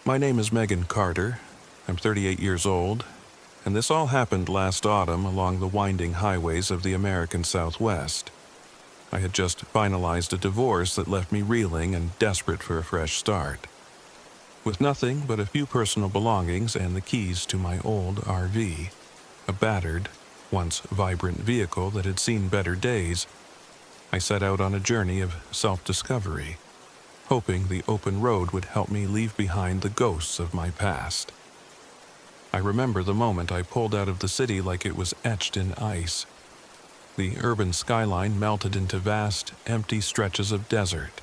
My name is Megan Carter. I'm 38 years old, and this all happened last autumn along the winding highways of the American Southwest. I had just finalized a divorce that left me reeling and desperate for a fresh start. With nothing but a few personal belongings and the keys to my old RV, a battered, once vibrant vehicle that had seen better days, I set out on a journey of self-discovery, hoping the open road would help me leave behind the ghosts of my past. I remember the moment I pulled out of the city like it was etched in ice. The urban skyline melted into vast, empty stretches of desert,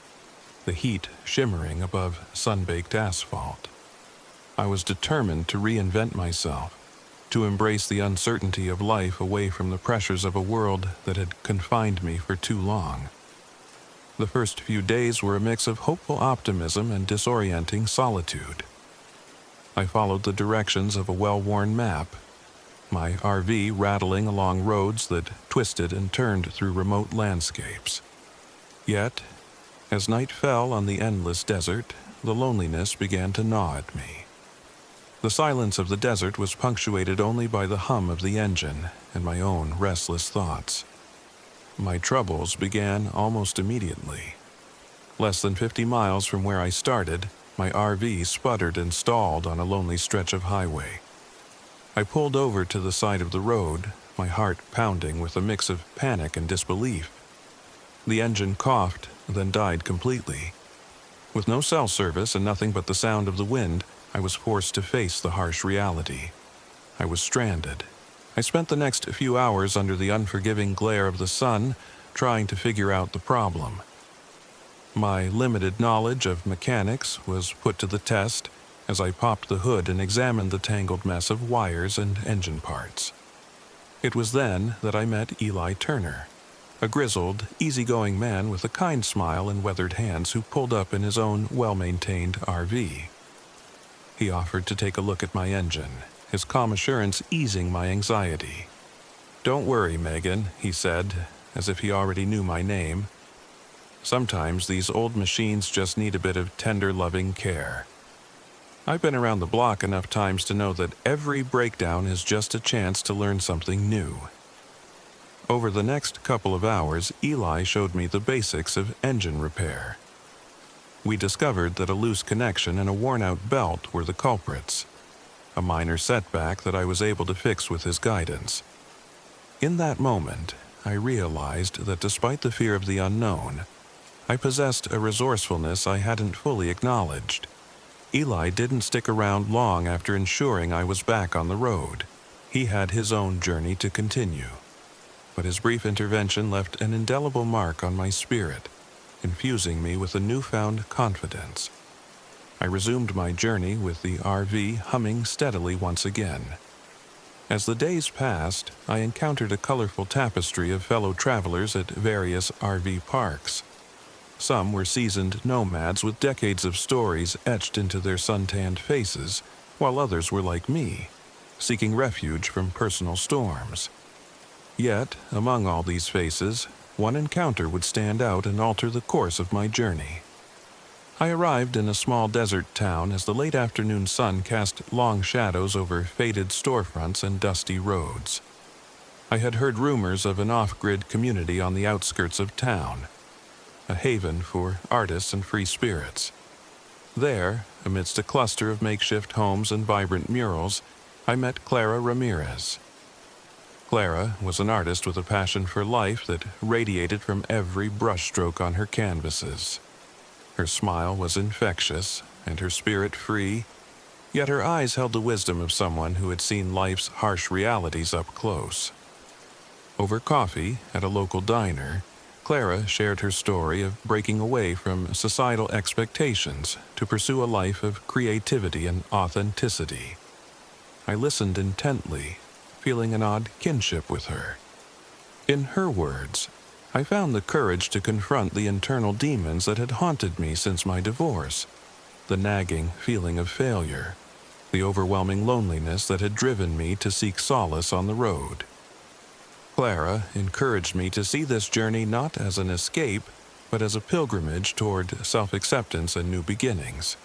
the heat shimmering above sun-baked asphalt. I was determined to reinvent myself, to embrace the uncertainty of life away from the pressures of a world that had confined me for too long. The first few days were a mix of hopeful optimism and disorienting solitude. I followed the directions of a well-worn map, my RV rattling along roads that twisted and turned through remote landscapes. Yet, as night fell on the endless desert, the loneliness began to gnaw at me. The silence of the desert was punctuated only by the hum of the engine and my own restless thoughts. My troubles began almost immediately. Less than 50 miles from where I started, my RV sputtered and stalled on a lonely stretch of highway. I pulled over to the side of the road, my heart pounding with a mix of panic and disbelief. The engine coughed, then died completely. With no cell service and nothing but the sound of the wind, I was forced to face the harsh reality. I was stranded. I spent the next few hours under the unforgiving glare of the sun, trying to figure out the problem. My limited knowledge of mechanics was put to the test as I popped the hood and examined the tangled mess of wires and engine parts. It was then that I met Eli Turner, a grizzled, easygoing man with a kind smile and weathered hands who pulled up in his own well-maintained RV. He offered to take a look at my engine, his calm assurance easing my anxiety. "Don't worry, Megan," he said, as if he already knew my name. "Sometimes these old machines just need a bit of tender, loving care. I've been around the block enough times to know that every breakdown is just a chance to learn something new." Over the next couple of hours, Eli showed me the basics of engine repair. We discovered that a loose connection and a worn-out belt were the culprits, a minor setback that I was able to fix with his guidance. In that moment, I realized that despite the fear of the unknown, I possessed a resourcefulness I hadn't fully acknowledged. Eli didn't stick around long after ensuring I was back on the road. He had his own journey to continue. But his brief intervention left an indelible mark on my spirit, infusing me with a newfound confidence. I resumed my journey with the RV humming steadily once again. As the days passed, I encountered a colorful tapestry of fellow travelers at various RV parks. Some were seasoned nomads with decades of stories etched into their suntanned faces, while others were like me, seeking refuge from personal storms. Yet, among all these faces, one encounter would stand out and alter the course of my journey. I arrived in a small desert town as the late afternoon sun cast long shadows over faded storefronts and dusty roads. I had heard rumors of an off-grid community on the outskirts of town, a haven for artists and free spirits. There, amidst a cluster of makeshift homes and vibrant murals, I met Clara Ramirez. Clara was an artist with a passion for life that radiated from every brushstroke on her canvases. Her smile was infectious and her spirit free, yet her eyes held the wisdom of someone who had seen life's harsh realities up close. Over coffee at a local diner, Clara shared her story of breaking away from societal expectations to pursue a life of creativity and authenticity. I listened intently, feeling an odd kinship with her. In her words, I found the courage to confront the internal demons that had haunted me since my divorce, the nagging feeling of failure, the overwhelming loneliness that had driven me to seek solace on the road. Clara encouraged me to see this journey not as an escape, but as a pilgrimage toward self-acceptance and new beginnings.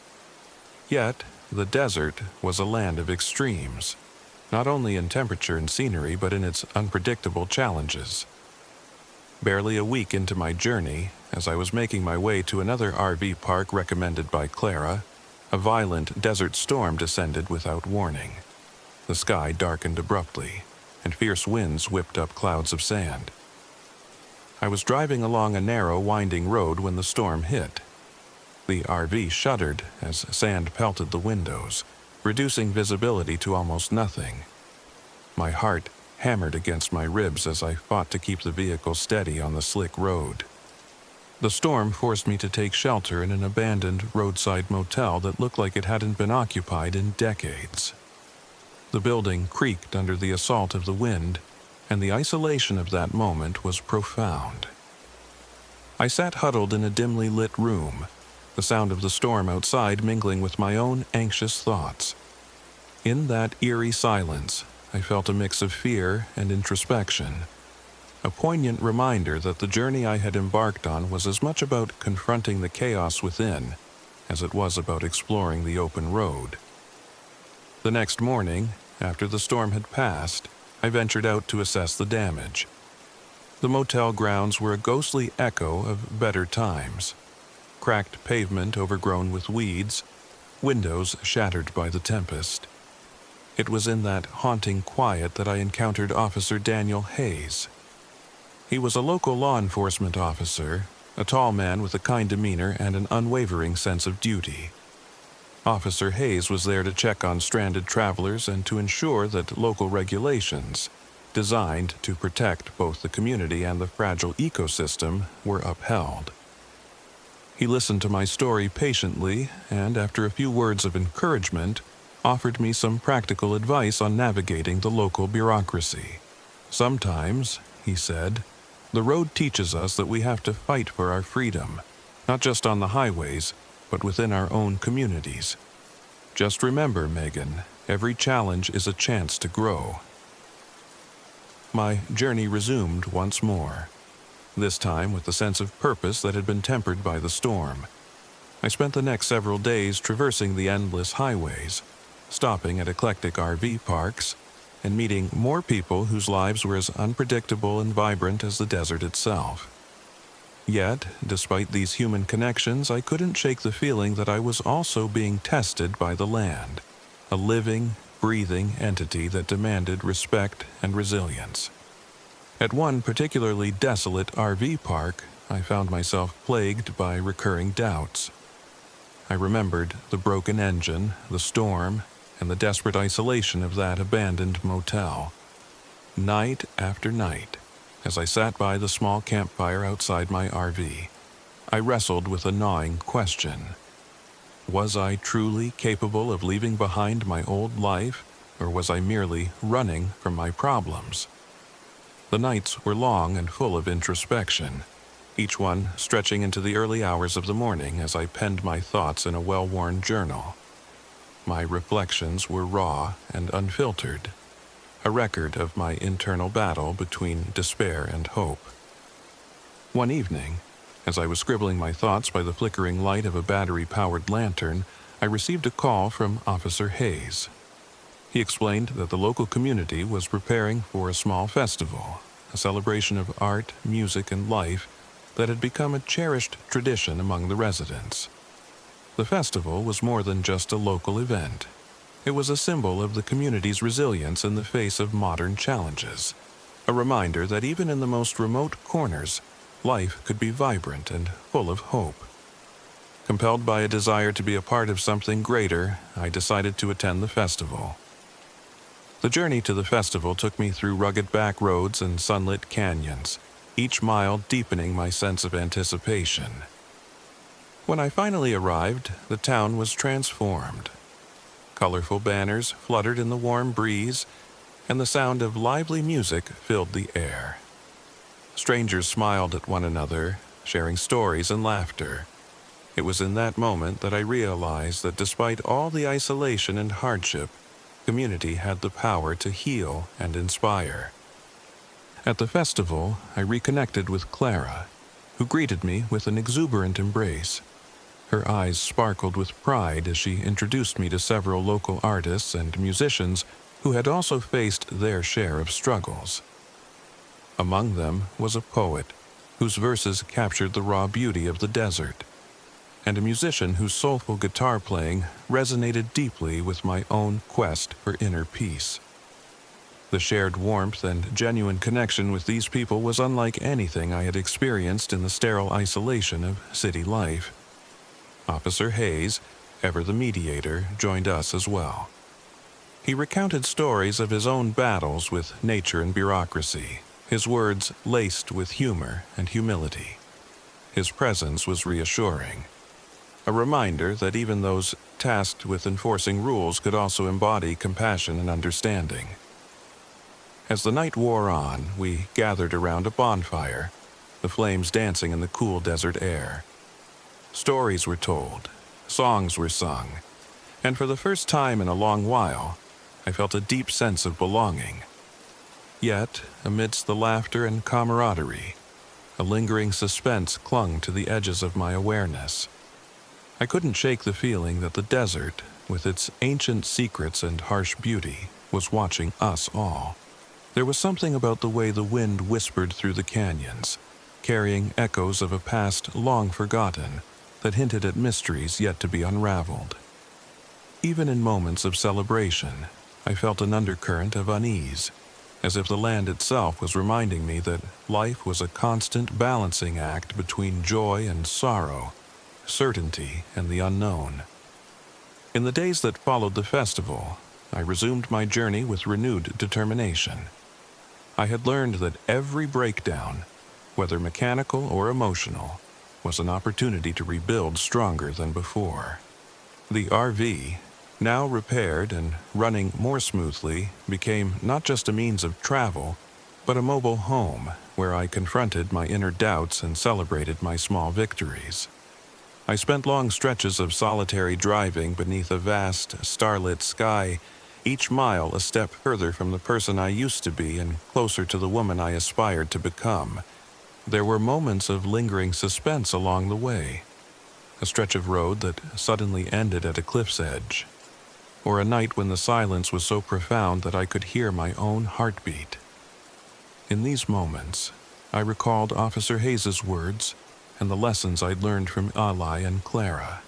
Yet, The desert was a land of extremes, not only in temperature and scenery, but in its unpredictable challenges. Barely a week into my journey, as I was making my way to another RV park recommended by Clara, a violent desert storm descended without warning. The sky darkened abruptly, and fierce winds whipped up clouds of sand. I was driving along a narrow, winding road when the storm hit. The RV shuddered as sand pelted the windows, reducing visibility to almost nothing. My heart hammered against my ribs as I fought to keep the vehicle steady on the slick road. The storm forced me to take shelter in an abandoned roadside motel that looked like it hadn't been occupied in decades. The building creaked under the assault of the wind, and the isolation of that moment was profound. I sat huddled in a dimly lit room, the sound of the storm outside mingling with my own anxious thoughts. In that eerie silence, I felt a mix of fear and introspection, a poignant reminder that the journey I had embarked on was as much about confronting the chaos within as it was about exploring the open road. The next morning, after the storm had passed, I ventured out to assess the damage. The motel grounds were a ghostly echo of better times. Cracked pavement overgrown with weeds, windows shattered by the tempest. It was in that haunting quiet that I encountered Officer Daniel Hayes. He was a local law enforcement officer, a tall man with a kind demeanor and an unwavering sense of duty. Officer Hayes was there to check on stranded travelers and to ensure that local regulations, designed to protect both the community and the fragile ecosystem, were upheld. He listened to my story patiently and, after a few words of encouragement, offered me some practical advice on navigating the local bureaucracy. Sometimes, he said, the road teaches us that we have to fight for our freedom, not just on the highways, but within our own communities. Just remember, Megan, every challenge is a chance to grow. My journey resumed once more, this time with the sense of purpose that had been tempered by the storm. I spent the next several days traversing the endless highways, stopping at eclectic RV parks, and meeting more people whose lives were as unpredictable and vibrant as the desert itself. Yet, despite these human connections, I couldn't shake the feeling that I was also being tested by the land, a living, breathing entity that demanded respect and resilience. At one particularly desolate RV park, I found myself plagued by recurring doubts. I remembered the broken engine, the storm, and the desperate isolation of that abandoned motel. Night after night, as I sat by the small campfire outside my RV, I wrestled with a gnawing question. Was I truly capable of leaving behind my old life, or was I merely running from my problems? The nights were long and full of introspection, each one stretching into the early hours of the morning as I penned my thoughts in a well-worn journal. My reflections were raw and unfiltered, a record of my internal battle between despair and hope. One evening, as I was scribbling my thoughts by the flickering light of a battery-powered lantern, I received a call from Officer Hayes. He explained that the local community was preparing for a small festival, a celebration of art, music, and life that had become a cherished tradition among the residents. The festival was more than just a local event. It was a symbol of the community's resilience in the face of modern challenges, a reminder that even in the most remote corners, life could be vibrant and full of hope. Compelled by a desire to be a part of something greater, I decided to attend the festival. The journey to the festival took me through rugged back roads and sunlit canyons, each mile deepening my sense of anticipation. When I finally arrived, the town was transformed. Colorful banners fluttered in the warm breeze, and the sound of lively music filled the air. Strangers smiled at one another, sharing stories and laughter. It was in that moment that I realized that despite all the isolation and hardship, community had the power to heal and inspire. At the festival, I reconnected with Clara, who greeted me with an exuberant embrace. Her eyes sparkled with pride as she introduced me to several local artists and musicians who had also faced their share of struggles. Among them was a poet whose verses captured the raw beauty of the desert, and a musician whose soulful guitar playing resonated deeply with my own quest for inner peace. The shared warmth and genuine connection with these people was unlike anything I had experienced in the sterile isolation of city life. Officer Hayes, ever the mediator, joined us as well. He recounted stories of his own battles with nature and bureaucracy, his words laced with humor and humility. His presence was reassuring, a reminder that even those tasked with enforcing rules could also embody compassion and understanding. As the night wore on, we gathered around a bonfire, the flames dancing in the cool desert air. Stories were told, songs were sung, and for the first time in a long while, I felt a deep sense of belonging. Yet, amidst the laughter and camaraderie, a lingering suspense clung to the edges of my awareness. I couldn't shake the feeling that the desert, with its ancient secrets and harsh beauty, was watching us all. There was something about the way the wind whispered through the canyons, carrying echoes of a past long forgotten, that hinted at mysteries yet to be unraveled. Even in moments of celebration, I felt an undercurrent of unease, as if the land itself was reminding me that life was a constant balancing act between joy and sorrow, certainty and the unknown. In the days that followed the festival, I resumed my journey with renewed determination. I had learned that every breakdown, whether mechanical or emotional, was an opportunity to rebuild stronger than before. The RV, now repaired and running more smoothly, became not just a means of travel, but a mobile home where I confronted my inner doubts and celebrated my small victories. I spent long stretches of solitary driving beneath a vast, starlit sky, each mile a step further from the person I used to be and closer to the woman I aspired to become. There were moments of lingering suspense along the way, a stretch of road that suddenly ended at a cliff's edge, or a night when the silence was so profound that I could hear my own heartbeat. In these moments, I recalled Officer Hayes's words and the lessons I'd learned from Ali and Clara,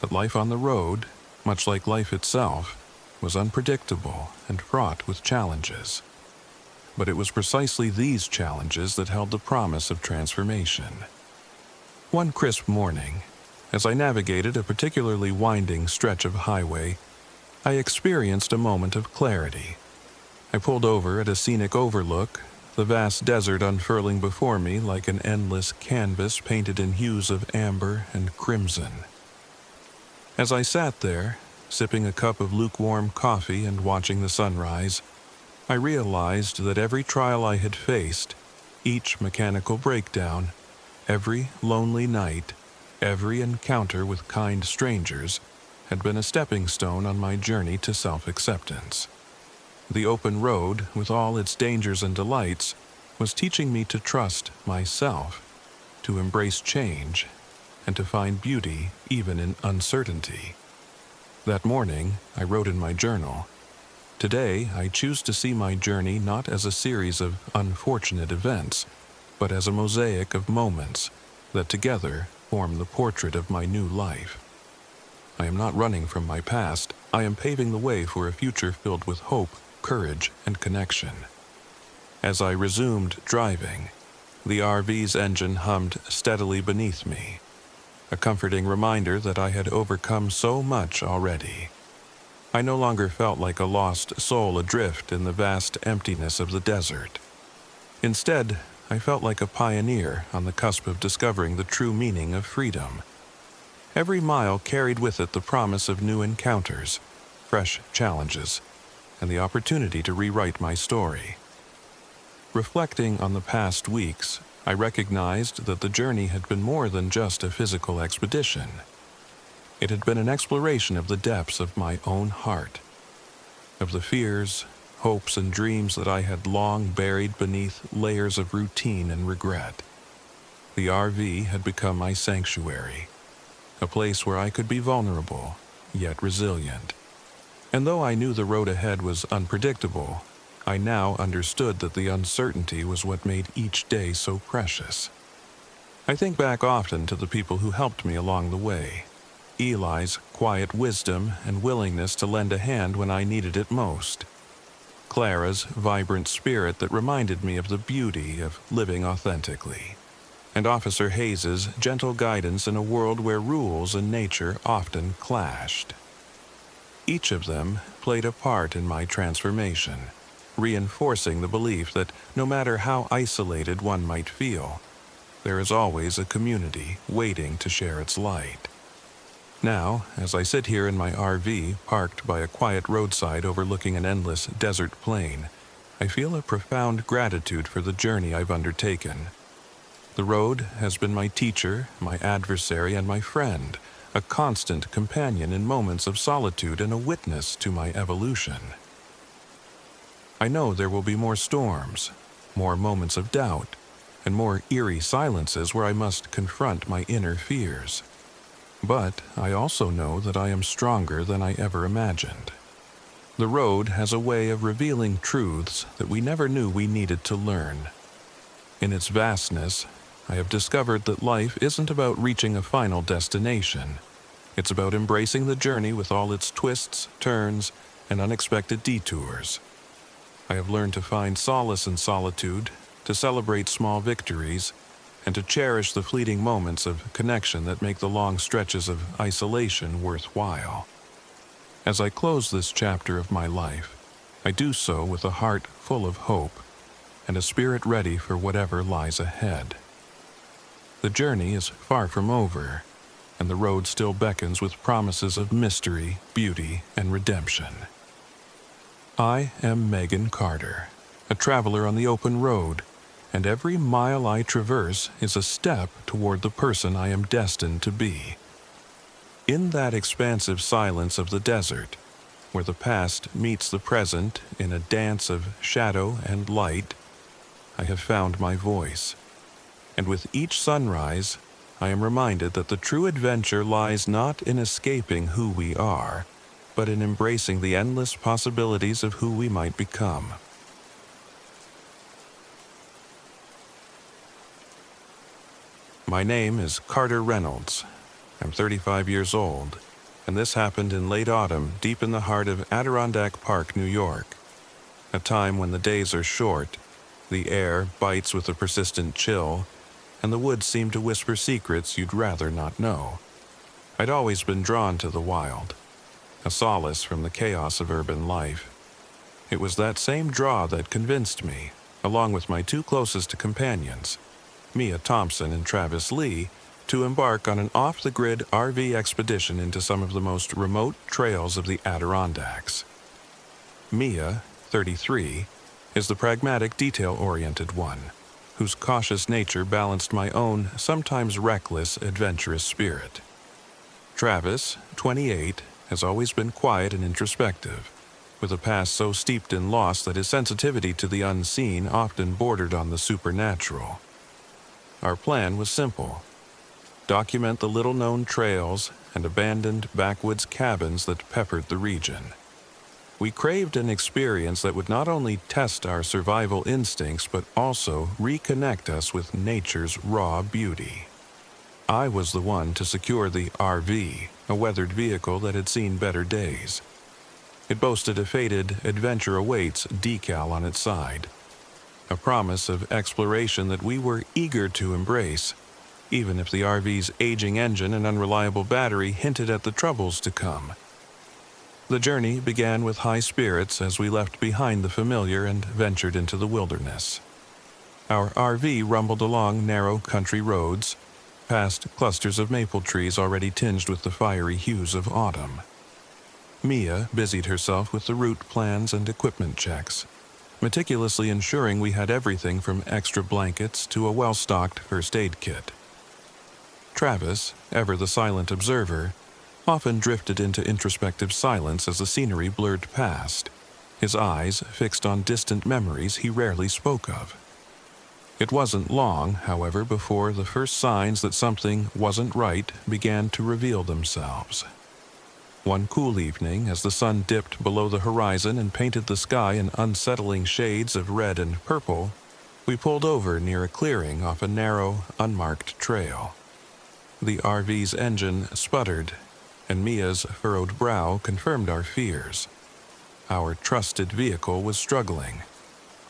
that life on the road, much like life itself, was unpredictable and fraught with challenges. But it was precisely these challenges that held the promise of transformation. One crisp morning, as I navigated a particularly winding stretch of highway, I experienced a moment of clarity. I pulled over at a scenic overlook, the vast desert unfurling before me like an endless canvas painted in hues of amber and crimson. As I sat there, sipping a cup of lukewarm coffee and watching the sunrise, I realized that every trial I had faced, each mechanical breakdown, every lonely night, every encounter with kind strangers, had been a stepping stone on my journey to self-acceptance. The open road, with all its dangers and delights, was teaching me to trust myself, to embrace change, and to find beauty even in uncertainty. That morning, I wrote in my journal, "Today, I choose to see my journey not as a series of unfortunate events, but as a mosaic of moments that together form the portrait of my new life. I am not running from my past. I am paving the way for a future filled with hope, courage, and connection." As I resumed driving, the RV's engine hummed steadily beneath me, a comforting reminder that I had overcome so much already. I no longer felt like a lost soul adrift in the vast emptiness of the desert. Instead, I felt like a pioneer on the cusp of discovering the true meaning of freedom. Every mile carried with it the promise of new encounters, fresh challenges, and the opportunity to rewrite my story. Reflecting on the past weeks, I recognized that the journey had been more than just a physical expedition. It had been an exploration of the depths of my own heart, of the fears, hopes, and dreams that I had long buried beneath layers of routine and regret. The RV had become my sanctuary, a place where I could be vulnerable, yet resilient. And though I knew the road ahead was unpredictable, I now understood that the uncertainty was what made each day so precious. I think back often to the people who helped me along the way. Eli's quiet wisdom and willingness to lend a hand when I needed it most. Clara's vibrant spirit that reminded me of the beauty of living authentically. And Officer Hayes's gentle guidance in a world where rules and nature often clashed. Each of them played a part in my transformation, reinforcing the belief that no matter how isolated one might feel, there is always a community waiting to share its light. Now, as I sit here in my RV parked by a quiet roadside overlooking an endless desert plain, I feel a profound gratitude for the journey I've undertaken. The road has been my teacher, my adversary, and my friend, a constant companion in moments of solitude and a witness to my evolution. I know there will be more storms, more moments of doubt, and more eerie silences where I must confront my inner fears. But I also know that I am stronger than I ever imagined. The road has a way of revealing truths that we never knew we needed to learn. In its vastness, I have discovered that life isn't about reaching a final destination. It's about embracing the journey with all its twists, turns, and unexpected detours. I have learned to find solace in solitude, to celebrate small victories, and to cherish the fleeting moments of connection that make the long stretches of isolation worthwhile. As I close this chapter of my life, I do so with a heart full of hope and a spirit ready for whatever lies ahead. The journey is far from over, and the road still beckons with promises of mystery, beauty, and redemption. I am Megan Carter, a traveler on the open road, and every mile I traverse is a step toward the person I am destined to be. In that expansive silence of the desert, where the past meets the present in a dance of shadow and light, I have found my voice. And with each sunrise, I am reminded that the true adventure lies not in escaping who we are, but in embracing the endless possibilities of who we might become. My name is Carter Reynolds. I'm 35 years old, and this happened in late autumn deep in the heart of Adirondack Park, New York. A time when the days are short, the air bites with a persistent chill, and the woods seem to whisper secrets you'd rather not know. I'd always been drawn to the wild, a solace from the chaos of urban life. It was that same draw that convinced me, along with my two closest companions, Mia Thompson and Travis Lee, to embark on an off-the-grid RV expedition into some of the most remote trails of the Adirondacks. Mia, 33, is the pragmatic, detail-oriented one, whose cautious nature balanced my own, sometimes reckless, adventurous spirit. Travis, 28, has always been quiet and introspective, with a past so steeped in loss that his sensitivity to the unseen often bordered on the supernatural. Our plan was simple: document the little-known trails and abandoned backwoods cabins that peppered the region. We craved an experience that would not only test our survival instincts but also reconnect us with nature's raw beauty. I was the one to secure the RV, a weathered vehicle that had seen better days. It boasted a faded "Adventure Awaits" decal on its side, a promise of exploration that we were eager to embrace, even if the RV's aging engine and unreliable battery hinted at the troubles to come. The journey began with high spirits as we left behind the familiar and ventured into the wilderness. Our RV rumbled along narrow country roads, past clusters of maple trees already tinged with the fiery hues of autumn. Mia busied herself with the route plans and equipment checks, meticulously ensuring we had everything from extra blankets to a well-stocked first aid kit. Travis, ever the silent observer, often drifted into introspective silence as the scenery blurred past, his eyes fixed on distant memories he rarely spoke of. It wasn't long, however, before the first signs that something wasn't right began to reveal themselves. One cool evening, as the sun dipped below the horizon and painted the sky in unsettling shades of red and purple, we pulled over near a clearing off a narrow, unmarked trail. The RV's engine sputtered, and Mia's furrowed brow confirmed our fears. Our trusted vehicle was struggling.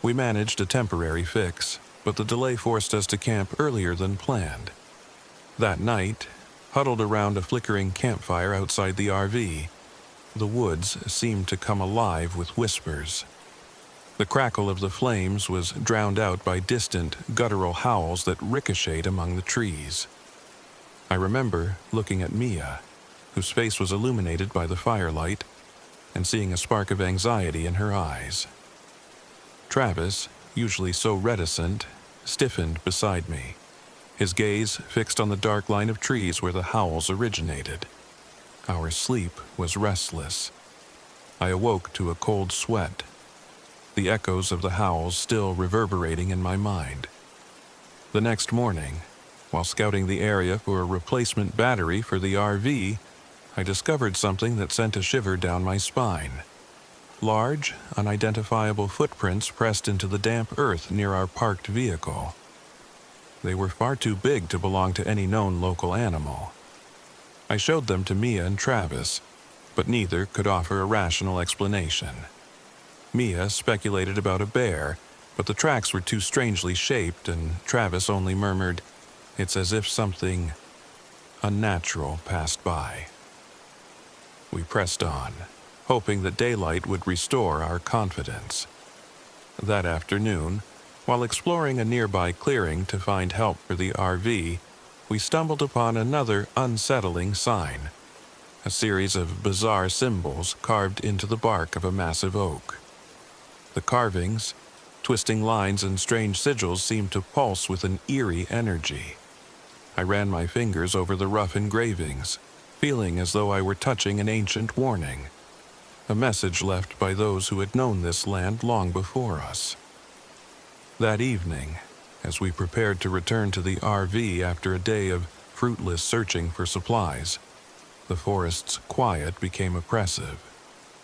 We managed a temporary fix, but the delay forced us to camp earlier than planned. That night, huddled around a flickering campfire outside the RV, the woods seemed to come alive with whispers. The crackle of the flames was drowned out by distant, guttural howls that ricocheted among the trees. I remember looking at Mia, whose face was illuminated by the firelight, and seeing a spark of anxiety in her eyes. Travis, usually so reticent, stiffened beside me, his gaze fixed on the dark line of trees where the howls originated. Our sleep was restless. I awoke to a cold sweat, the echoes of the howls still reverberating in my mind. The next morning, while scouting the area for a replacement battery for the RV, I discovered something that sent a shiver down my spine. Large, unidentifiable footprints pressed into the damp earth near our parked vehicle. They were far too big to belong to any known local animal. I showed them to Mia and Travis, but neither could offer a rational explanation. Mia speculated about a bear, but the tracks were too strangely shaped, and Travis only murmured, "It's as if something unnatural passed by." We pressed on, hoping that daylight would restore our confidence. That afternoon, while exploring a nearby clearing to find help for the RV, we stumbled upon another unsettling sign, a series of bizarre symbols carved into the bark of a massive oak. The carvings, twisting lines and strange sigils seemed to pulse with an eerie energy. I ran my fingers over the rough engravings, feeling as though I were touching an ancient warning, a message left by those who had known this land long before us. That evening, as we prepared to return to the RV after a day of fruitless searching for supplies, the forest's quiet became oppressive.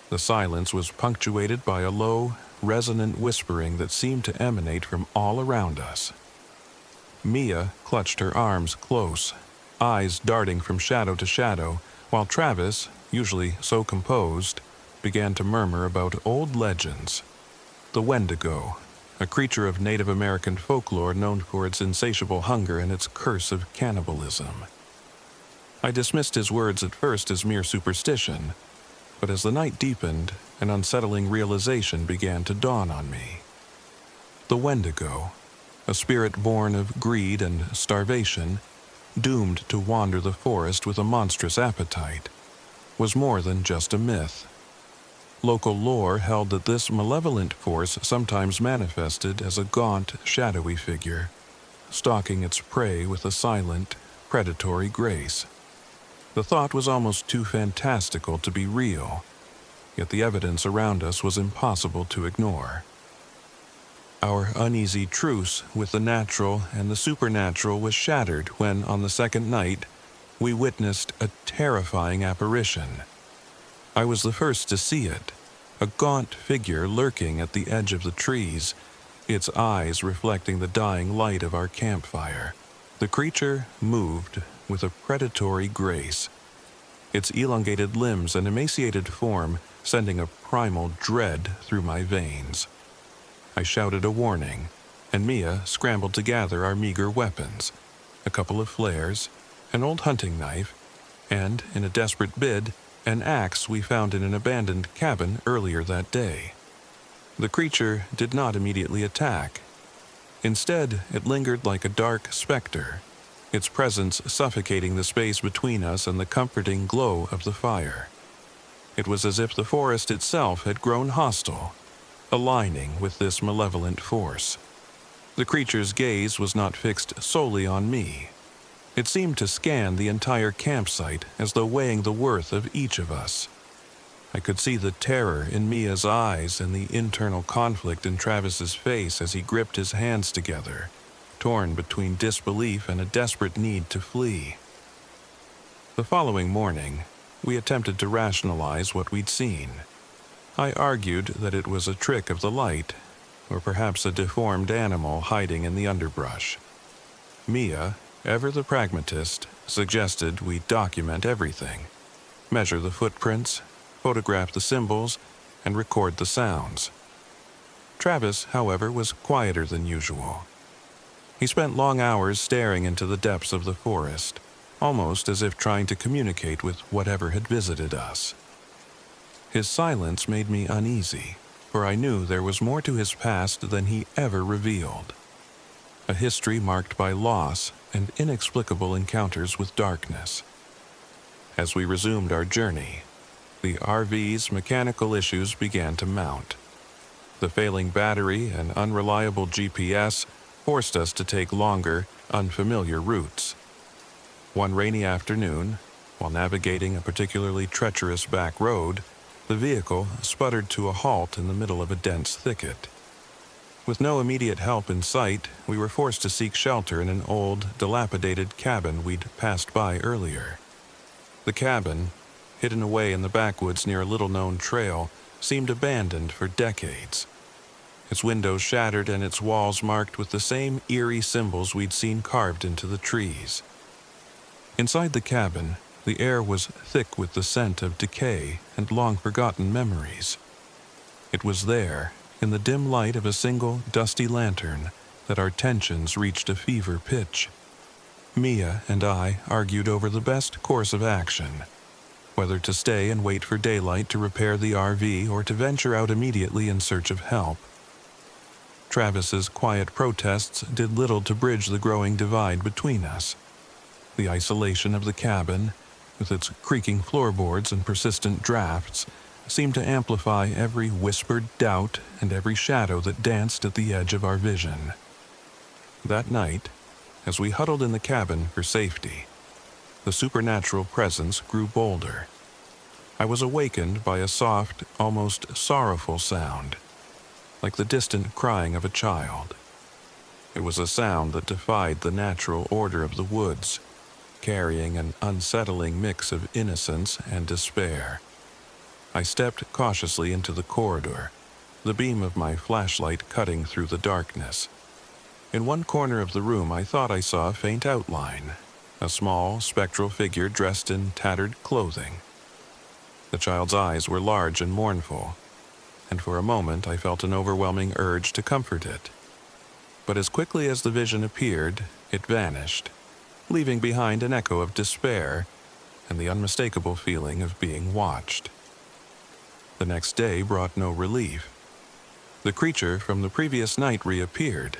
The silence was punctuated by a low, resonant whispering that seemed to emanate from all around us. Mia clutched her arms close, eyes darting from shadow to shadow, while Travis, usually so composed, began to murmur about old legends. The wendigo, a creature of Native American folklore known for its insatiable hunger and its curse of cannibalism. I dismissed his words at first as mere superstition, but as the night deepened, an unsettling realization began to dawn on me. The wendigo, a spirit born of greed and starvation, doomed to wander the forest with a monstrous appetite, was more than just a myth. Local lore held that this malevolent force sometimes manifested as a gaunt, shadowy figure, stalking its prey with a silent, predatory grace. The thought was almost too fantastical to be real, yet the evidence around us was impossible to ignore. Our uneasy truce with the natural and the supernatural was shattered when, on the second night, we witnessed a terrifying apparition. I was the first to see it, a gaunt figure lurking at the edge of the trees, its eyes reflecting the dying light of our campfire. The creature moved with a predatory grace, its elongated limbs and emaciated form sending a primal dread through my veins. I shouted a warning, and Mia scrambled to gather our meager weapons, a couple of flares, an old hunting knife, and, in a desperate bid, an axe we found in an abandoned cabin earlier that day. The creature did not immediately attack. Instead, it lingered like a dark specter, its presence suffocating the space between us and the comforting glow of the fire. It was as if the forest itself had grown hostile, aligning with this malevolent force. The creature's gaze was not fixed solely on me. It seemed to scan the entire campsite as though weighing the worth of each of us. I could see the terror in Mia's eyes and the internal conflict in Travis's face as he gripped his hands together, torn between disbelief and a desperate need to flee. The following morning, we attempted to rationalize what we'd seen. I argued that it was a trick of the light, or perhaps a deformed animal hiding in the underbrush. Mia, ever the pragmatist, suggested we document everything, measure the footprints, photograph the symbols, and record the sounds. Travis, however, was quieter than usual. He spent long hours staring into the depths of the forest, almost as if trying to communicate with whatever had visited us. His silence made me uneasy, for I knew there was more to his past than he ever revealed. A history marked by loss and inexplicable encounters with darkness. As we resumed our journey, the RV's mechanical issues began to mount. The failing battery and unreliable GPS forced us to take longer, unfamiliar routes. One rainy afternoon, while navigating a particularly treacherous back road, the vehicle sputtered to a halt in the middle of a dense thicket. With no immediate help in sight, we were forced to seek shelter in an old, dilapidated cabin we'd passed by earlier. The cabin, hidden away in the backwoods near a little-known trail, seemed abandoned for decades. Its windows shattered and its walls marked with the same eerie symbols we'd seen carved into the trees. Inside the cabin, the air was thick with the scent of decay and long-forgotten memories. It was there, in the dim light of a single dusty lantern, that our tensions reached a fever pitch. Mia and I argued over the best course of action, whether to stay and wait for daylight to repair the RV or to venture out immediately in search of help. Travis's quiet protests did little to bridge the growing divide between us. The isolation of the cabin, with its creaking floorboards and persistent drafts, seemed to amplify every whispered doubt and every shadow that danced at the edge of our vision. That night, as we huddled in the cabin for safety, the supernatural presence grew bolder. I was awakened by a soft, almost sorrowful sound, like the distant crying of a child. It was a sound that defied the natural order of the woods, carrying an unsettling mix of innocence and despair. I stepped cautiously into the corridor, the beam of my flashlight cutting through the darkness. In one corner of the room I thought I saw a faint outline, a small, spectral figure dressed in tattered clothing. The child's eyes were large and mournful, and for a moment I felt an overwhelming urge to comfort it. But as quickly as the vision appeared, it vanished, leaving behind an echo of despair and the unmistakable feeling of being watched. The next day brought no relief. The creature from the previous night reappeared,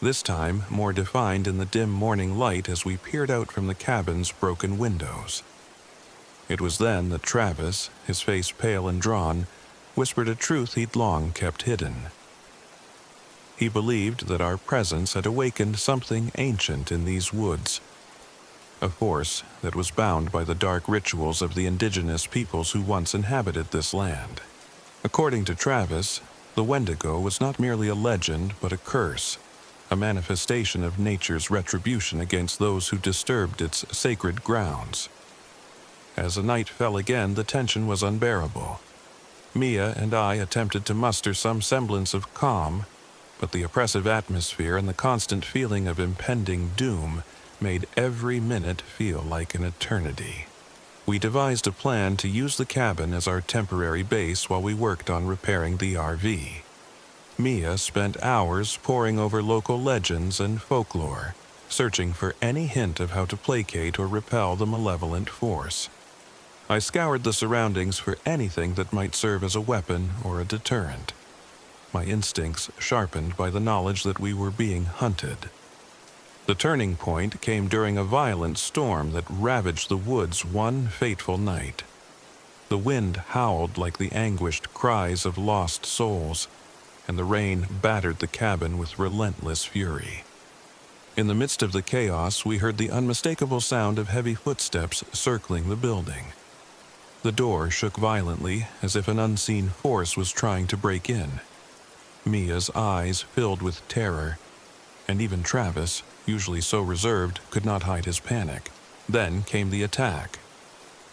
this time more defined in the dim morning light as we peered out from the cabin's broken windows. It was then that Travis, his face pale and drawn, whispered a truth he'd long kept hidden. He believed that our presence had awakened something ancient in these woods, a force that was bound by the dark rituals of the indigenous peoples who once inhabited this land. According to Travis, the wendigo was not merely a legend but a curse, a manifestation of nature's retribution against those who disturbed its sacred grounds. As the night fell again, the tension was unbearable. Mia and I attempted to muster some semblance of calm, but the oppressive atmosphere and the constant feeling of impending doom made every minute feel like an eternity. We devised a plan to use the cabin as our temporary base while we worked on repairing the RV. Mia spent hours poring over local legends and folklore, searching for any hint of how to placate or repel the malevolent force. I scoured the surroundings for anything that might serve as a weapon or a deterrent, my instincts sharpened by the knowledge that we were being hunted. The turning point came during a violent storm that ravaged the woods one fateful night. The wind howled like the anguished cries of lost souls, and the rain battered the cabin with relentless fury. In the midst of the chaos, we heard the unmistakable sound of heavy footsteps circling the building. The door shook violently, as if an unseen force was trying to break in. Mia's eyes filled with terror, and even Travis, usually so reserved, could not hide his panic. Then came the attack.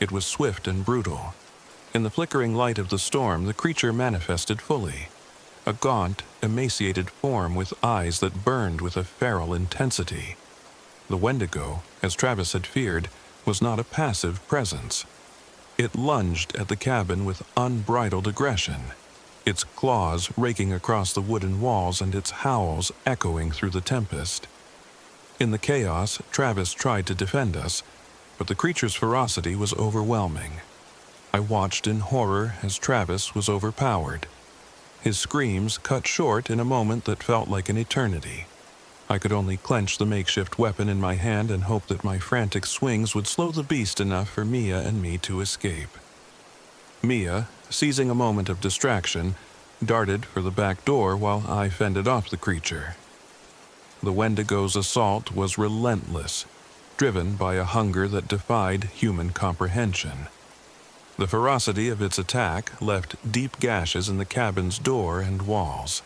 It was swift and brutal. In the flickering light of the storm, the creature manifested fully. A gaunt, emaciated form with eyes that burned with a feral intensity. The wendigo, as Travis had feared, was not a passive presence. It lunged at the cabin with unbridled aggression, its claws raking across the wooden walls and its howls echoing through the tempest. In the chaos, Travis tried to defend us, but the creature's ferocity was overwhelming. I watched in horror as Travis was overpowered. His screams cut short in a moment that felt like an eternity. I could only clench the makeshift weapon in my hand and hope that my frantic swings would slow the beast enough for Mia and me to escape. Mia, seizing a moment of distraction, darted for the back door while I fended off the creature. The wendigo's assault was relentless, driven by a hunger that defied human comprehension. The ferocity of its attack left deep gashes in the cabin's door and walls.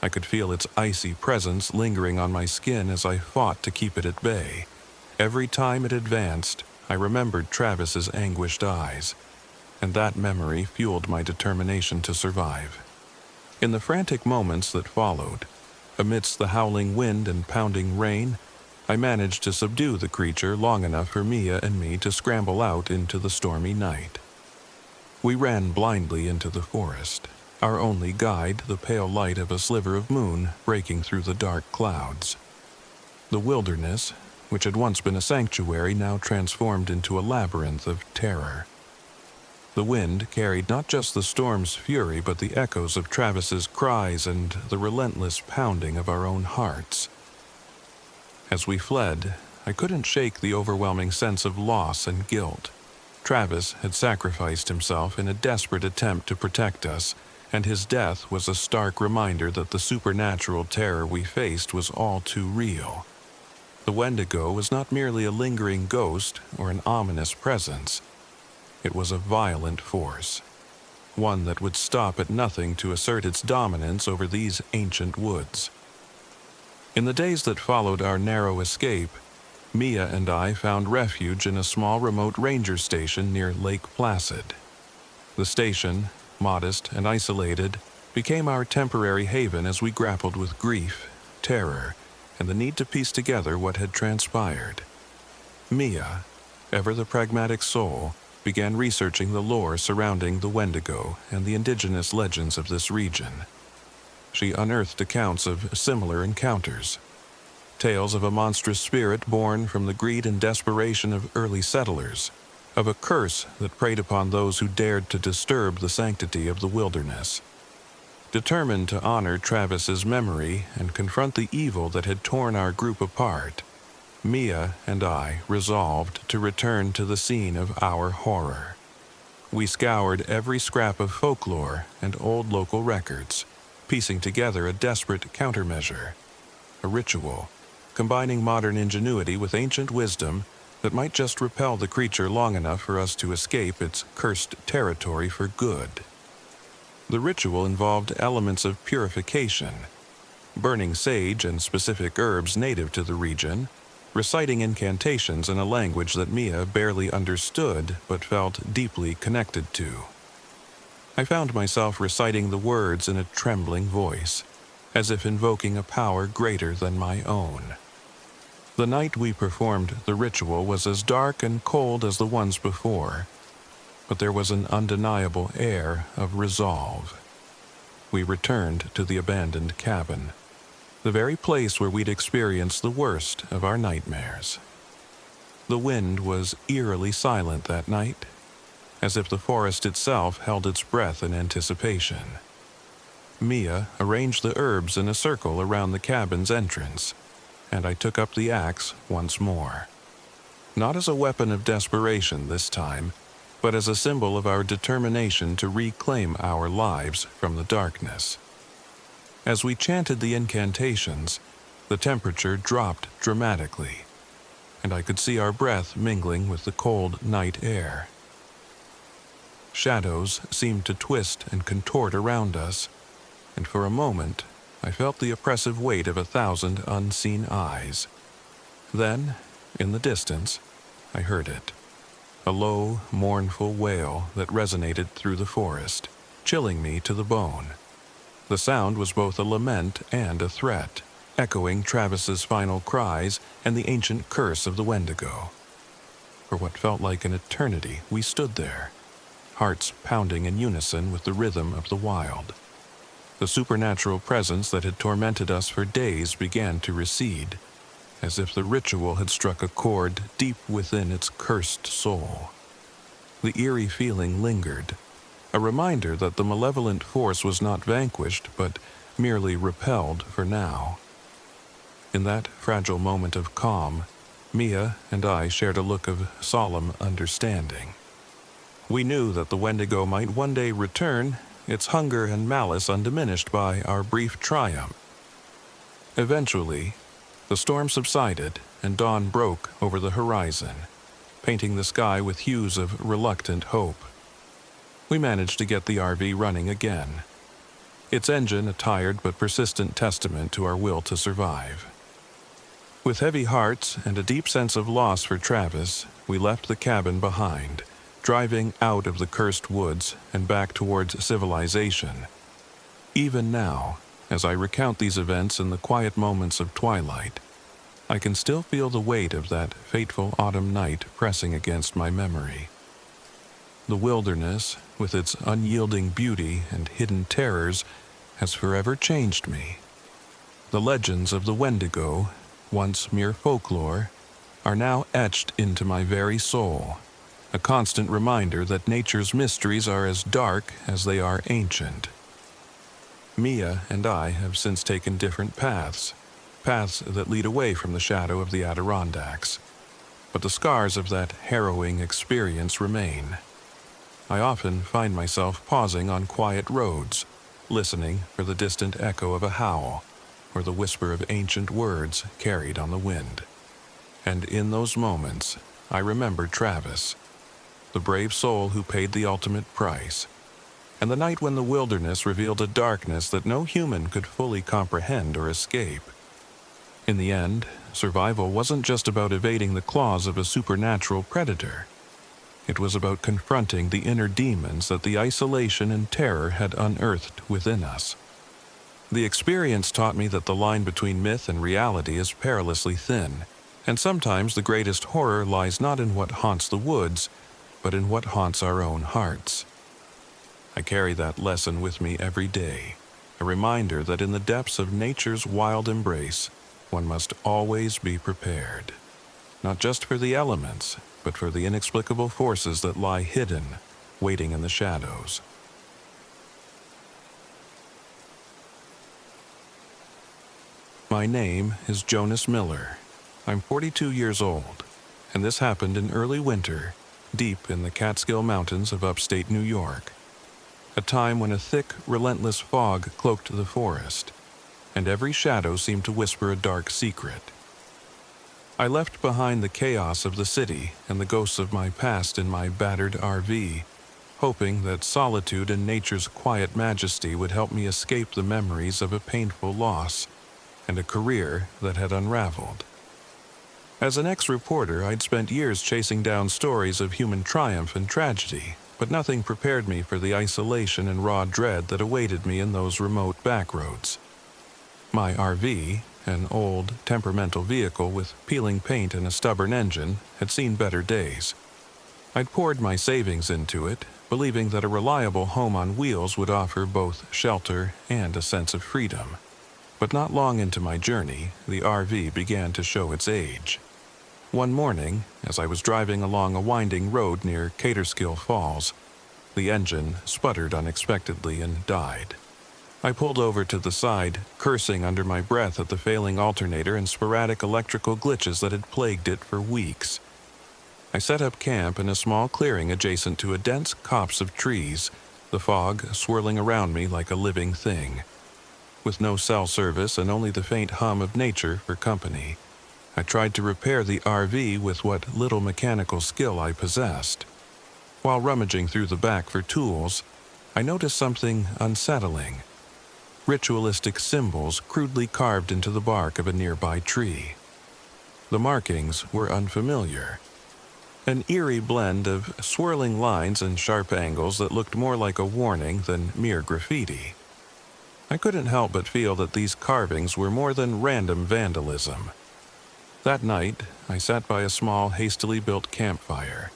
I could feel its icy presence lingering on my skin as I fought to keep it at bay. Every time it advanced, I remembered Travis's anguished eyes, and that memory fueled my determination to survive. In the frantic moments that followed, amidst the howling wind and pounding rain, I managed to subdue the creature long enough for Mia and me to scramble out into the stormy night. We ran blindly into the forest, our only guide the pale light of a sliver of moon breaking through the dark clouds. The wilderness, which had once been a sanctuary, now transformed into a labyrinth of terror. The wind carried not just the storm's fury but the echoes of Travis's cries and the relentless pounding of our own hearts. As we fled, I couldn't shake the overwhelming sense of loss and guilt. Travis had sacrificed himself in a desperate attempt to protect us, and his death was a stark reminder that the supernatural terror we faced was all too real. The wendigo was not merely a lingering ghost or an ominous presence. It was a violent force, one that would stop at nothing to assert its dominance over these ancient woods. In the days that followed our narrow escape, Mia and I found refuge in a small remote ranger station near Lake Placid. The station, modest and isolated, became our temporary haven as we grappled with grief, terror, and the need to piece together what had transpired. Mia, ever the pragmatic soul, began researching the lore surrounding the wendigo and the indigenous legends of this region. She unearthed accounts of similar encounters, tales of a monstrous spirit born from the greed and desperation of early settlers, of a curse that preyed upon those who dared to disturb the sanctity of the wilderness. Determined to honor Travis's memory and confront the evil that had torn our group apart, Mia and I resolved to return to the scene of our horror. We scoured every scrap of folklore and old local records, piecing together a desperate countermeasure, a ritual, combining modern ingenuity with ancient wisdom that might just repel the creature long enough for us to escape its cursed territory for good. The ritual involved elements of purification, burning sage and specific herbs native to the region, reciting incantations in a language that Mia barely understood but felt deeply connected to. I found myself reciting the words in a trembling voice, as if invoking a power greater than my own. The night we performed the ritual was as dark and cold as the ones before, but there was an undeniable air of resolve. We returned to the abandoned cabin, the very place where we'd experienced the worst of our nightmares. The wind was eerily silent that night, as if the forest itself held its breath in anticipation. Mia arranged the herbs in a circle around the cabin's entrance, and I took up the axe once more. Not as a weapon of desperation this time, but as a symbol of our determination to reclaim our lives from the darkness. As we chanted the incantations, the temperature dropped dramatically, and I could see our breath mingling with the cold night air. Shadows seemed to twist and contort around us, and for a moment, I felt the oppressive weight of 1,000 unseen eyes. Then, in the distance, I heard it. A low, mournful wail that resonated through the forest, chilling me to the bone. The sound was both a lament and a threat, echoing Travis's final cries and the ancient curse of the wendigo. For what felt like an eternity, we stood there, hearts pounding in unison with the rhythm of the wild. The supernatural presence that had tormented us for days began to recede, as if the ritual had struck a chord deep within its cursed soul. The eerie feeling lingered, a reminder that the malevolent force was not vanquished, but merely repelled for now. In that fragile moment of calm, Mia and I shared a look of solemn understanding. We knew that the wendigo might one day return, its hunger and malice undiminished by our brief triumph. Eventually, the storm subsided and dawn broke over the horizon, painting the sky with hues of reluctant hope. We managed to get the RV running again, its engine a tired but persistent testament to our will to survive. With heavy hearts and a deep sense of loss for Travis, we left the cabin behind, driving out of the cursed woods and back towards civilization. Even now, as I recount these events in the quiet moments of twilight, I can still feel the weight of that fateful autumn night pressing against my memory. The wilderness, with its unyielding beauty and hidden terrors, has forever changed me. The legends of the wendigo, once mere folklore, are now etched into my very soul, a constant reminder that nature's mysteries are as dark as they are ancient. Mia and I have since taken different paths that lead away from the shadow of the Adirondacks, but the scars of that harrowing experience remain. I often find myself pausing on quiet roads, listening for the distant echo of a howl, or the whisper of ancient words carried on the wind. And in those moments, I remember Travis, the brave soul who paid the ultimate price, and the night when the wilderness revealed a darkness that no human could fully comprehend or escape. In the end, survival wasn't just about evading the claws of a supernatural predator. It was about confronting the inner demons that the isolation and terror had unearthed within us. The experience taught me that the line between myth and reality is perilously thin, and sometimes the greatest horror lies not in what haunts the woods, but in what haunts our own hearts. I carry that lesson with me every day, a reminder that in the depths of nature's wild embrace, one must always be prepared, not just for the elements, but for the inexplicable forces that lie hidden, waiting in the shadows. My name is Jonas Miller. I'm 42 years old, and this happened in early winter, deep in the Catskill Mountains of upstate New York, a time when a thick, relentless fog cloaked the forest, and every shadow seemed to whisper a dark secret. I left behind the chaos of the city and the ghosts of my past in my battered RV, hoping that solitude and nature's quiet majesty would help me escape the memories of a painful loss and a career that had unraveled. As an ex-reporter, I'd spent years chasing down stories of human triumph and tragedy, but nothing prepared me for the isolation and raw dread that awaited me in those remote backroads. My RV, an old, temperamental vehicle with peeling paint and a stubborn engine, had seen better days. I'd poured my savings into it, believing that a reliable home on wheels would offer both shelter and a sense of freedom. But not long into my journey, the RV began to show its age. One morning, as I was driving along a winding road near Catskill Falls, the engine sputtered unexpectedly and died. I pulled over to the side, cursing under my breath at the failing alternator and sporadic electrical glitches that had plagued it for weeks. I set up camp in a small clearing adjacent to a dense copse of trees, the fog swirling around me like a living thing. With no cell service and only the faint hum of nature for company, I tried to repair the RV with what little mechanical skill I possessed. While rummaging through the back for tools, I noticed something unsettling. ritualistic symbols crudely carved into the bark of a nearby tree. The markings were unfamiliar. An eerie blend of swirling lines and sharp angles that looked more like a warning than mere graffiti. I couldn't help but feel that these carvings were more than random vandalism. That night, I sat by a small, hastily built campfire,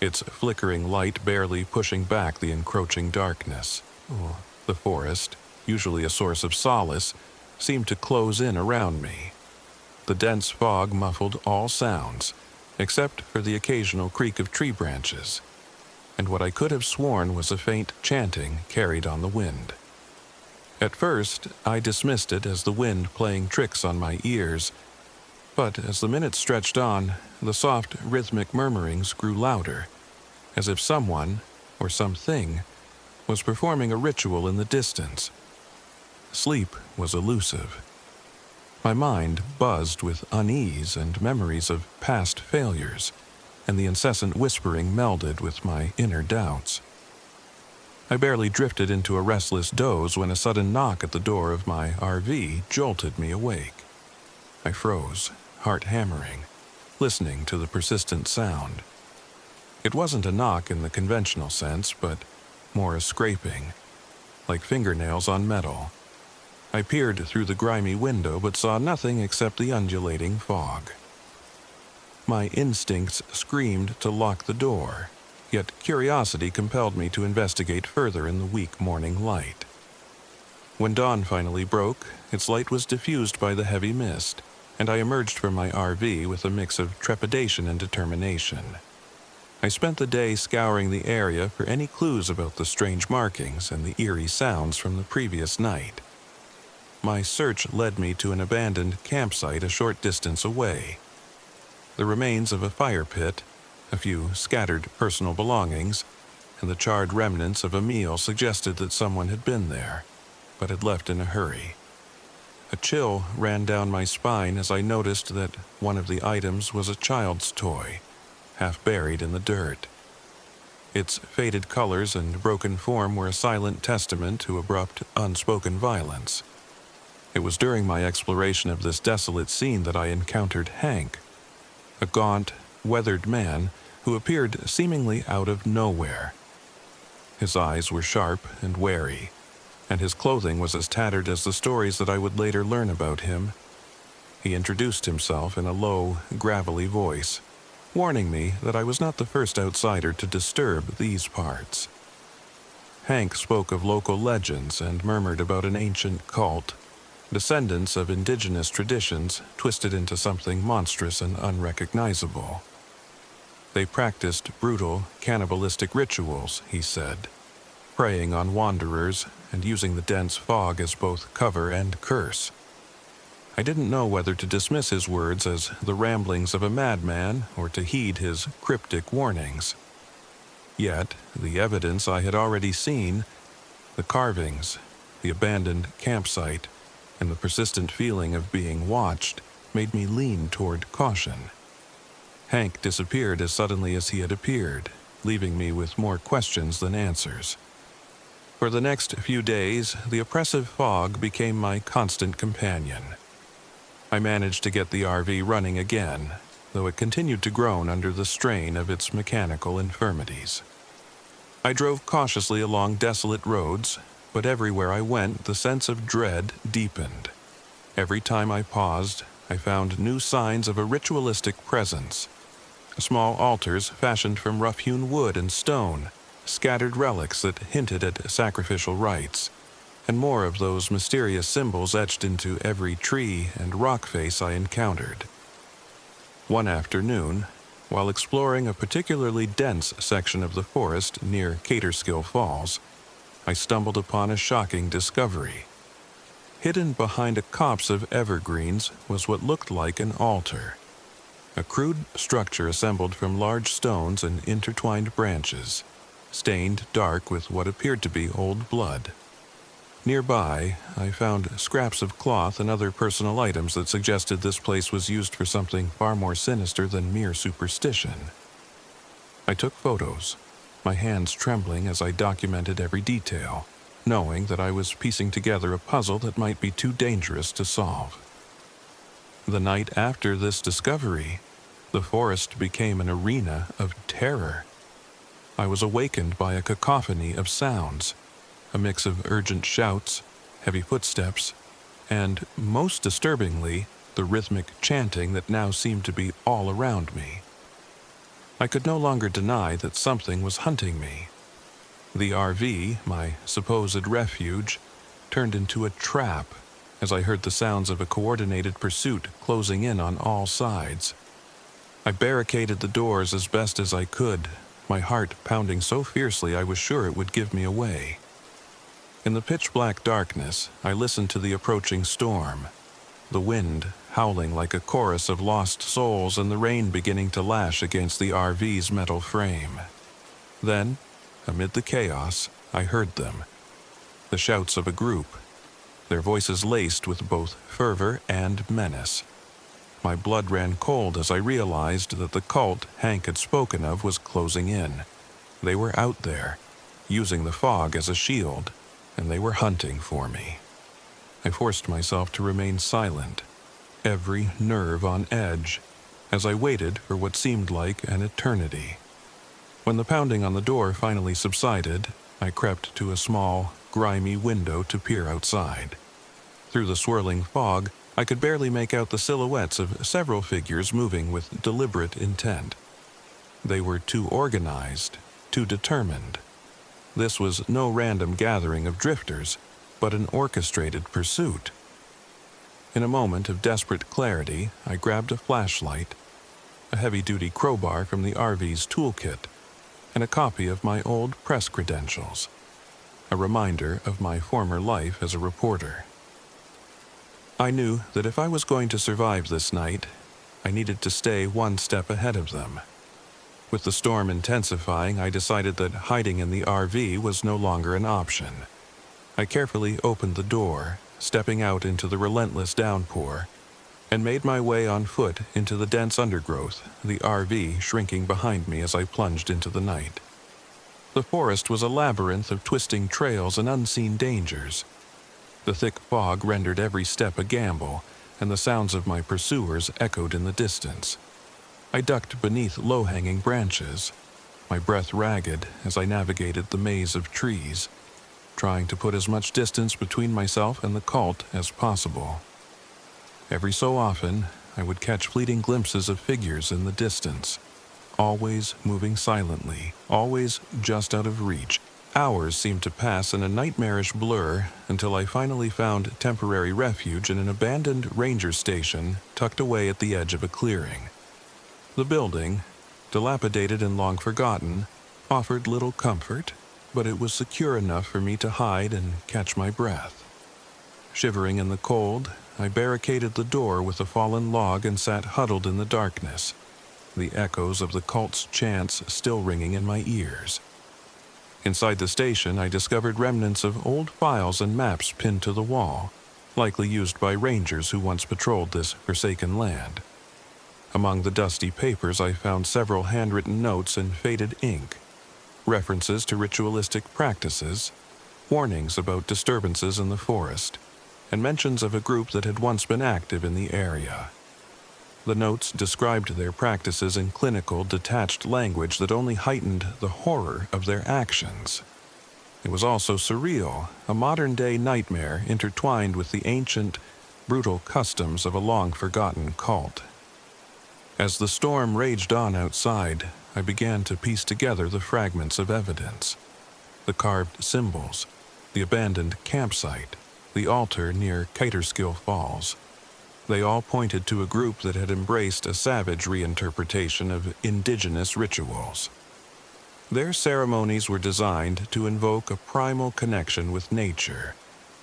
its flickering light barely pushing back the encroaching darkness. The forest, usually a source of solace, seemed to close in around me. The dense fog muffled all sounds, except for the occasional creak of tree branches, and what I could have sworn was a faint chanting carried on the wind. At first, I dismissed it as the wind playing tricks on my ears, but as the minutes stretched on, the soft, rhythmic murmurings grew louder, as if someone, or something, was performing a ritual in the distance. Sleep was elusive. My mind buzzed with unease and memories of past failures, and the incessant whispering melded with my inner doubts. I barely drifted into a restless doze when a sudden knock at the door of my RV jolted me awake. I froze, heart hammering, listening to the persistent sound. It wasn't a knock in the conventional sense, but more a scraping, like fingernails on metal. I peered through the grimy window but saw nothing except the undulating fog. My instincts screamed to lock the door, yet curiosity compelled me to investigate further in the weak morning light. When dawn finally broke, its light was diffused by the heavy mist, and I emerged from my RV with a mix of trepidation and determination. I spent the day scouring the area for any clues about the strange markings and the eerie sounds from the previous night. My search led me to an abandoned campsite a short distance away. The remains of a fire pit, a few scattered personal belongings, and the charred remnants of a meal suggested that someone had been there, but had left in a hurry. A chill ran down my spine as I noticed that one of the items was a child's toy, half buried in the dirt. Its faded colors and broken form were a silent testament to abrupt, unspoken violence. It was during my exploration of this desolate scene that I encountered Hank, a gaunt, weathered man who appeared seemingly out of nowhere. His eyes were sharp and wary, and his clothing was as tattered as the stories that I would later learn about him. He introduced himself in a low, gravelly voice, warning me that I was not the first outsider to disturb these parts. Hank spoke of local legends and murmured about an ancient cult, descendants of indigenous traditions twisted into something monstrous and unrecognizable. They practiced brutal, cannibalistic rituals, he said, preying on wanderers and using the dense fog as both cover and curse. I didn't know whether to dismiss his words as the ramblings of a madman or to heed his cryptic warnings. Yet, the evidence I had already seen, the carvings, the abandoned campsite, and the persistent feeling of being watched made me lean toward caution. Hank disappeared as suddenly as he had appeared, leaving me with more questions than answers. For the next few days, the oppressive fog became my constant companion. I managed to get the RV running again, though it continued to groan under the strain of its mechanical infirmities. I drove cautiously along desolate roads, but everywhere I went, the sense of dread deepened. Every time I paused, I found new signs of a ritualistic presence. Small altars fashioned from rough-hewn wood and stone, scattered relics that hinted at sacrificial rites, and more of those mysterious symbols etched into every tree and rock face I encountered. One afternoon, while exploring a particularly dense section of the forest near Catskill Falls, I stumbled upon a shocking discovery. Hidden behind a copse of evergreens was what looked like an altar, a crude structure assembled from large stones and intertwined branches, stained dark with what appeared to be old blood. Nearby, I found scraps of cloth and other personal items that suggested this place was used for something far more sinister than mere superstition. I took photos, my hands trembling as I documented every detail, knowing that I was piecing together a puzzle that might be too dangerous to solve. The night after this discovery, the forest became an arena of terror. I was awakened by a cacophony of sounds, a mix of urgent shouts, heavy footsteps, and, most disturbingly, the rhythmic chanting that now seemed to be all around me. I could no longer deny that something was hunting me. The RV, my supposed refuge, turned into a trap as I heard the sounds of a coordinated pursuit closing in on all sides. I barricaded the doors as best as I could, my heart pounding so fiercely I was sure it would give me away. In the pitch-black darkness, I listened to the approaching storm, the wind howling like a chorus of lost souls and the rain beginning to lash against the RV's metal frame. Then, amid the chaos, I heard them, the shouts of a group, their voices laced with both fervor and menace. My blood ran cold as I realized that the cult Hank had spoken of was closing in. They were out there, using the fog as a shield, and they were hunting for me. I forced myself to remain silent, every nerve on edge, as I waited for what seemed like an eternity. When the pounding on the door finally subsided, I crept to a small, grimy window to peer outside. Through the swirling fog, I could barely make out the silhouettes of several figures moving with deliberate intent. They were too organized, too determined. This was no random gathering of drifters, but an orchestrated pursuit. In a moment of desperate clarity, I grabbed a flashlight, a heavy-duty crowbar from the RV's toolkit, and a copy of my old press credentials, a reminder of my former life as a reporter. I knew that if I was going to survive this night, I needed to stay one step ahead of them. With the storm intensifying, I decided that hiding in the RV was no longer an option. I carefully opened the door, stepping out into the relentless downpour, and made my way on foot into the dense undergrowth, the RV shrinking behind me as I plunged into the night. The forest was a labyrinth of twisting trails and unseen dangers. The thick fog rendered every step a gamble, and the sounds of my pursuers echoed in the distance. I ducked beneath low-hanging branches, my breath ragged as I navigated the maze of trees, trying to put as much distance between myself and the cult as possible. Every so often, I would catch fleeting glimpses of figures in the distance, always moving silently, always just out of reach. Hours seemed to pass in a nightmarish blur until I finally found temporary refuge in an abandoned ranger station tucked away at the edge of a clearing. The building, dilapidated and long forgotten, offered little comfort, but it was secure enough for me to hide and catch my breath. Shivering in the cold, I barricaded the door with a fallen log and sat huddled in the darkness, the echoes of the cult's chants still ringing in my ears. Inside the station, I discovered remnants of old files and maps pinned to the wall, likely used by rangers who once patrolled this forsaken land. Among the dusty papers, I found several handwritten notes in faded ink, references to ritualistic practices, warnings about disturbances in the forest, and mentions of a group that had once been active in the area. The notes described their practices in clinical, detached language that only heightened the horror of their actions. It was also surreal, a modern-day nightmare intertwined with the ancient, brutal customs of a long-forgotten cult. As the storm raged on outside, I began to piece together the fragments of evidence. The carved symbols, the abandoned campsite, the altar near Catskill Falls. They all pointed to a group that had embraced a savage reinterpretation of indigenous rituals. Their ceremonies were designed to invoke a primal connection with nature,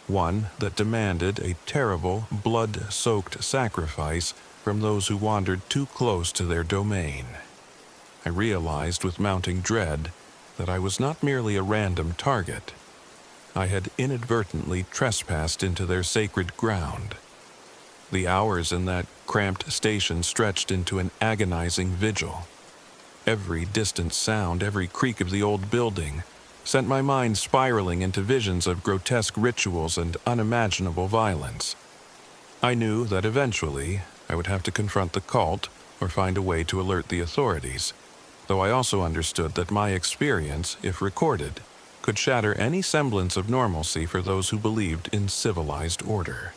one that demanded a terrible, blood-soaked sacrifice from those who wandered too close to their domain. I realized with mounting dread that I was not merely a random target. I had inadvertently trespassed into their sacred ground. The hours in that cramped station stretched into an agonizing vigil. Every distant sound, every creak of the old building, sent my mind spiraling into visions of grotesque rituals and unimaginable violence. I knew that eventually I would have to confront the cult or find a way to alert the authorities, though I also understood that my experience, if recorded, could shatter any semblance of normalcy for those who believed in civilized order.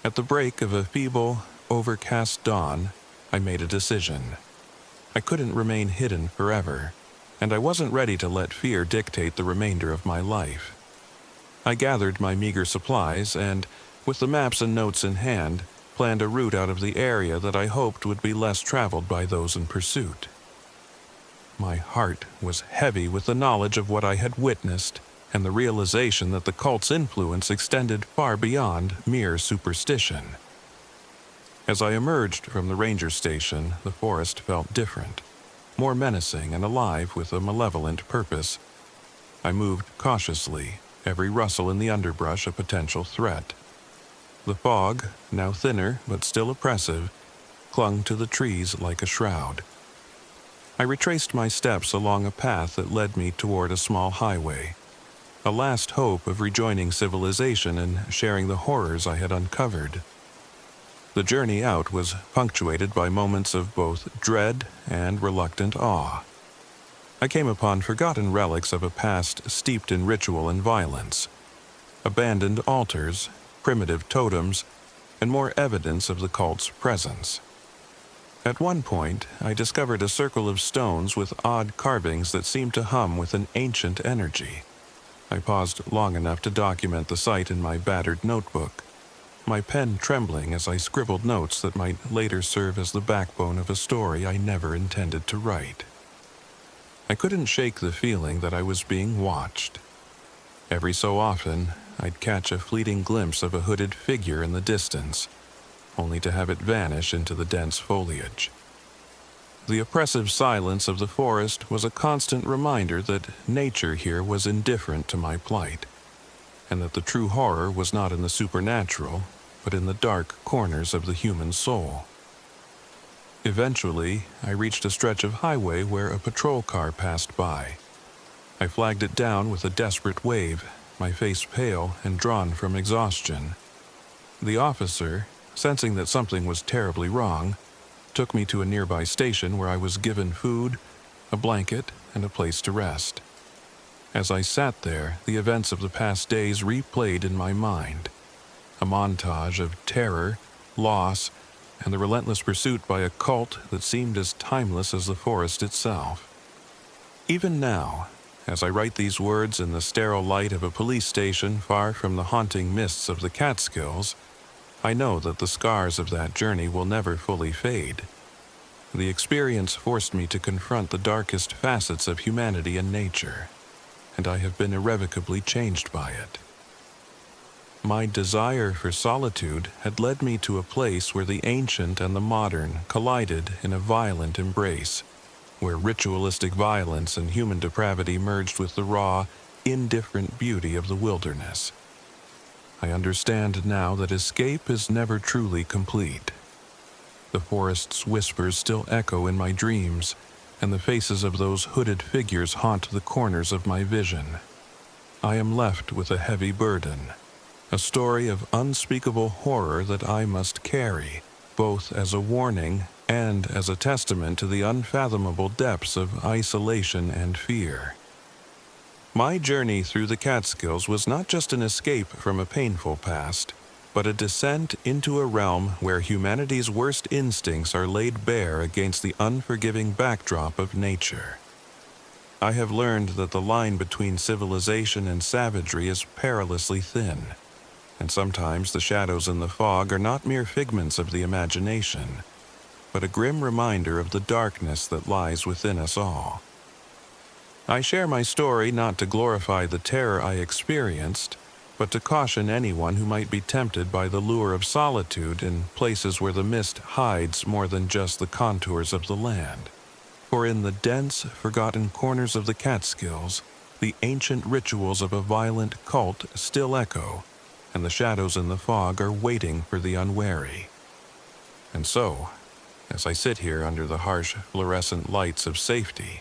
At the break of a feeble, overcast dawn, I made a decision. I couldn't remain hidden forever, and I wasn't ready to let fear dictate the remainder of my life. I gathered my meager supplies and, with the maps and notes in hand, planned a route out of the area that I hoped would be less traveled by those in pursuit. My heart was heavy with the knowledge of what I had witnessed and the realization that the cult's influence extended far beyond mere superstition. As I emerged from the ranger station, the forest felt different, more menacing and alive with a malevolent purpose. I moved cautiously, every rustle in the underbrush a potential threat. The fog, now thinner but still oppressive, clung to the trees like a shroud. I retraced my steps along a path that led me toward a small highway, a last hope of rejoining civilization and sharing the horrors I had uncovered. The journey out was punctuated by moments of both dread and reluctant awe. I came upon forgotten relics of a past steeped in ritual and violence, abandoned altars, primitive totems, and more evidence of the cult's presence. At one point, I discovered a circle of stones with odd carvings that seemed to hum with an ancient energy. I paused long enough to document the sight in my battered notebook, my pen trembling as I scribbled notes that might later serve as the backbone of a story I never intended to write. I couldn't shake the feeling that I was being watched. Every so often, I'd catch a fleeting glimpse of a hooded figure in the distance, only to have it vanish into the dense foliage. The oppressive silence of the forest was a constant reminder that nature here was indifferent to my plight, and that the true horror was not in the supernatural, but in the dark corners of the human soul. Eventually, I reached a stretch of highway where a patrol car passed by. I flagged it down with a desperate wave, my face pale and drawn from exhaustion. The officer, sensing that something was terribly wrong, took me to a nearby station where I was given food, a blanket, and a place to rest. As I sat there, the events of the past days replayed in my mind, a montage of terror, loss, and the relentless pursuit by a cult that seemed as timeless as the forest itself. Even now, as I write these words in the sterile light of a police station far from the haunting mists of the Catskills, I know that the scars of that journey will never fully fade. The experience forced me to confront the darkest facets of humanity and nature, and I have been irrevocably changed by it. My desire for solitude had led me to a place where the ancient and the modern collided in a violent embrace, where ritualistic violence and human depravity merged with the raw, indifferent beauty of the wilderness. I understand now that escape is never truly complete. The forest's whispers still echo in my dreams, and the faces of those hooded figures haunt the corners of my vision. I am left with a heavy burden, a story of unspeakable horror that I must carry, both as a warning and as a testament to the unfathomable depths of isolation and fear. My journey through the Catskills was not just an escape from a painful past, but a descent into a realm where humanity's worst instincts are laid bare against the unforgiving backdrop of nature. I have learned that the line between civilization and savagery is perilously thin, and sometimes the shadows in the fog are not mere figments of the imagination, but a grim reminder of the darkness that lies within us all. I share my story not to glorify the terror I experienced, but to caution anyone who might be tempted by the lure of solitude in places where the mist hides more than just the contours of the land. For in the dense, forgotten corners of the Catskills, the ancient rituals of a violent cult still echo, and the shadows in the fog are waiting for the unwary. And so, as I sit here under the harsh fluorescent lights of safety,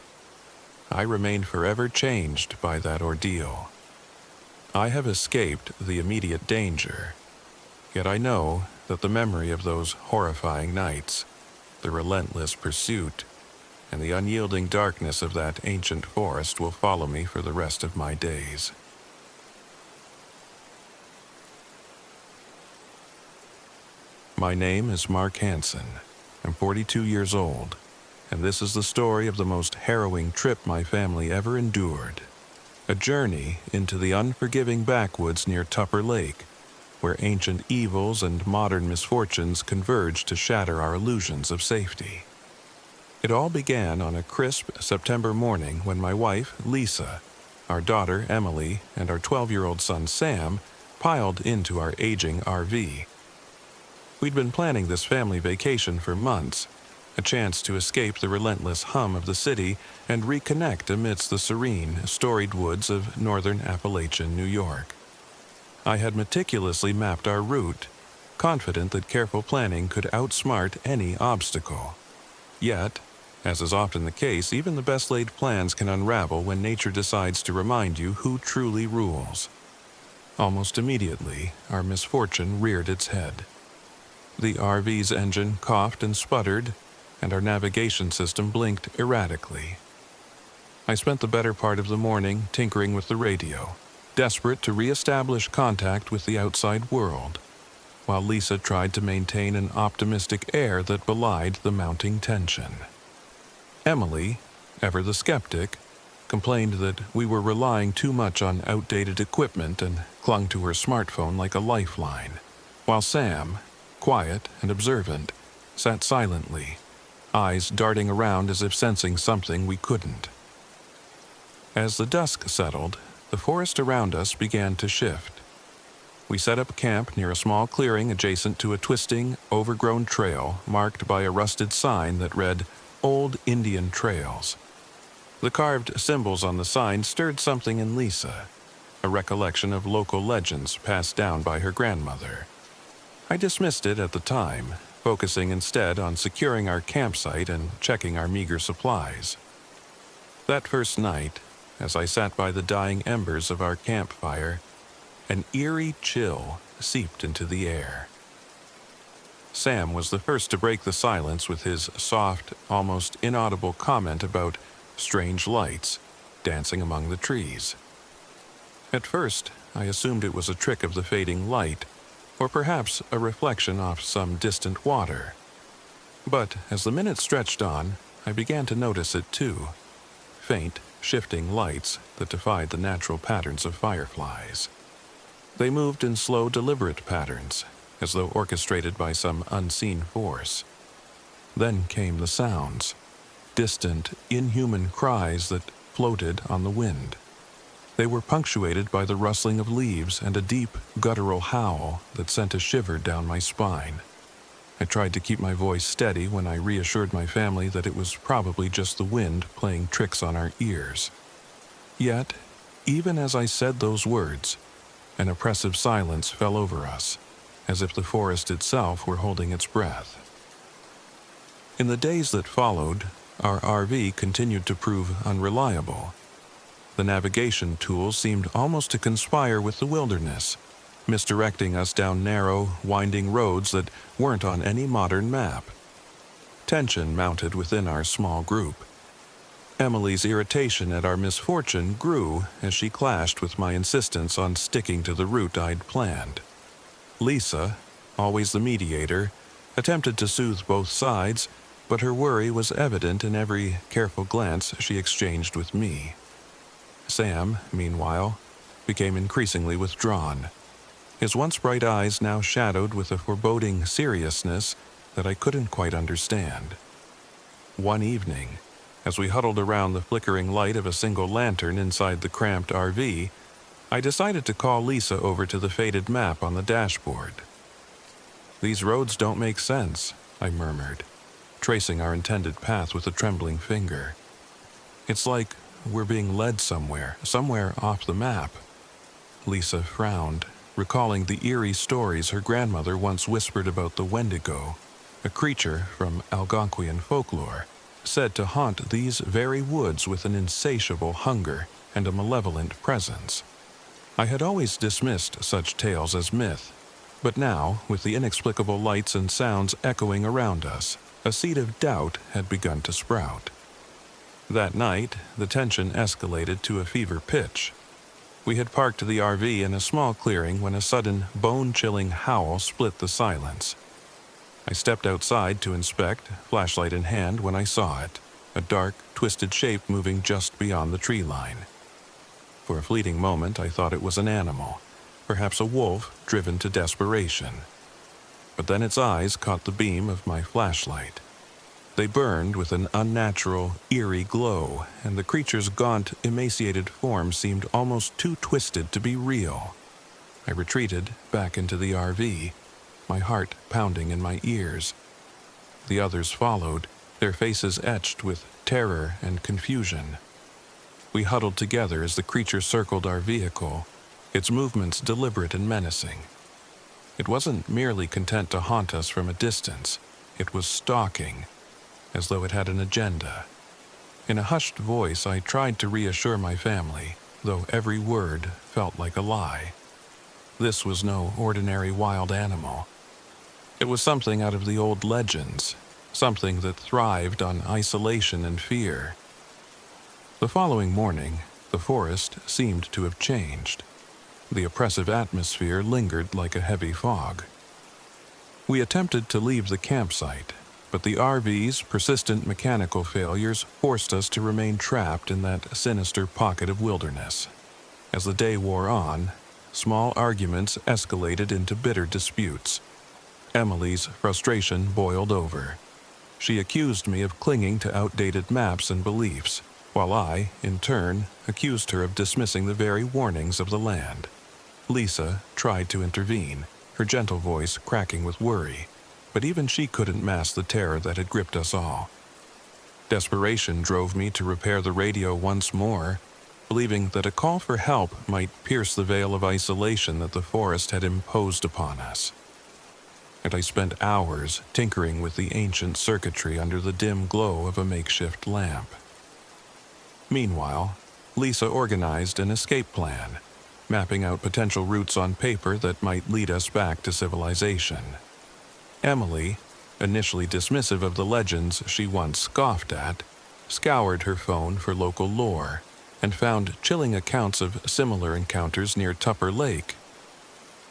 I remain forever changed by that ordeal. I have escaped the immediate danger, yet I know that the memory of those horrifying nights, the relentless pursuit, and the unyielding darkness of that ancient forest will follow me for the rest of my days. My name is Mark Hansen. I'm 42 years old, and this is the story of the most harrowing trip my family ever endured. A journey into the unforgiving backwoods near Tupper Lake, where ancient evils and modern misfortunes converge to shatter our illusions of safety. It all began on a crisp September morning when my wife, Lisa, our daughter, Emily, and our 12-year-old son, Sam, piled into our aging RV. We'd been planning this family vacation for months, a chance to escape the relentless hum of the city and reconnect amidst the serene, storied woods of northern Appalachian New York. I had meticulously mapped our route, confident that careful planning could outsmart any obstacle. Yet, as is often the case, even the best-laid plans can unravel when nature decides to remind you who truly rules. Almost immediately, our misfortune reared its head. The RV's engine coughed and sputtered, and our navigation system blinked erratically. I spent the better part of the morning tinkering with the radio, desperate to re-establish contact with the outside world, while Lisa tried to maintain an optimistic air that belied the mounting tension. Emily, ever the skeptic, complained that we were relying too much on outdated equipment and clung to her smartphone like a lifeline, while Sam, quiet and observant, sat silently, eyes darting around as if sensing something we couldn't. As the dusk settled, the forest around us began to shift. We set up camp near a small clearing adjacent to a twisting, overgrown trail marked by a rusted sign that read, "Old Indian Trails." The carved symbols on the sign stirred something in Lisa, a recollection of local legends passed down by her grandmother. I dismissed it at the time, focusing instead on securing our campsite and checking our meager supplies. That first night, as I sat by the dying embers of our campfire, an eerie chill seeped into the air. Sam was the first to break the silence with his soft, almost inaudible comment about strange lights dancing among the trees. At first, I assumed it was a trick of the fading light, or perhaps a reflection off some distant water. But as the minutes stretched on, I began to notice it too. Faint, shifting lights that defied the natural patterns of fireflies. They moved in slow, deliberate patterns, as though orchestrated by some unseen force. Then came the sounds, distant, inhuman cries that floated on the wind. They were punctuated by the rustling of leaves and a deep, guttural howl that sent a shiver down my spine. I tried to keep my voice steady when I reassured my family that it was probably just the wind playing tricks on our ears. Yet, even as I said those words, an oppressive silence fell over us, as if the forest itself were holding its breath. In the days that followed, our RV continued to prove unreliable. The navigation tools seemed almost to conspire with the wilderness, misdirecting us down narrow, winding roads that weren't on any modern map. Tension mounted within our small group. Emily's irritation at our misfortune grew as she clashed with my insistence on sticking to the route I'd planned. Lisa, always the mediator, attempted to soothe both sides, but her worry was evident in every careful glance she exchanged with me. Sam, meanwhile, became increasingly withdrawn, his once bright eyes now shadowed with a foreboding seriousness that I couldn't quite understand. One evening, as we huddled around the flickering light of a single lantern inside the cramped RV, I decided to call Lisa over to the faded map on the dashboard. "These roads don't make sense," I murmured, tracing our intended path with a trembling finger. "It's like we're being led somewhere off the map." Lisa frowned, recalling the eerie stories her grandmother once whispered about the wendigo, a creature from Algonquian folklore said to haunt these very woods with an insatiable hunger and a malevolent presence. I had always dismissed such tales as myth, but now, with the inexplicable lights and sounds echoing around us, a seed of doubt had begun to sprout. That night, the tension escalated to a fever pitch. We had parked the RV in a small clearing when a sudden, bone-chilling howl split the silence. I stepped outside to inspect, flashlight in hand, when I saw it, a dark, twisted shape moving just beyond the tree line. For a fleeting moment, I thought it was an animal, perhaps a wolf driven to desperation. But then its eyes caught the beam of my flashlight. They burned with an unnatural, eerie glow, and the creature's gaunt, emaciated form seemed almost too twisted to be real. I retreated back into the RV, my heart pounding in my ears. The others followed, their faces etched with terror and confusion. We huddled together as the creature circled our vehicle, its movements deliberate and menacing. It wasn't merely content to haunt us from a distance, it was stalking, as though it had an agenda. In a hushed voice, I tried to reassure my family, though every word felt like a lie. This was no ordinary wild animal. It was something out of the old legends, something that thrived on isolation and fear. The following morning, the forest seemed to have changed. The oppressive atmosphere lingered like a heavy fog. We attempted to leave the campsite, but the RV's persistent mechanical failures forced us to remain trapped in that sinister pocket of wilderness. As the day wore on, small arguments escalated into bitter disputes. Emily's frustration boiled over. She accused me of clinging to outdated maps and beliefs, while I, in turn, accused her of dismissing the very warnings of the land. Lisa tried to intervene, her gentle voice cracking with worry, but even she couldn't mask the terror that had gripped us all. Desperation drove me to repair the radio once more, believing that a call for help might pierce the veil of isolation that the forest had imposed upon us. And I spent hours tinkering with the ancient circuitry under the dim glow of a makeshift lamp. Meanwhile, Lisa organized an escape plan, mapping out potential routes on paper that might lead us back to civilization. Emily, initially dismissive of the legends she once scoffed at, scoured her phone for local lore and found chilling accounts of similar encounters near Tupper Lake.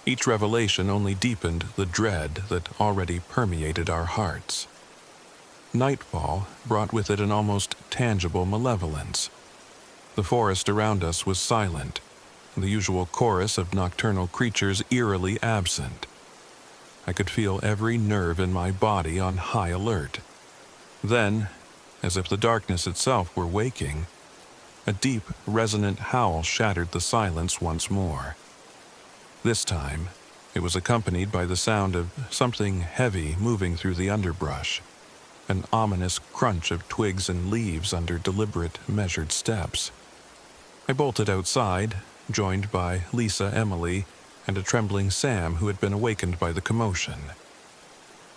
Each revelation only deepened the dread that already permeated our hearts. Nightfall brought with it an almost tangible malevolence. The forest around us was silent, the usual chorus of nocturnal creatures eerily absent. I could feel every nerve in my body on high alert. Then, as if the darkness itself were waking, a deep, resonant howl shattered the silence once more. This time, it was accompanied by the sound of something heavy moving through the underbrush, an ominous crunch of twigs and leaves under deliberate, measured steps. I bolted outside, joined by Lisa, Emily, and a trembling Sam who had been awakened by the commotion.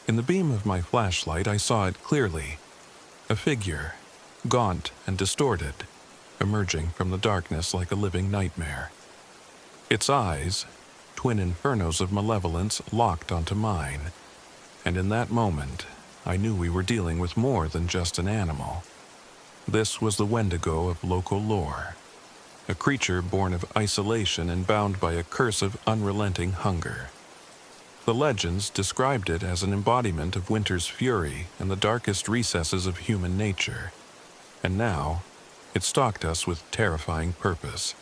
In the beam of my flashlight, I saw it clearly. A figure, gaunt and distorted, emerging from the darkness like a living nightmare. Its eyes, twin infernos of malevolence, locked onto mine, and in that moment, I knew we were dealing with more than just an animal. This was the wendigo of local lore, a creature born of isolation and bound by a curse of unrelenting hunger. The legends described it as an embodiment of winter's fury and the darkest recesses of human nature, and now it stalked us with terrifying purpose.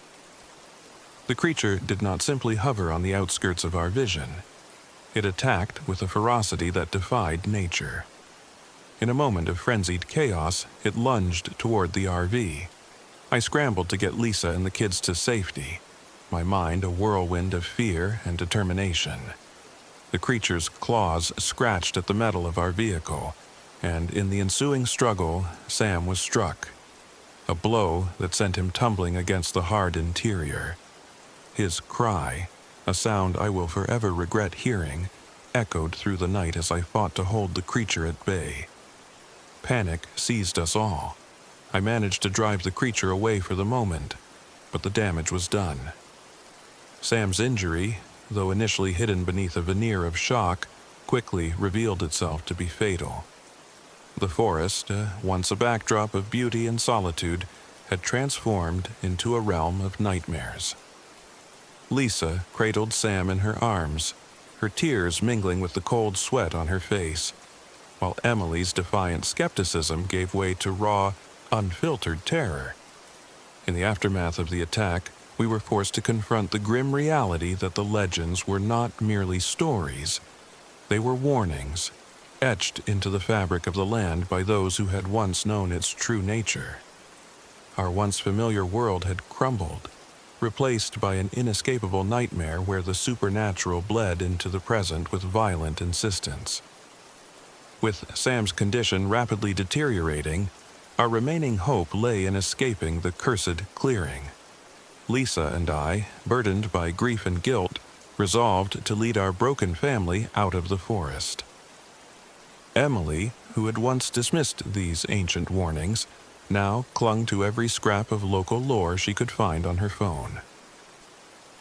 The creature did not simply hover on the outskirts of our vision. It attacked with a ferocity that defied nature. In a moment of frenzied chaos, it lunged toward the RV. I scrambled to get Lisa and the kids to safety, my mind a whirlwind of fear and determination. The creature's claws scratched at the metal of our vehicle, and in the ensuing struggle, Sam was struck. A blow that sent him tumbling against the hard interior. His cry, a sound I will forever regret hearing, echoed through the night as I fought to hold the creature at bay. Panic seized us all. I managed to drive the creature away for the moment, but the damage was done. Sam's injury, though initially hidden beneath a veneer of shock, quickly revealed itself to be fatal. The forest, once a backdrop of beauty and solitude, had transformed into a realm of nightmares. Lisa cradled Sam in her arms, her tears mingling with the cold sweat on her face, while Emily's defiant skepticism gave way to raw, unfiltered terror. In the aftermath of the attack, we were forced to confront the grim reality that the legends were not merely stories. They were warnings, etched into the fabric of the land by those who had once known its true nature. Our once familiar world had crumbled, replaced by an inescapable nightmare where the supernatural bled into the present with violent insistence. With Sam's condition rapidly deteriorating, our remaining hope lay in escaping the cursed clearing. Lisa and I, burdened by grief and guilt, resolved to lead our broken family out of the forest. Emily, who had once dismissed these ancient warnings, now clung to every scrap of local lore she could find on her phone.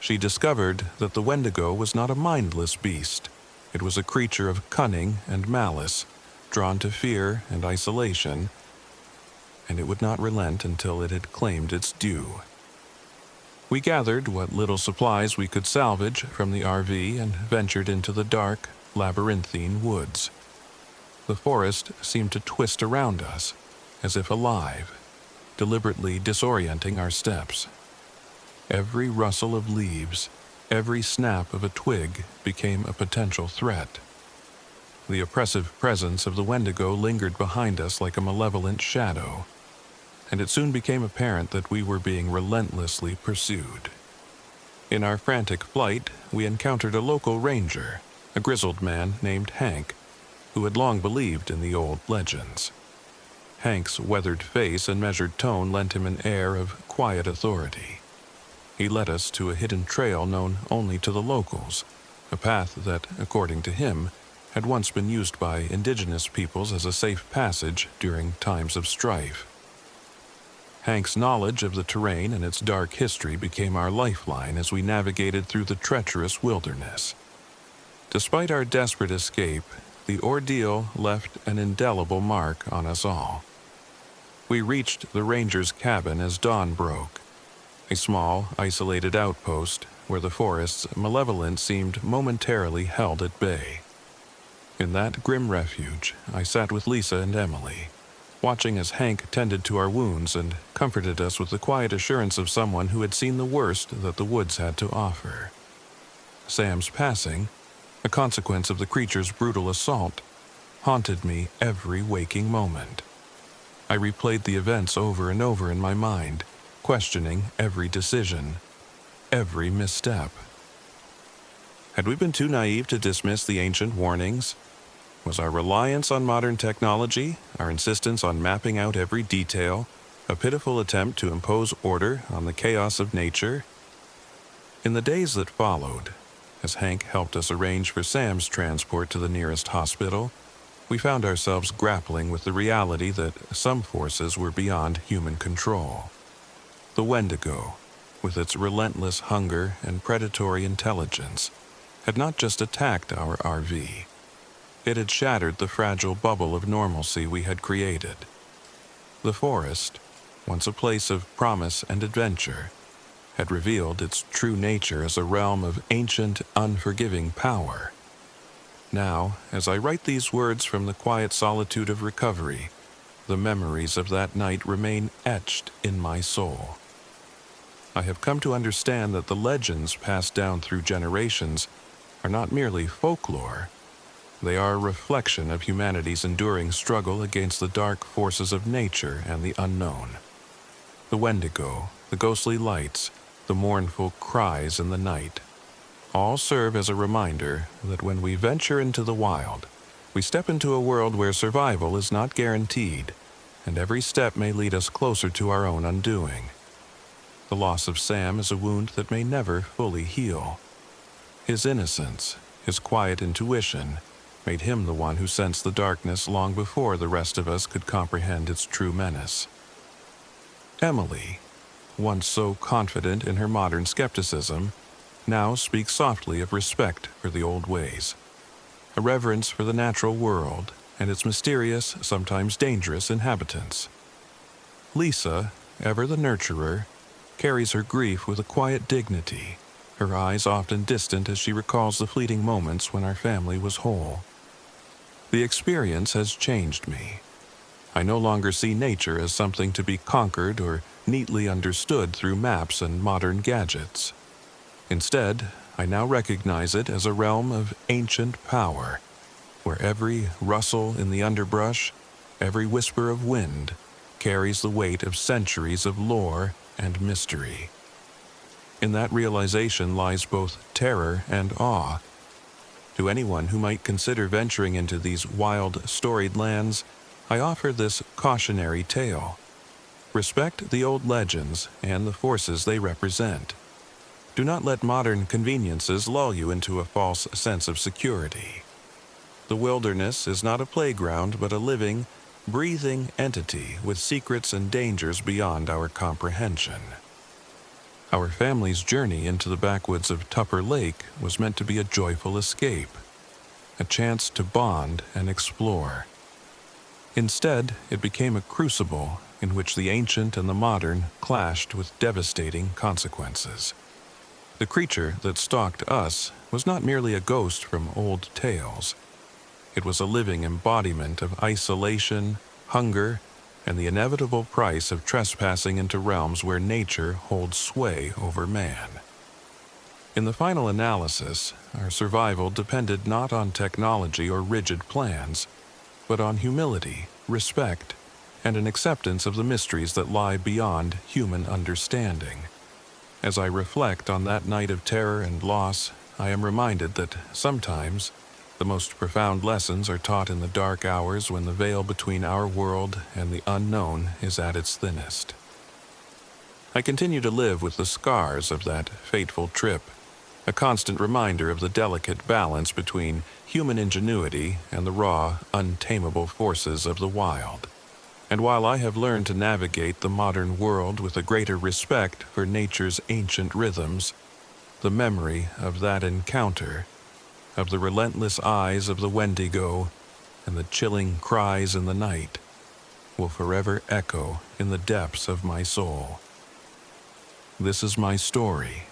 She discovered that the wendigo was not a mindless beast. It was a creature of cunning and malice, drawn to fear and isolation, and it would not relent until it had claimed its due. We gathered what little supplies we could salvage from the RV and ventured into the dark, labyrinthine woods. The forest seemed to twist around us, as if alive, deliberately disorienting our steps. Every rustle of leaves, every snap of a twig became a potential threat. The oppressive presence of the wendigo lingered behind us like a malevolent shadow, and it soon became apparent that we were being relentlessly pursued. In our frantic flight, we encountered a local ranger, a grizzled man named Hank, who had long believed in the old legends. Hank's weathered face and measured tone lent him an air of quiet authority. He led us to a hidden trail known only to the locals, a path that, according to him, had once been used by indigenous peoples as a safe passage during times of strife. Hank's knowledge of the terrain and its dark history became our lifeline as we navigated through the treacherous wilderness. Despite our desperate escape, the ordeal left an indelible mark on us all. We reached the ranger's cabin as dawn broke, a small, isolated outpost where the forest's malevolence seemed momentarily held at bay. In that grim refuge, I sat with Lisa and Emily, watching as Hank tended to our wounds and comforted us with the quiet assurance of someone who had seen the worst that the woods had to offer. Sam's passing, a consequence of the creature's brutal assault, haunted me every waking moment. I replayed the events over and over in my mind, questioning every decision, every misstep. Had we been too naive to dismiss the ancient warnings? Was our reliance on modern technology, our insistence on mapping out every detail, a pitiful attempt to impose order on the chaos of nature? In the days that followed, as Hank helped us arrange for Sam's transport to the nearest hospital, we found ourselves grappling with the reality that some forces were beyond human control. The wendigo, with its relentless hunger and predatory intelligence, had not just attacked our RV. It had shattered the fragile bubble of normalcy we had created. The forest, once a place of promise and adventure, had revealed its true nature as a realm of ancient, unforgiving power. Now, as I write these words from the quiet solitude of recovery, the memories of that night remain etched in my soul. I have come to understand that the legends passed down through generations are not merely folklore. They are a reflection of humanity's enduring struggle against the dark forces of nature and the unknown. The wendigo, the ghostly lights, the mournful cries in the night, all serve as a reminder that when we venture into the wild, we step into a world where survival is not guaranteed, and every step may lead us closer to our own undoing. The loss of Sam is a wound that may never fully heal. His innocence, his quiet intuition, made him the one who sensed the darkness long before the rest of us could comprehend its true menace. Emily, once so confident in her modern skepticism, now speaks softly of respect for the old ways, a reverence for the natural world and its mysterious, sometimes dangerous inhabitants. Lisa, ever the nurturer, carries her grief with a quiet dignity, her eyes often distant as she recalls the fleeting moments when our family was whole. The experience has changed me. I no longer see nature as something to be conquered or neatly understood through maps and modern gadgets. Instead, I now recognize it as a realm of ancient power, where every rustle in the underbrush, every whisper of wind, carries the weight of centuries of lore and mystery. In that realization lies both terror and awe. To anyone who might consider venturing into these wild, storied lands, I offer this cautionary tale. Respect the old legends and the forces they represent. Do not let modern conveniences lull you into a false sense of security. The wilderness is not a playground, but a living, breathing entity with secrets and dangers beyond our comprehension. Our family's journey into the backwoods of Tupper Lake was meant to be a joyful escape, a chance to bond and explore. Instead, it became a crucible in which the ancient and the modern clashed with devastating consequences. The creature that stalked us was not merely a ghost from old tales. It was a living embodiment of isolation, hunger, and the inevitable price of trespassing into realms where nature holds sway over man. In the final analysis, our survival depended not on technology or rigid plans, but on humility, respect, and an acceptance of the mysteries that lie beyond human understanding. As I reflect on that night of terror and loss, I am reminded that sometimes the most profound lessons are taught in the dark hours when the veil between our world and the unknown is at its thinnest. I continue to live with the scars of that fateful trip, a constant reminder of the delicate balance between human ingenuity and the raw, untamable forces of the wild. And while I have learned to navigate the modern world with a greater respect for nature's ancient rhythms, the memory of that encounter, of the relentless eyes of the wendigo and the chilling cries in the night, will forever echo in the depths of my soul. This is my story,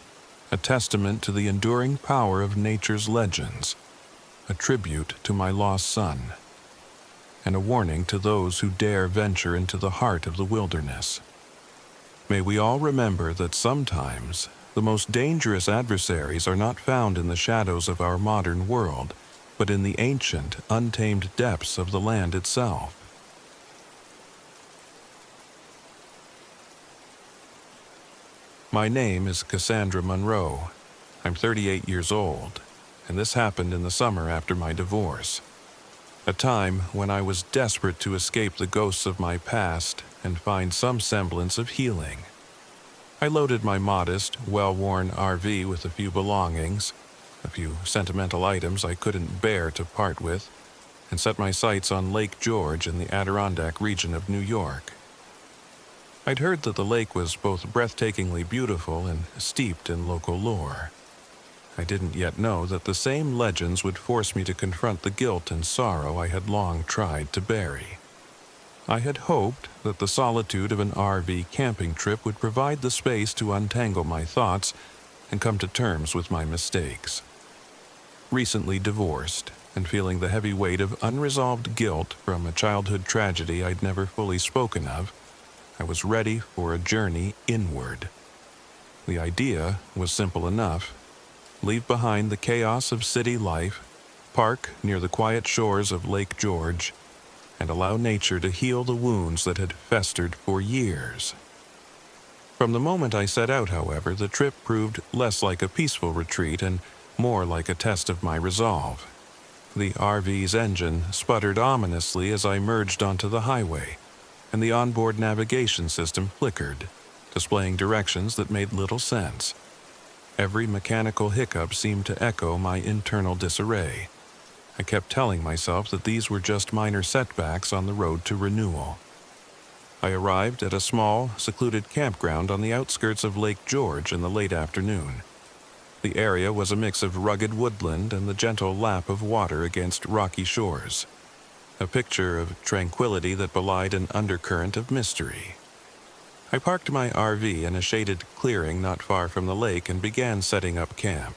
a testament to the enduring power of nature's legends, a tribute to my lost son, and a warning to those who dare venture into the heart of the wilderness. May we all remember that sometimes the most dangerous adversaries are not found in the shadows of our modern world, but in the ancient, untamed depths of the land itself. My name is Cassandra Monroe. I'm 38 years old, and this happened in the summer after my divorce, a time when I was desperate to escape the ghosts of my past and find some semblance of healing. I loaded my modest, well-worn RV with a few belongings, a few sentimental items I couldn't bear to part with, and set my sights on Lake George in the Adirondack region of New York. I'd heard that the lake was both breathtakingly beautiful and steeped in local lore. I didn't yet know that the same legends would force me to confront the guilt and sorrow I had long tried to bury. I had hoped that the solitude of an RV camping trip would provide the space to untangle my thoughts and come to terms with my mistakes. Recently divorced, and feeling the heavy weight of unresolved guilt from a childhood tragedy I'd never fully spoken of, I was ready for a journey inward. The idea was simple enough. Leave behind the chaos of city life, park near the quiet shores of Lake George, and allow nature to heal the wounds that had festered for years. From the moment I set out, however, the trip proved less like a peaceful retreat and more like a test of my resolve. The RV's engine sputtered ominously as I merged onto the highway, and the onboard navigation system flickered, displaying directions that made little sense. Every mechanical hiccup seemed to echo my internal disarray, I kept telling myself that these were just minor setbacks on the road to renewal. I arrived at a small, secluded campground on the outskirts of Lake George in the late afternoon. The area was a mix of rugged woodland and the gentle lap of water against rocky shores, a picture of tranquility that belied an undercurrent of mystery. I parked my RV in a shaded clearing not far from the lake and began setting up camp.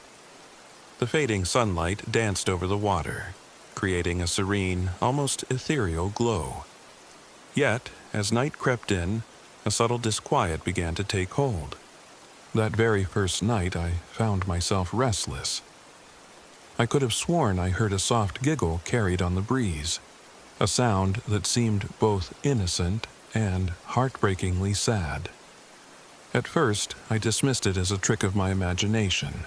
The fading sunlight danced over the water, creating a serene, almost ethereal glow. Yet, as night crept in, a subtle disquiet began to take hold. That very first night, I found myself restless. I could have sworn I heard a soft giggle carried on the breeze, a sound that seemed both innocent and heartbreakingly sad. At first, I dismissed it as a trick of my imagination,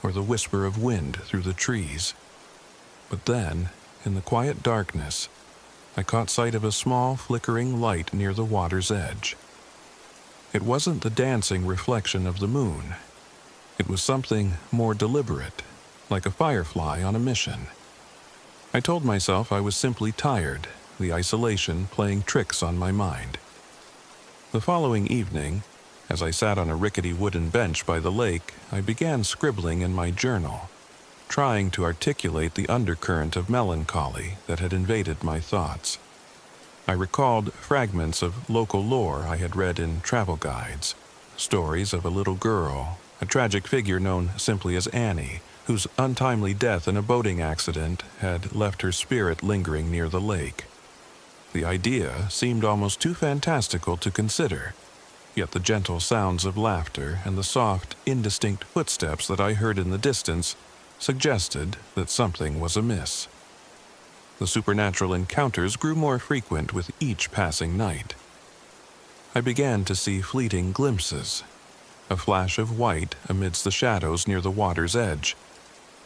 or the whisper of wind through the trees. But then, in the quiet darkness, I caught sight of a small, flickering light near the water's edge. It wasn't the dancing reflection of the moon. It was something more deliberate, like a firefly on a mission. I told myself I was simply tired, the isolation playing tricks on my mind. The following evening, as I sat on a rickety wooden bench by the lake, I began scribbling in my journal, trying to articulate the undercurrent of melancholy that had invaded my thoughts. I recalled fragments of local lore I had read in travel guides, stories of a little girl, a tragic figure known simply as Annie, whose untimely death in a boating accident had left her spirit lingering near the lake. The idea seemed almost too fantastical to consider, yet the gentle sounds of laughter and the soft, indistinct footsteps that I heard in the distance suggested that something was amiss. The supernatural encounters grew more frequent with each passing night. I began to see fleeting glimpses, a flash of white amidst the shadows near the water's edge,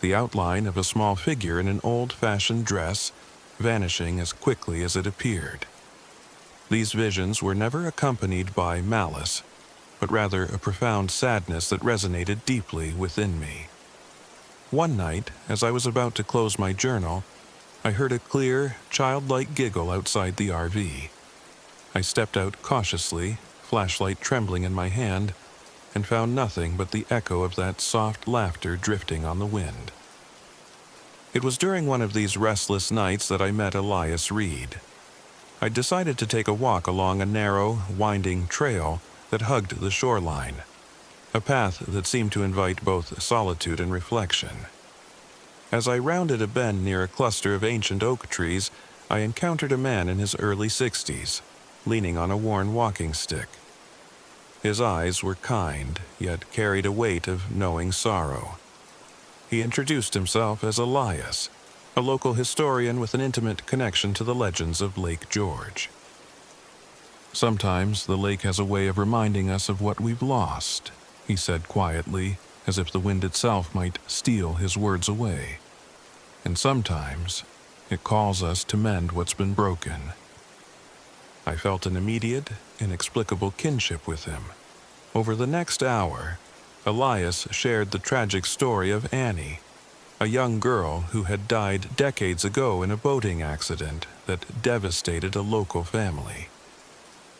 the outline of a small figure in an old-fashioned dress vanishing as quickly as it appeared. These visions were never accompanied by malice, but rather a profound sadness that resonated deeply within me. One night, as I was about to close my journal, I heard a clear, childlike giggle outside the RV. I stepped out cautiously, flashlight trembling in my hand, and found nothing but the echo of that soft laughter drifting on the wind. It was during one of these restless nights that I met Elias Reed. I decided to take a walk along a narrow, winding trail that hugged the shoreline, a path that seemed to invite both solitude and reflection. As I rounded a bend near a cluster of ancient oak trees, I encountered a man in his early 60s, leaning on a worn walking stick. His eyes were kind, yet carried a weight of knowing sorrow. He introduced himself as Elias, a local historian with an intimate connection to the legends of Lake George. "Sometimes the lake has a way of reminding us of what we've lost," he said quietly, as if the wind itself might steal his words away. "And sometimes it calls us to mend what's been broken." I felt an immediate, inexplicable kinship with him. Over the next hour, Elias shared the tragic story of Annie, a young girl who had died decades ago in a boating accident that devastated a local family.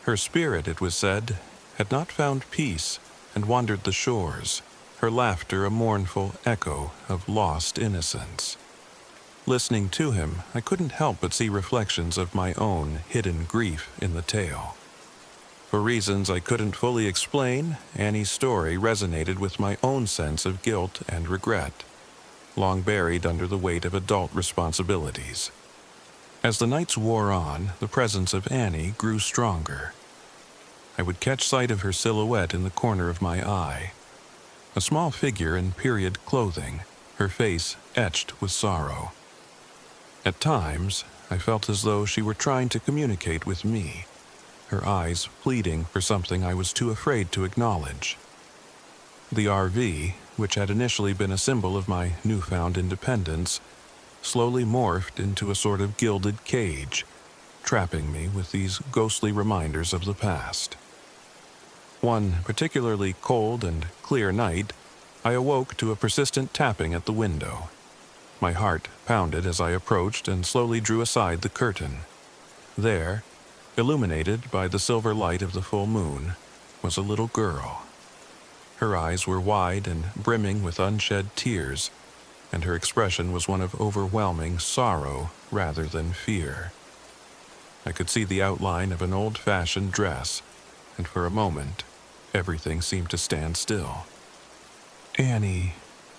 Her spirit, it was said, had not found peace and wandered the shores, her laughter a mournful echo of lost innocence. Listening to him, I couldn't help but see reflections of my own hidden grief in the tale. For reasons I couldn't fully explain, Annie's story resonated with my own sense of guilt and regret, long buried under the weight of adult responsibilities. As the nights wore on, the presence of Annie grew stronger. I would catch sight of her silhouette in the corner of my eye, a small figure in period clothing, her face etched with sorrow. At times, I felt as though she were trying to communicate with me, her eyes pleading for something I was too afraid to acknowledge. The RV, which had initially been a symbol of my newfound independence, slowly morphed into a sort of gilded cage, trapping me with these ghostly reminders of the past. One particularly cold and clear night, I awoke to a persistent tapping at the window. My heart pounded as I approached and slowly drew aside the curtain. There, illuminated by the silver light of the full moon, was a little girl. Her eyes were wide and brimming with unshed tears, and her expression was one of overwhelming sorrow rather than fear. I could see the outline of an old-fashioned dress, and for a moment, everything seemed to stand still. "Annie,"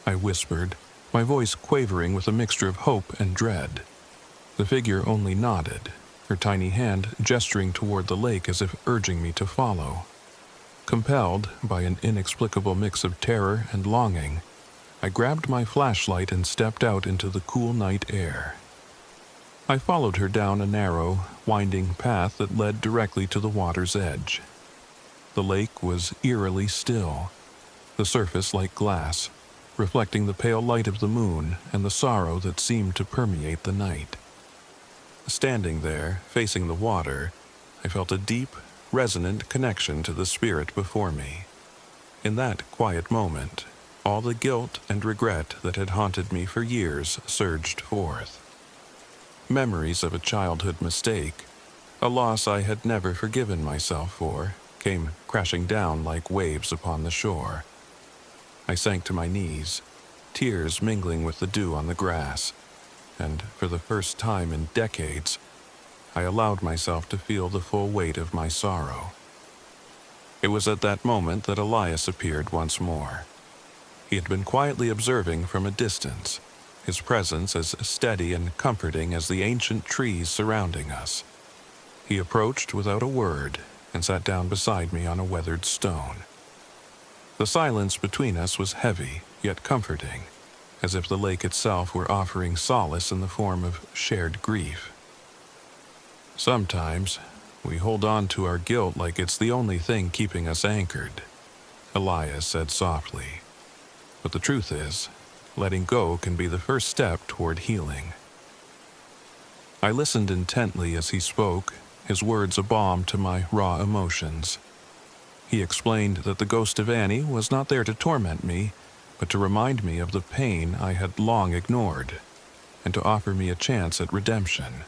I whispered, my voice quavering with a mixture of hope and dread. The figure only nodded, her tiny hand gesturing toward the lake as if urging me to follow. Compelled by an inexplicable mix of terror and longing, I grabbed my flashlight and stepped out into the cool night air. I followed her down a narrow, winding path that led directly to the water's edge. The lake was eerily still, the surface like glass, reflecting the pale light of the moon and the sorrow that seemed to permeate the night. Standing there, facing the water, I felt a deep, resonant connection to the spirit before me. In that quiet moment, all the guilt and regret that had haunted me for years surged forth. Memories of a childhood mistake, a loss I had never forgiven myself for, came crashing down like waves upon the shore. I sank to my knees, tears mingling with the dew on the grass, and for the first time in decades, I allowed myself to feel the full weight of my sorrow. It was at that moment that Elias appeared once more. He had been quietly observing from a distance, his presence as steady and comforting as the ancient trees surrounding us. He approached without a word and sat down beside me on a weathered stone. The silence between us was heavy, yet comforting, as if the lake itself were offering solace in the form of shared grief. "Sometimes, we hold on to our guilt like it's the only thing keeping us anchored," Elias said softly. "But the truth is, letting go can be the first step toward healing." I listened intently as he spoke, his words a balm to my raw emotions. He explained that the ghost of Annie was not there to torment me, but to remind me of the pain I had long ignored, and to offer me a chance at redemption.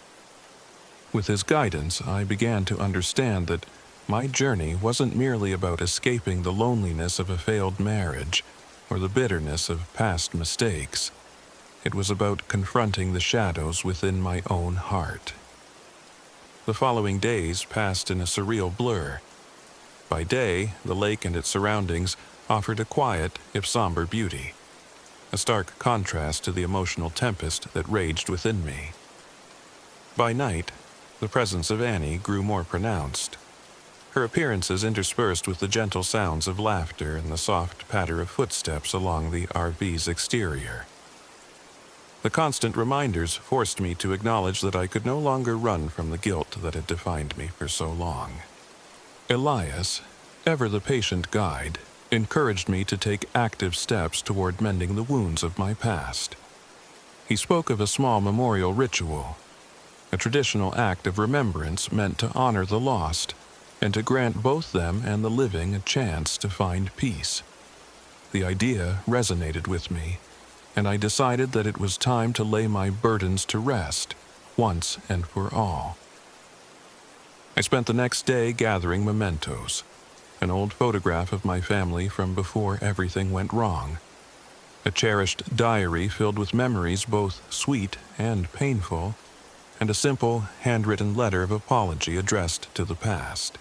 With his guidance, I began to understand that my journey wasn't merely about escaping the loneliness of a failed marriage or the bitterness of past mistakes. It was about confronting the shadows within my own heart. The following days passed in a surreal blur. By day, the lake and its surroundings offered a quiet, if somber beauty, a stark contrast to the emotional tempest that raged within me. By night, the presence of Annie grew more pronounced, her appearances interspersed with the gentle sounds of laughter and the soft patter of footsteps along the RV's exterior. The constant reminders forced me to acknowledge that I could no longer run from the guilt that had defined me for so long. Elias, ever the patient guide, encouraged me to take active steps toward mending the wounds of my past. He spoke of a small memorial ritual, a traditional act of remembrance meant to honor the lost and to grant both them and the living a chance to find peace. The idea resonated with me, and I decided that it was time to lay my burdens to rest, once and for all. I spent the next day gathering mementos, an old photograph of my family from before everything went wrong, a cherished diary filled with memories both sweet and painful, and a simple, handwritten letter of apology addressed to the past.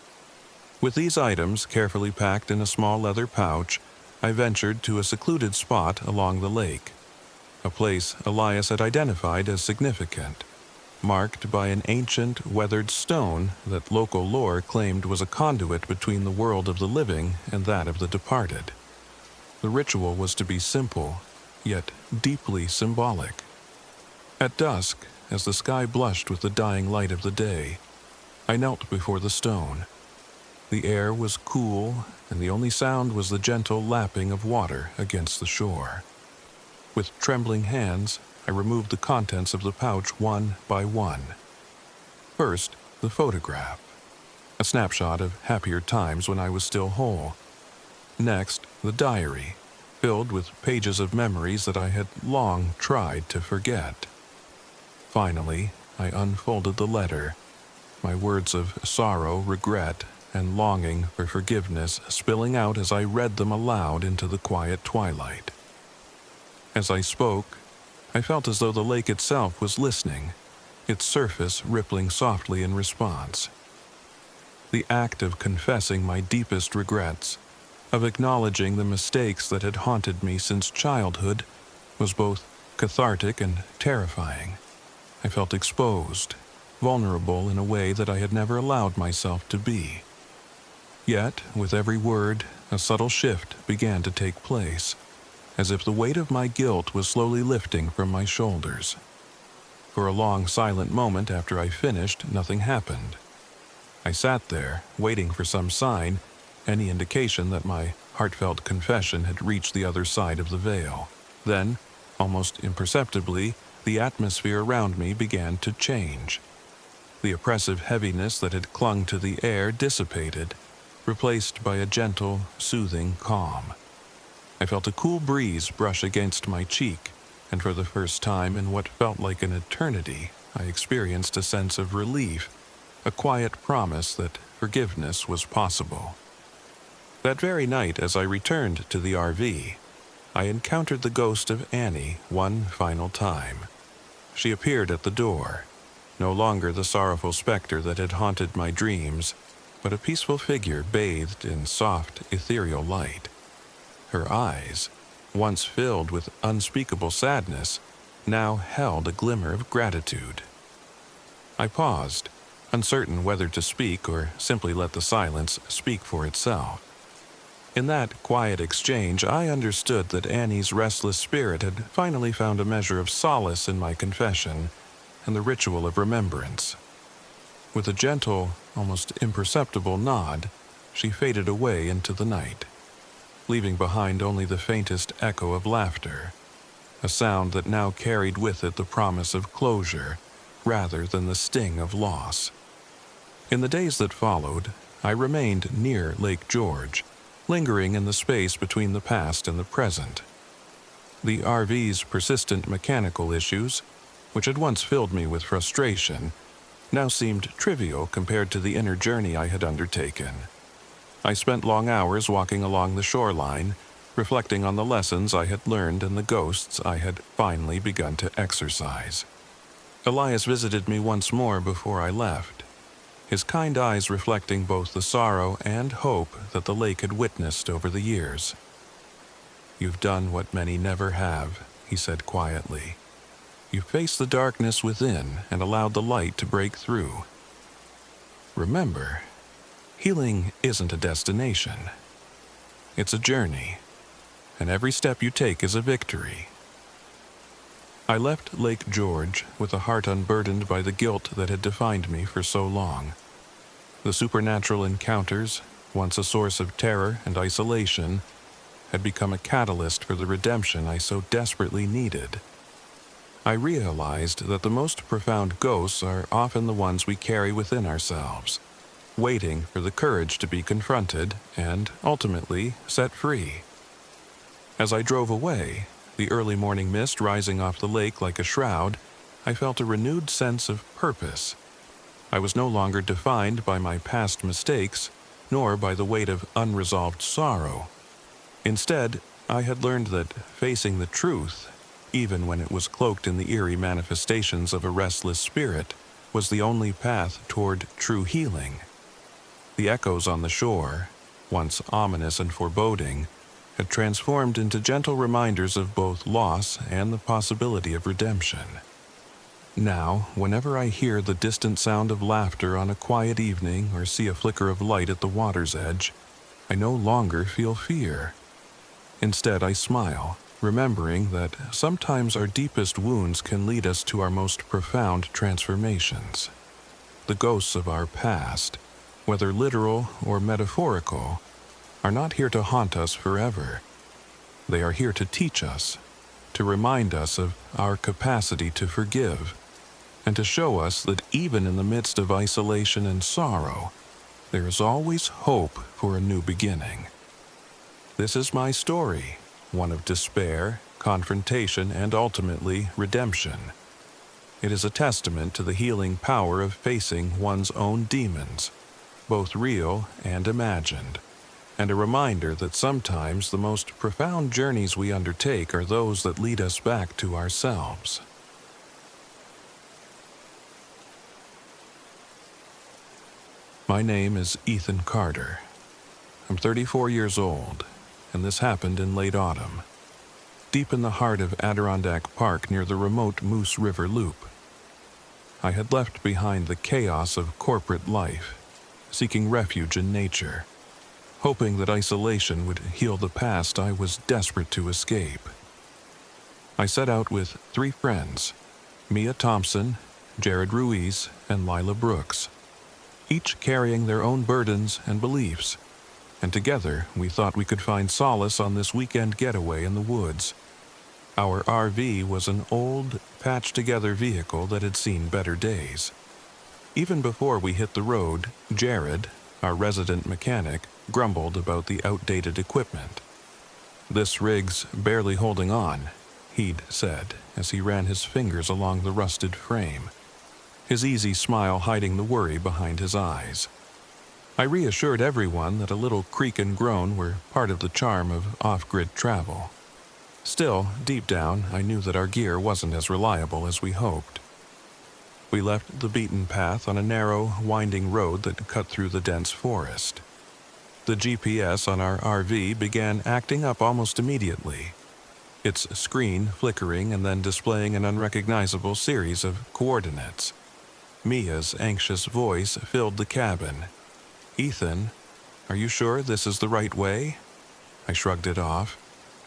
With these items carefully packed in a small leather pouch, I ventured to a secluded spot along the lake, a place Elias had identified as significant, marked by an ancient, weathered stone that local lore claimed was a conduit between the world of the living and that of the departed. The ritual was to be simple, yet deeply symbolic. At dusk, as the sky blushed with the dying light of the day, I knelt before the stone. The air was cool, and the only sound was the gentle lapping of water against the shore. With trembling hands, I removed the contents of the pouch one by one. First, the photograph, a snapshot of happier times when I was still whole. Next, the diary, filled with pages of memories that I had long tried to forget. Finally, I unfolded the letter, my words of sorrow, regret, and longing for forgiveness spilling out as I read them aloud into the quiet twilight. As I spoke, I felt as though the lake itself was listening, its surface rippling softly in response. The act of confessing my deepest regrets, of acknowledging the mistakes that had haunted me since childhood, was both cathartic and terrifying. I felt exposed, vulnerable in a way that I had never allowed myself to be. Yet, with every word, a subtle shift began to take place, as if the weight of my guilt was slowly lifting from my shoulders. For a long, silent moment after I finished, nothing happened. I sat there, waiting for some sign, any indication that my heartfelt confession had reached the other side of the veil. Then, almost imperceptibly, the atmosphere around me began to change. The oppressive heaviness that had clung to the air dissipated, replaced by a gentle, soothing calm. I felt a cool breeze brush against my cheek, and for the first time in what felt like an eternity, I experienced a sense of relief, a quiet promise that forgiveness was possible. That very night, as I returned to the RV, I encountered the ghost of Annie one final time. She appeared at the door, no longer the sorrowful specter that had haunted my dreams, but a peaceful figure bathed in soft, ethereal light. Her eyes, once filled with unspeakable sadness, now held a glimmer of gratitude. I paused, uncertain whether to speak or simply let the silence speak for itself. In that quiet exchange, I understood that Annie's restless spirit had finally found a measure of solace in my confession and the ritual of remembrance. With a gentle, almost imperceptible nod, she faded away into the night, leaving behind only the faintest echo of laughter, a sound that now carried with it the promise of closure rather than the sting of loss. In the days that followed, I remained near Lake George, lingering in the space between the past and the present. The RV's persistent mechanical issues, which had once filled me with frustration, now seemed trivial compared to the inner journey I had undertaken. I spent long hours walking along the shoreline, reflecting on the lessons I had learned and the ghosts I had finally begun to exorcise. Elias visited me once more before I left, his kind eyes reflecting both the sorrow and hope that the lake had witnessed over the years. "You've done what many never have," he said quietly. "You faced the darkness within and allowed the light to break through. Remember, healing isn't a destination. It's a journey, and every step you take is a victory." I left Lake George with a heart unburdened by the guilt that had defined me for so long. The supernatural encounters, once a source of terror and isolation, had become a catalyst for the redemption I so desperately needed. I realized that the most profound ghosts are often the ones we carry within ourselves, waiting for the courage to be confronted and, ultimately, set free. As I drove away, the early morning mist rising off the lake like a shroud, I felt a renewed sense of purpose. I was no longer defined by my past mistakes, nor by the weight of unresolved sorrow. Instead, I had learned that facing the truth, even when it was cloaked in the eerie manifestations of a restless spirit, was the only path toward true healing. The echoes on the shore, once ominous and foreboding, had transformed into gentle reminders of both loss and the possibility of redemption. Now, whenever I hear the distant sound of laughter on a quiet evening or see a flicker of light at the water's edge, I no longer feel fear. Instead, I smile, remembering that sometimes our deepest wounds can lead us to our most profound transformations. The ghosts of our past, whether literal or metaphorical, are not here to haunt us forever. They are here to teach us, to remind us of our capacity to forgive, and to show us that even in the midst of isolation and sorrow, there is always hope for a new beginning. This is my story, one of despair, confrontation, and ultimately redemption. It is a testament to the healing power of facing one's own demons, both real and imagined, and a reminder that sometimes the most profound journeys we undertake are those that lead us back to ourselves. My name is Ethan Carter. I'm 34 years old, and this happened in late autumn, deep in the heart of Adirondack Park near the remote Moose River Loop. I had left behind the chaos of corporate life, seeking refuge in nature, hoping that isolation would heal the past I was desperate to escape. I set out with 3 friends, Mia Thompson, Jared Ruiz, and Lila Brooks, each carrying their own burdens and beliefs, and together we thought we could find solace on this weekend getaway in the woods. Our RV was an old, patched-together vehicle that had seen better days. Even before we hit the road, Jared, our resident mechanic, grumbled about the outdated equipment. "This rig's barely holding on," he'd said as he ran his fingers along the rusted frame, his easy smile hiding the worry behind his eyes. I reassured everyone that a little creak and groan were part of the charm of off-grid travel. Still, deep down, I knew that our gear wasn't as reliable as we hoped. We left the beaten path on a narrow, winding road that cut through the dense forest. The GPS on our RV began acting up almost immediately, its screen flickering and then displaying an unrecognizable series of coordinates. Mia's anxious voice filled the cabin. "Ethan, are you sure this is the right way?" I shrugged it off,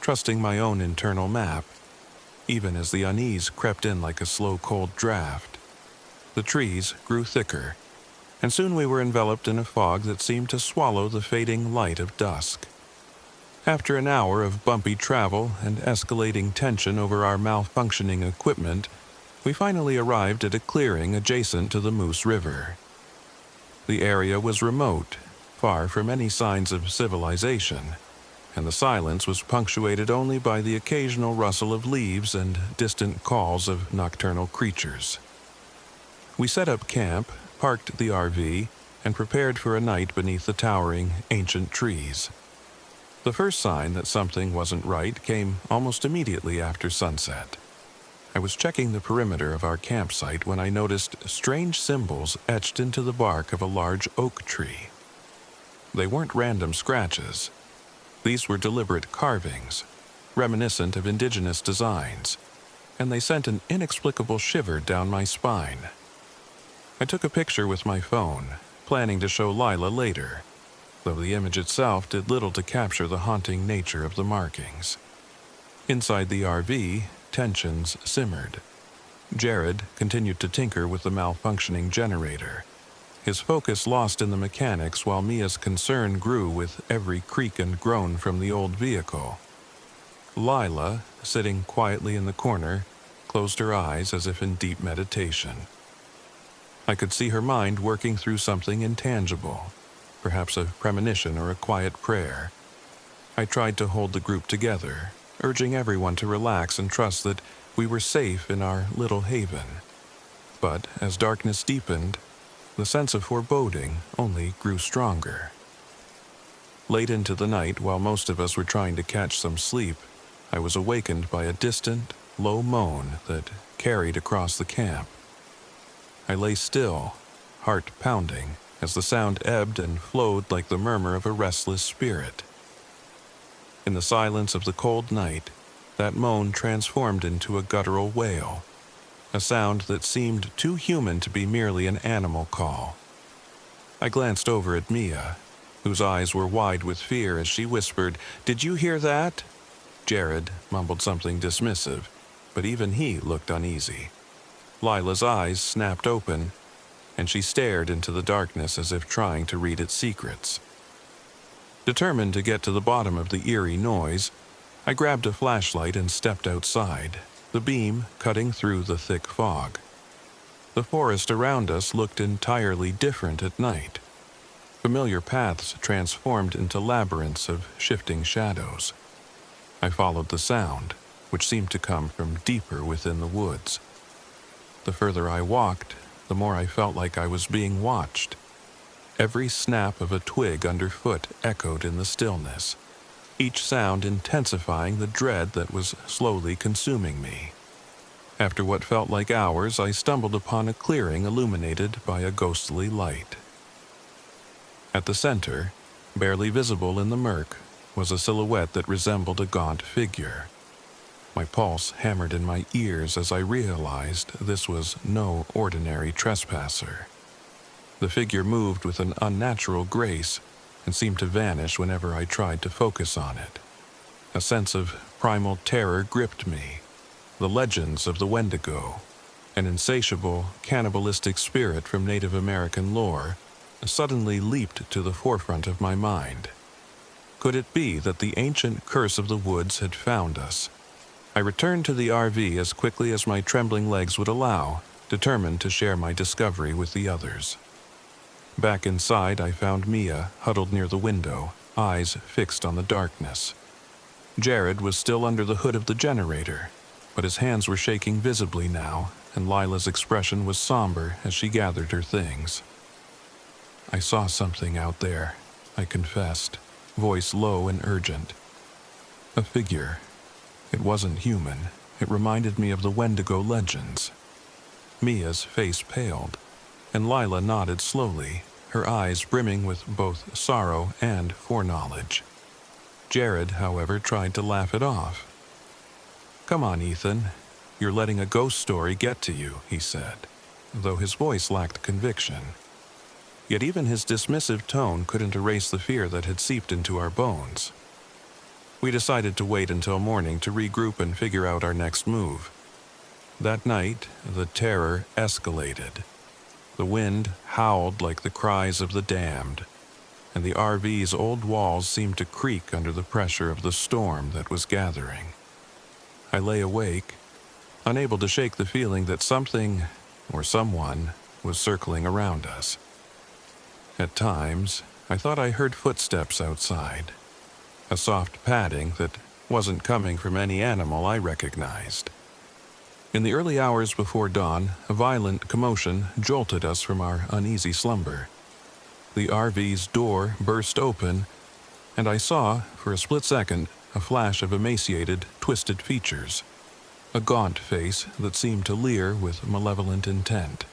trusting my own internal map, even as the unease crept in like a slow, cold draft. The trees grew thicker, and soon we were enveloped in a fog that seemed to swallow the fading light of dusk. After an hour of bumpy travel and escalating tension over our malfunctioning equipment, we finally arrived at a clearing adjacent to the Moose River. The area was remote, far from any signs of civilization, and the silence was punctuated only by the occasional rustle of leaves and distant calls of nocturnal creatures. We set up camp, parked the RV, and prepared for a night beneath the towering, ancient trees. The first sign that something wasn't right came almost immediately after sunset. I was checking the perimeter of our campsite when I noticed strange symbols etched into the bark of a large oak tree. They weren't random scratches. These were deliberate carvings, reminiscent of indigenous designs, and they sent an inexplicable shiver down my spine. I took a picture with my phone, planning to show Lila later, though the image itself did little to capture the haunting nature of the markings. Inside the RV, tensions simmered. Jared continued to tinker with the malfunctioning generator, his focus lost in the mechanics while Mia's concern grew with every creak and groan from the old vehicle. Lila, sitting quietly in the corner, closed her eyes as if in deep meditation. I could see her mind working through something intangible, perhaps a premonition or a quiet prayer. I tried to hold the group together, urging everyone to relax and trust that we were safe in our little haven. But as darkness deepened, the sense of foreboding only grew stronger. Late into the night, while most of us were trying to catch some sleep, I was awakened by a distant, low moan that carried across the camp. I lay still, heart pounding, as the sound ebbed and flowed like the murmur of a restless spirit. In the silence of the cold night, that moan transformed into a guttural wail, a sound that seemed too human to be merely an animal call. I glanced over at Mia, whose eyes were wide with fear as she whispered, "Did you hear that?" Jared mumbled something dismissive, but even he looked uneasy. Lila's eyes snapped open, and she stared into the darkness as if trying to read its secrets. Determined to get to the bottom of the eerie noise, I grabbed a flashlight and stepped outside, the beam cutting through the thick fog. The forest around us looked entirely different at night. Familiar paths transformed into labyrinths of shifting shadows. I followed the sound, which seemed to come from deeper within the woods. The further I walked, the more I felt like I was being watched. Every snap of a twig underfoot echoed in the stillness, each sound intensifying the dread that was slowly consuming me. After what felt like hours, I stumbled upon a clearing illuminated by a ghostly light. At the center, barely visible in the murk, was a silhouette that resembled a gaunt figure. My pulse hammered in my ears as I realized this was no ordinary trespasser. The figure moved with an unnatural grace and seemed to vanish whenever I tried to focus on it. A sense of primal terror gripped me. The legends of the wendigo, an insatiable, cannibalistic spirit from Native American lore, suddenly leaped to the forefront of my mind. Could it be that the ancient curse of the woods had found us? I returned to the RV as quickly as my trembling legs would allow, determined to share my discovery with the others. Back inside, I found Mia huddled near the window, eyes fixed on the darkness. Jared was still under the hood of the generator, but his hands were shaking visibly now, and Lila's expression was somber as she gathered her things. "I saw something out there," I confessed, voice low and urgent. "A figure. It wasn't human. It reminded me of the Wendigo legends." Mia's face paled, and Lila nodded slowly, her eyes brimming with both sorrow and foreknowledge. Jared, however, tried to laugh it off. "Come on, Ethan. You're letting a ghost story get to you," he said, though his voice lacked conviction. Yet even his dismissive tone couldn't erase the fear that had seeped into our bones. We decided to wait until morning to regroup and figure out our next move. That night, the terror escalated. The wind howled like the cries of the damned, and the RV's old walls seemed to creak under the pressure of the storm that was gathering. I lay awake, unable to shake the feeling that something, or someone, was circling around us. At times, I thought I heard footsteps outside, a soft padding that wasn't coming from any animal I recognized. In the early hours before dawn, a violent commotion jolted us from our uneasy slumber. The RV's door burst open, and I saw, for a split second, a flash of emaciated, twisted features, a gaunt face that seemed to leer with malevolent intent.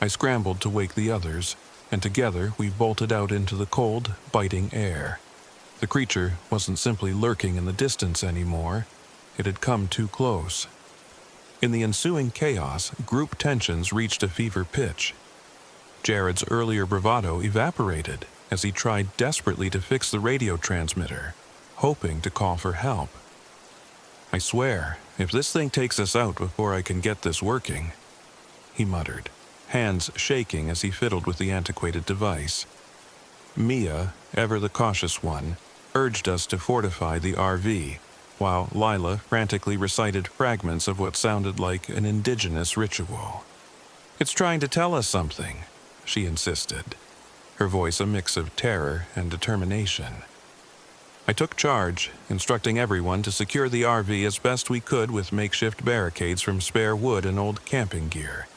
I scrambled to wake the others, and together we bolted out into the cold, biting air. The creature wasn't simply lurking in the distance anymore. It had come too close. In the ensuing chaos, group tensions reached a fever pitch. Jared's earlier bravado evaporated as he tried desperately to fix the radio transmitter, hoping to call for help. "I swear, if this thing takes us out before I can get this working," he muttered, hands shaking as he fiddled with the antiquated device. Mia, ever the cautious one, urged us to fortify the RV, while Lila frantically recited fragments of what sounded like an indigenous ritual. "It's trying to tell us something," she insisted, her voice a mix of terror and determination. I took charge, instructing everyone to secure the RV as best we could with makeshift barricades from spare wood and old camping gear.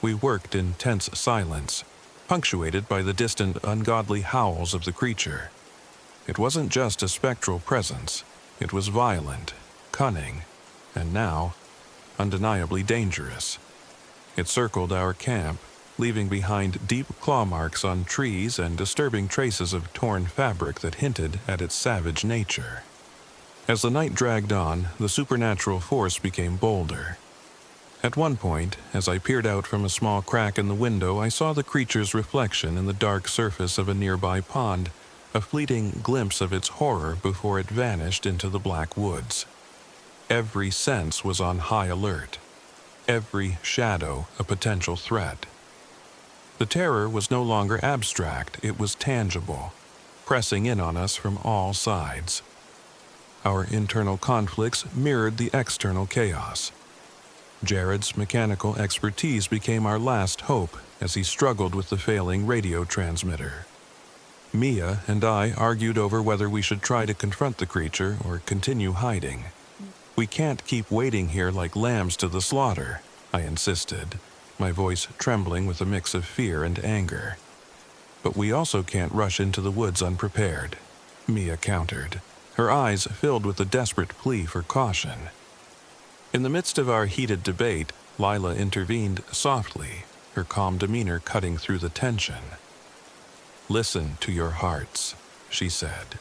We worked in tense silence, punctuated by the distant, ungodly howls of the creature. It wasn't just a spectral presence. It was violent, cunning, and now, undeniably dangerous. It circled our camp, leaving behind deep claw marks on trees and disturbing traces of torn fabric that hinted at its savage nature. As the night dragged on, the supernatural force became bolder. At one point, as I peered out from a small crack in the window, I saw the creature's reflection in the dark surface of a nearby pond, a fleeting glimpse of its horror before it vanished into the black woods. Every sense was on high alert, every shadow a potential threat. The terror was no longer abstract, it was tangible, pressing in on us from all sides. Our internal conflicts mirrored the external chaos. Jared's mechanical expertise became our last hope as he struggled with the failing radio transmitter. Mia and I argued over whether we should try to confront the creature or continue hiding. "We can't keep waiting here like lambs to the slaughter," I insisted, my voice trembling with a mix of fear and anger. "But we also can't rush into the woods unprepared," Mia countered, her eyes filled with a desperate plea for caution. In the midst of our heated debate, Lila intervened softly, her calm demeanor cutting through the tension. "Listen to your hearts," she said,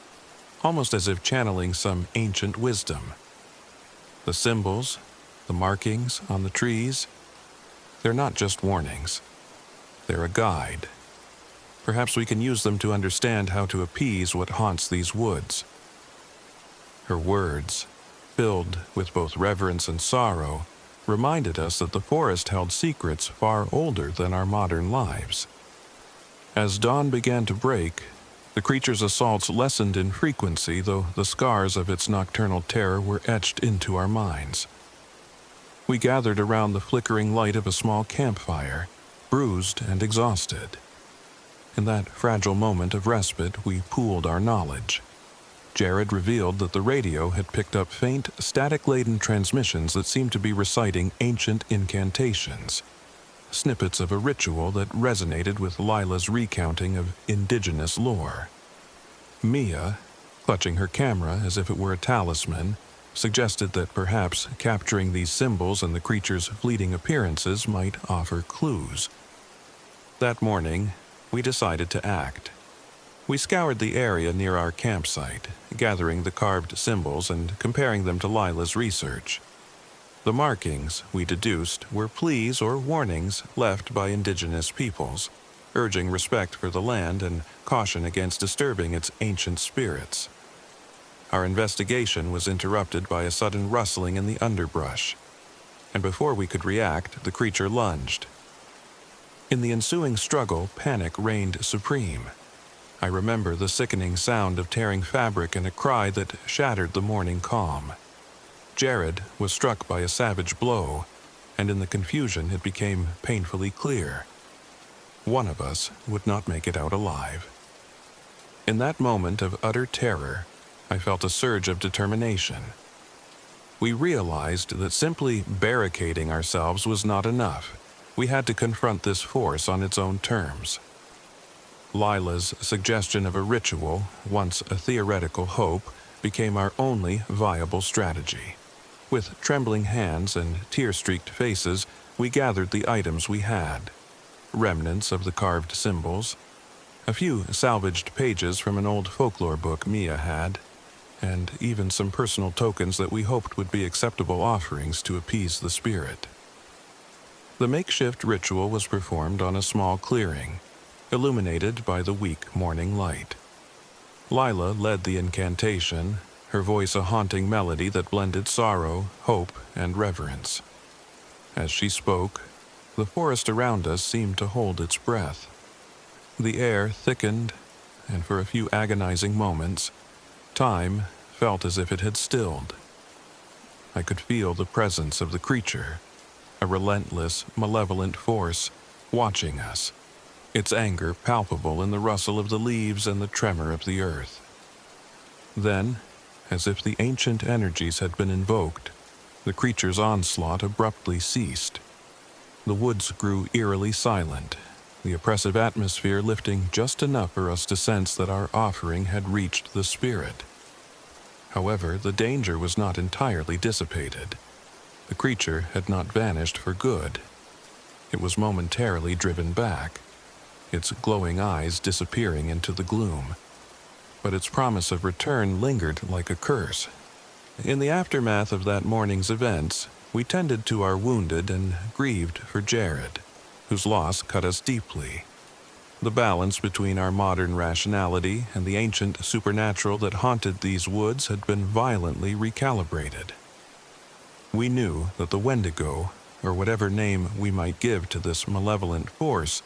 almost as if channeling some ancient wisdom. "The symbols, the markings on the trees, they're not just warnings. They're a guide. Perhaps we can use them to understand how to appease what haunts these woods." Her words, filled with both reverence and sorrow, reminded us that the forest held secrets far older than our modern lives. As dawn began to break, the creature's assaults lessened in frequency, though the scars of its nocturnal terror were etched into our minds. We gathered around the flickering light of a small campfire, bruised and exhausted. In that fragile moment of respite, we pooled our knowledge. Jared revealed that the radio had picked up faint, static-laden transmissions that seemed to be reciting ancient incantations, snippets of a ritual that resonated with Lila's recounting of indigenous lore. Mia, clutching her camera as if it were a talisman, suggested that perhaps capturing these symbols and the creature's fleeting appearances might offer clues. That morning, we decided to act. We scoured the area near our campsite, gathering the carved symbols and comparing them to Lila's research. The markings, we deduced, were pleas or warnings left by indigenous peoples, urging respect for the land and caution against disturbing its ancient spirits. Our investigation was interrupted by a sudden rustling in the underbrush, and before we could react, the creature lunged. In the ensuing struggle, panic reigned supreme. I remember the sickening sound of tearing fabric and a cry that shattered the morning calm. Jared was struck by a savage blow, and in the confusion it became painfully clear. One of us would not make it out alive. In that moment of utter terror, I felt a surge of determination. We realized that simply barricading ourselves was not enough. We had to confront this force on its own terms. Lila's suggestion of a ritual, once a theoretical hope, became our only viable strategy. With trembling hands and tear-streaked faces, we gathered the items we had. Remnants of the carved symbols, a few salvaged pages from an old folklore book Mia had, and even some personal tokens that we hoped would be acceptable offerings to appease the spirit. The makeshift ritual was performed on a small clearing, illuminated by the weak morning light. Lila led the incantation, her voice a haunting melody that blended sorrow, hope, and reverence. As she spoke, the forest around us seemed to hold its breath. The air thickened, and for a few agonizing moments, time felt as if it had stilled. I could feel the presence of the creature, a relentless, malevolent force, watching us, its anger palpable in the rustle of the leaves and the tremor of the earth. Then, as if the ancient energies had been invoked, the creature's onslaught abruptly ceased. The woods grew eerily silent, the oppressive atmosphere lifting just enough for us to sense that our offering had reached the spirit. However, the danger was not entirely dissipated. The creature had not vanished for good. It was momentarily driven back, its glowing eyes disappearing into the gloom. But its promise of return lingered like a curse. In the aftermath of that morning's events, we tended to our wounded and grieved for Jared, whose loss cut us deeply. The balance between our modern rationality and the ancient supernatural that haunted these woods had been violently recalibrated. We knew that the wendigo, or whatever name we might give to this malevolent force,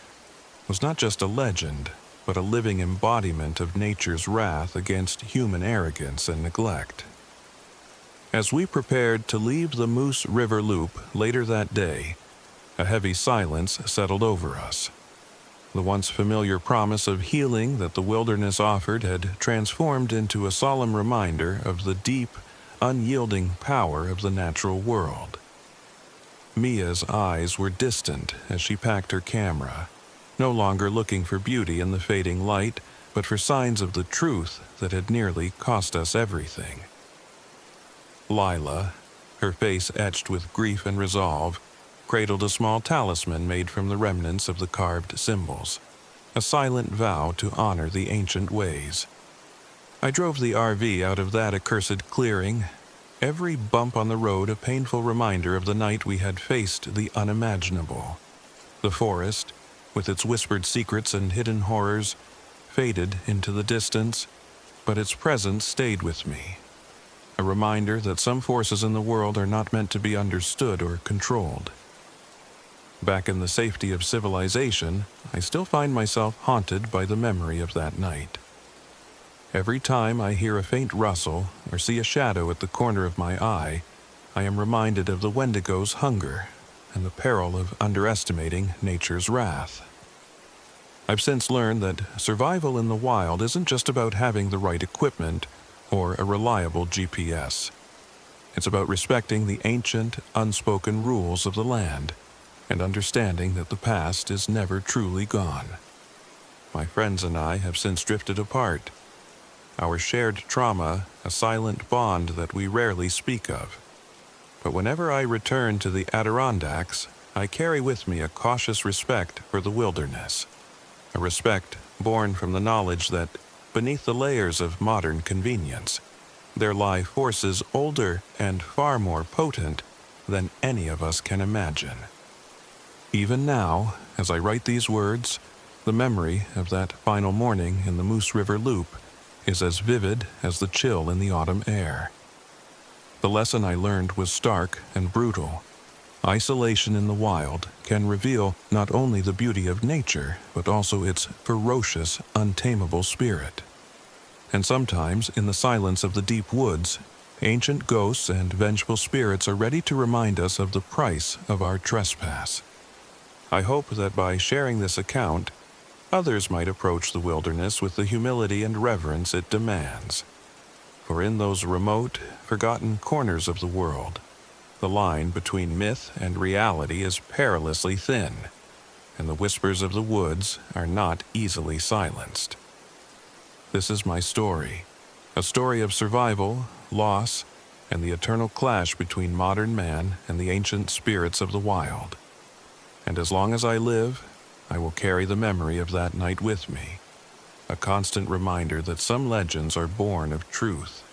was not just a legend, but a living embodiment of nature's wrath against human arrogance and neglect. As we prepared to leave the Moose River Loop later that day, a heavy silence settled over us. The once familiar promise of healing that the wilderness offered had transformed into a solemn reminder of the deep, unyielding power of the natural world. Mia's eyes were distant as she packed her camera, no longer looking for beauty in the fading light, but for signs of the truth that had nearly cost us everything. Lila, her face etched with grief and resolve, cradled a small talisman made from the remnants of the carved symbols, a silent vow to honor the ancient ways. I drove the RV out of that accursed clearing, every bump on the road a painful reminder of the night we had faced the unimaginable. The forest, with its whispered secrets and hidden horrors, faded into the distance, but its presence stayed with me. A reminder that some forces in the world are not meant to be understood or controlled. Back in the safety of civilization, I still find myself haunted by the memory of that night. Every time I hear a faint rustle or see a shadow at the corner of my eye, I am reminded of the wendigo's hunger and the peril of underestimating nature's wrath. I've since learned that survival in the wild isn't just about having the right equipment or a reliable GPS. It's about respecting the ancient, unspoken rules of the land and understanding that the past is never truly gone. My friends and I have since drifted apart, our shared trauma a silent bond that we rarely speak of. But whenever I return to the Adirondacks, I carry with me a cautious respect for the wilderness, a respect born from the knowledge that, beneath the layers of modern convenience, there lie forces older and far more potent than any of us can imagine. Even now, as I write these words, the memory of that final morning in the Moose River Loop is as vivid as the chill in the autumn air. The lesson I learned was stark and brutal. Isolation in the wild can reveal not only the beauty of nature, but also its ferocious, untamable spirit. And sometimes, in the silence of the deep woods, ancient ghosts and vengeful spirits are ready to remind us of the price of our trespass. I hope that by sharing this account, others might approach the wilderness with the humility and reverence it demands. For in those remote, forgotten corners of the world, the line between myth and reality is perilously thin, and the whispers of the woods are not easily silenced. This is my story, a story of survival, loss, and the eternal clash between modern man and the ancient spirits of the wild. And as long as I live, I will carry the memory of that night with me, a constant reminder that some legends are born of truth,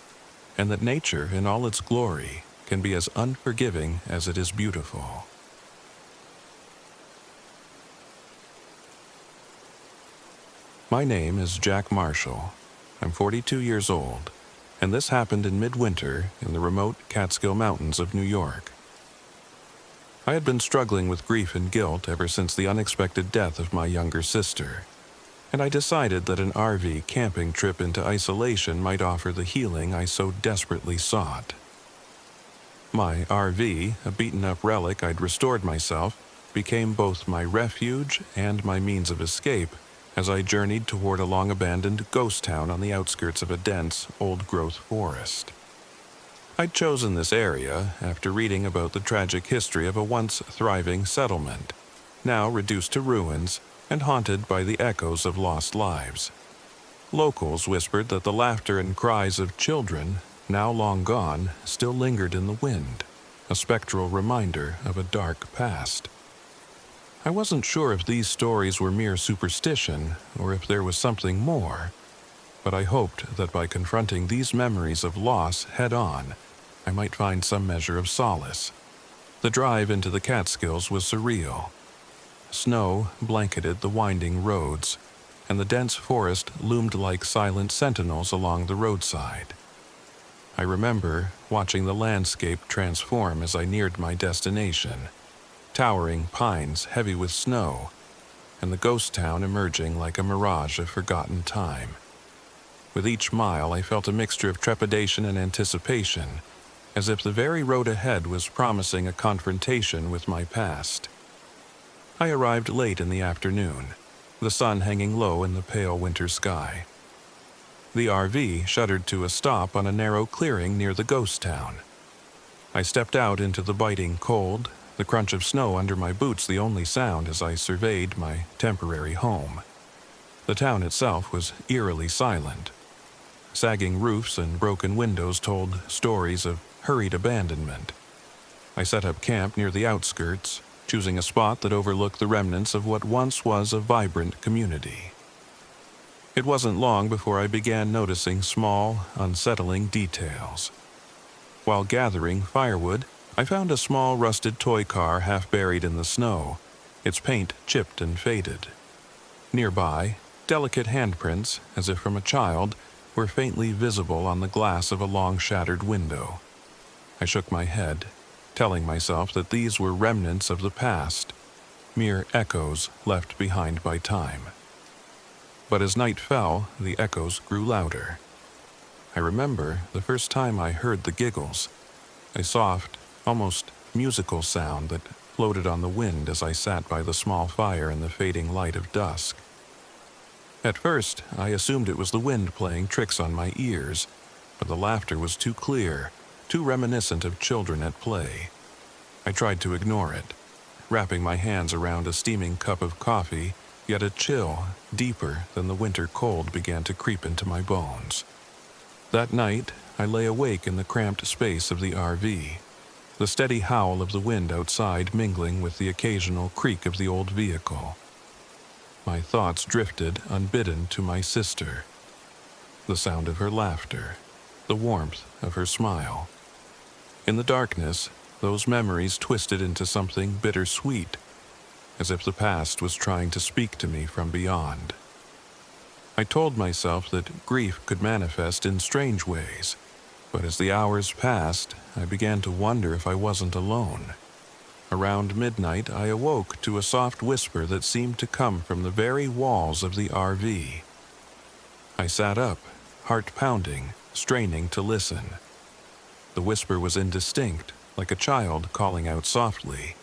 and that nature in all its glory can be as unforgiving as it is beautiful. My name is Jack Marshall. I'm 42 years old, and this happened in midwinter in the remote Catskill Mountains of New York. I had been struggling with grief and guilt ever since the unexpected death of my younger sister, and I decided that an RV camping trip into isolation might offer the healing I so desperately sought. My RV, a beaten-up relic I'd restored myself, became both my refuge and my means of escape as I journeyed toward a long-abandoned ghost town on the outskirts of a dense, old-growth forest. I'd chosen this area after reading about the tragic history of a once thriving settlement, now reduced to ruins and haunted by the echoes of lost lives. Locals whispered that the laughter and cries of children, now long gone, still lingered in the wind, a spectral reminder of a dark past. I wasn't sure if these stories were mere superstition or if there was something more, but I hoped that by confronting these memories of loss head-on, I might find some measure of solace. The drive into the Catskills was surreal. Snow blanketed the winding roads, and the dense forest loomed like silent sentinels along the roadside. I remember watching the landscape transform as I neared my destination, towering pines heavy with snow, and the ghost town emerging like a mirage of forgotten time. With each mile, I felt a mixture of trepidation and anticipation, as if the very road ahead was promising a confrontation with my past. I arrived late in the afternoon, the sun hanging low in the pale winter sky. The RV shuddered to a stop on a narrow clearing near the ghost town. I stepped out into the biting cold, the crunch of snow under my boots the only sound as I surveyed my temporary home. The town itself was eerily silent. Sagging roofs and broken windows told stories of hurried abandonment. I set up camp near the outskirts, choosing a spot that overlooked the remnants of what once was a vibrant community. It wasn't long before I began noticing small, unsettling details. While gathering firewood, I found a small rusted toy car half buried in the snow, its paint chipped and faded. Nearby, delicate handprints, as if from a child, were faintly visible on the glass of a long-shattered window. I shook my head, telling myself that these were remnants of the past, mere echoes left behind by time. But as night fell, the echoes grew louder. I remember the first time I heard the giggles, a soft, almost musical sound that floated on the wind as I sat by the small fire in the fading light of dusk. At first, I assumed it was the wind playing tricks on my ears, but the laughter was too clear, too reminiscent of children at play. I tried to ignore it, wrapping my hands around a steaming cup of coffee, yet a chill, deeper than the winter cold, began to creep into my bones. That night, I lay awake in the cramped space of the RV, the steady howl of the wind outside mingling with the occasional creak of the old vehicle. My thoughts drifted unbidden to my sister, the sound of her laughter, the warmth of her smile. In the darkness, those memories twisted into something bittersweet, as if the past was trying to speak to me from beyond. I told myself that grief could manifest in strange ways, but as the hours passed, I began to wonder if I wasn't alone. Around midnight, I awoke to a soft whisper that seemed to come from the very walls of the RV. I sat up, heart pounding, straining to listen. The whisper was indistinct, like a child calling out softly,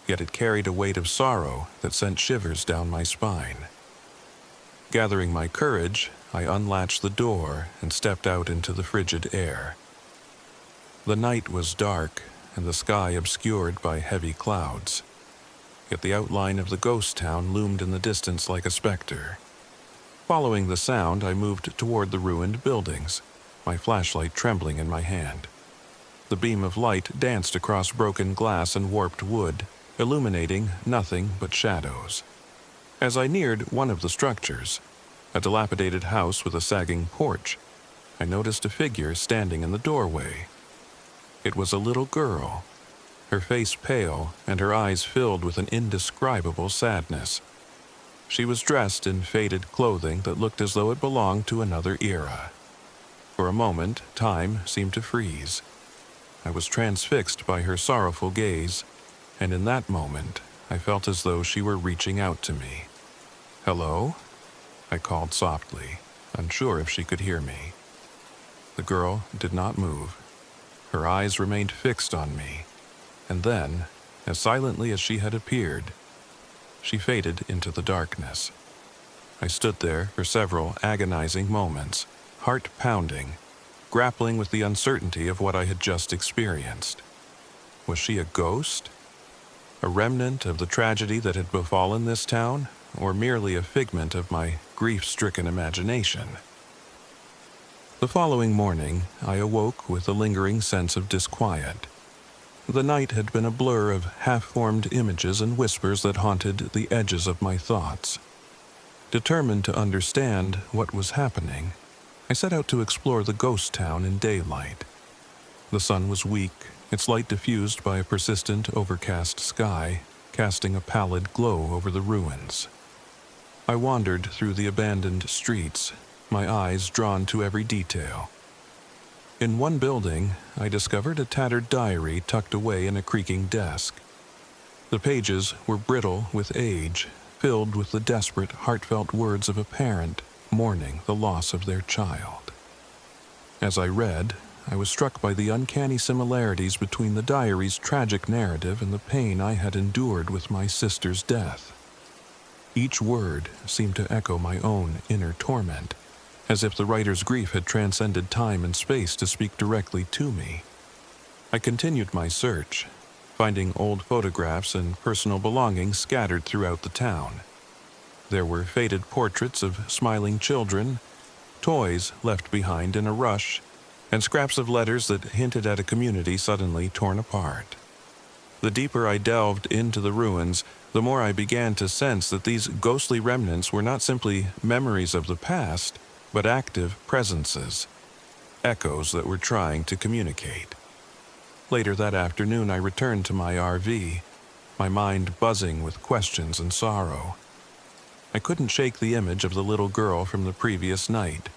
yet it carried a weight of sorrow that sent shivers down my spine. Gathering my courage, I unlatched the door and stepped out into the frigid air. The night was dark, and the sky obscured by heavy clouds. Yet the outline of the ghost town loomed in the distance like a specter. Following the sound, I moved toward the ruined buildings, my flashlight trembling in my hand. The beam of light danced across broken glass and warped wood, illuminating nothing but shadows. As I neared one of the structures, a dilapidated house with a sagging porch, I noticed a figure standing in the doorway. It was a little girl, her face pale and her eyes filled with an indescribable sadness. She was dressed in faded clothing that looked as though it belonged to another era. For a moment, time seemed to freeze. I was transfixed by her sorrowful gaze, and in that moment, I felt as though she were reaching out to me. "Hello?" I called softly, unsure if she could hear me. The girl did not move. Her eyes remained fixed on me, and then, as silently as she had appeared, she faded into the darkness. I stood there for several agonizing moments, heart pounding, grappling with the uncertainty of what I had just experienced. Was she a ghost? A remnant of the tragedy that had befallen this town, or merely a figment of my grief-stricken imagination? The following morning, I awoke with a lingering sense of disquiet. The night had been a blur of half-formed images and whispers that haunted the edges of my thoughts. Determined to understand what was happening, I set out to explore the ghost town in daylight. The sun was weak, its light diffused by a persistent, overcast sky, casting a pallid glow over the ruins. I wandered through the abandoned streets, my eyes drawn to every detail. In one building, I discovered a tattered diary tucked away in a creaking desk. The pages were brittle with age, filled with the desperate, heartfelt words of a parent mourning the loss of their child. As I read, I was struck by the uncanny similarities between the diary's tragic narrative and the pain I had endured with my sister's death. Each word seemed to echo my own inner torment, as if the writer's grief had transcended time and space to speak directly to me. I continued my search, finding old photographs and personal belongings scattered throughout the town. There were faded portraits of smiling children, toys left behind in a rush, and scraps of letters that hinted at a community suddenly torn apart. The deeper I delved into the ruins, the more I began to sense that these ghostly remnants were not simply memories of the past, but active presences, echoes that were trying to communicate. Later that afternoon, I returned to my RV, my mind buzzing with questions and sorrow. I couldn't shake the image of the little girl from the previous night.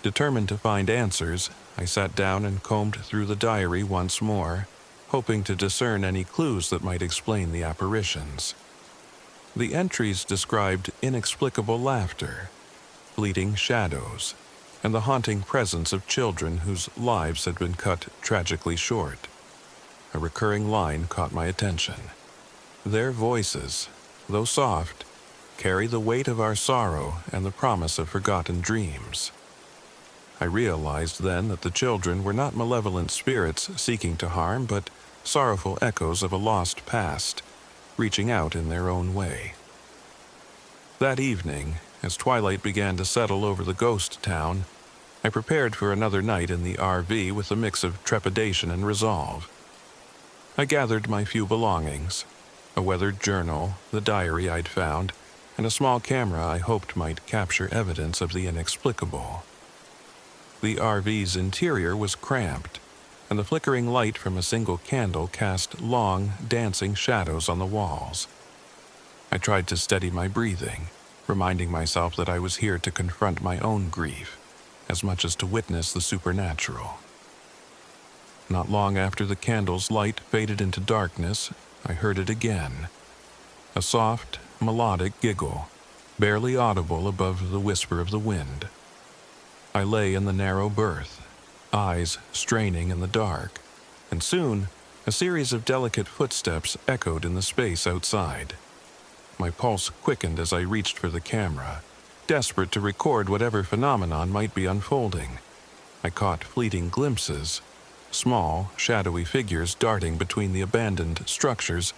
Determined to find answers, I sat down and combed through the diary once more, hoping to discern any clues that might explain the apparitions. The entries described inexplicable laughter, fleeting shadows, and the haunting presence of children whose lives had been cut tragically short. A recurring line caught my attention. Their voices, though soft, carry the weight of our sorrow and the promise of forgotten dreams. I realized then that the children were not malevolent spirits seeking to harm, but sorrowful echoes of a lost past, reaching out in their own way. That evening, as twilight began to settle over the ghost town, I prepared for another night in the RV with a mix of trepidation and resolve. I gathered my few belongings, a weathered journal, the diary I'd found, and a small camera I hoped might capture evidence of the inexplicable. The RV's interior was cramped, and the flickering light from a single candle cast long, dancing shadows on the walls. I tried to steady my breathing, reminding myself that I was here to confront my own grief, as much as to witness the supernatural. Not long after the candle's light faded into darkness, I heard it again. A soft, melodic giggle, barely audible above the whisper of the wind. I lay in the narrow berth, eyes straining in the dark, and soon a series of delicate footsteps echoed in the space outside. My pulse quickened as I reached for the camera, desperate to record whatever phenomenon might be unfolding. I caught fleeting glimpses, small, shadowy figures darting between the abandoned structures,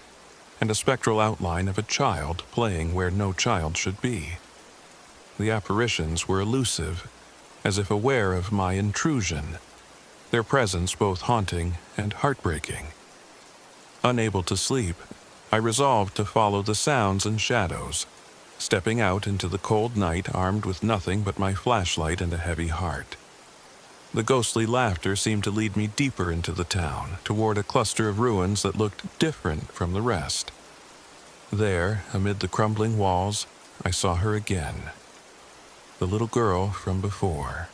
and a spectral outline of a child playing where no child should be. The apparitions were elusive, as if aware of my intrusion, their presence both haunting and heartbreaking. Unable to sleep, I resolved to follow the sounds and shadows, stepping out into the cold night armed with nothing but my flashlight and a heavy heart. The ghostly laughter seemed to lead me deeper into the town, toward a cluster of ruins that looked different from the rest. There, amid the crumbling walls, I saw her again. The little girl from before.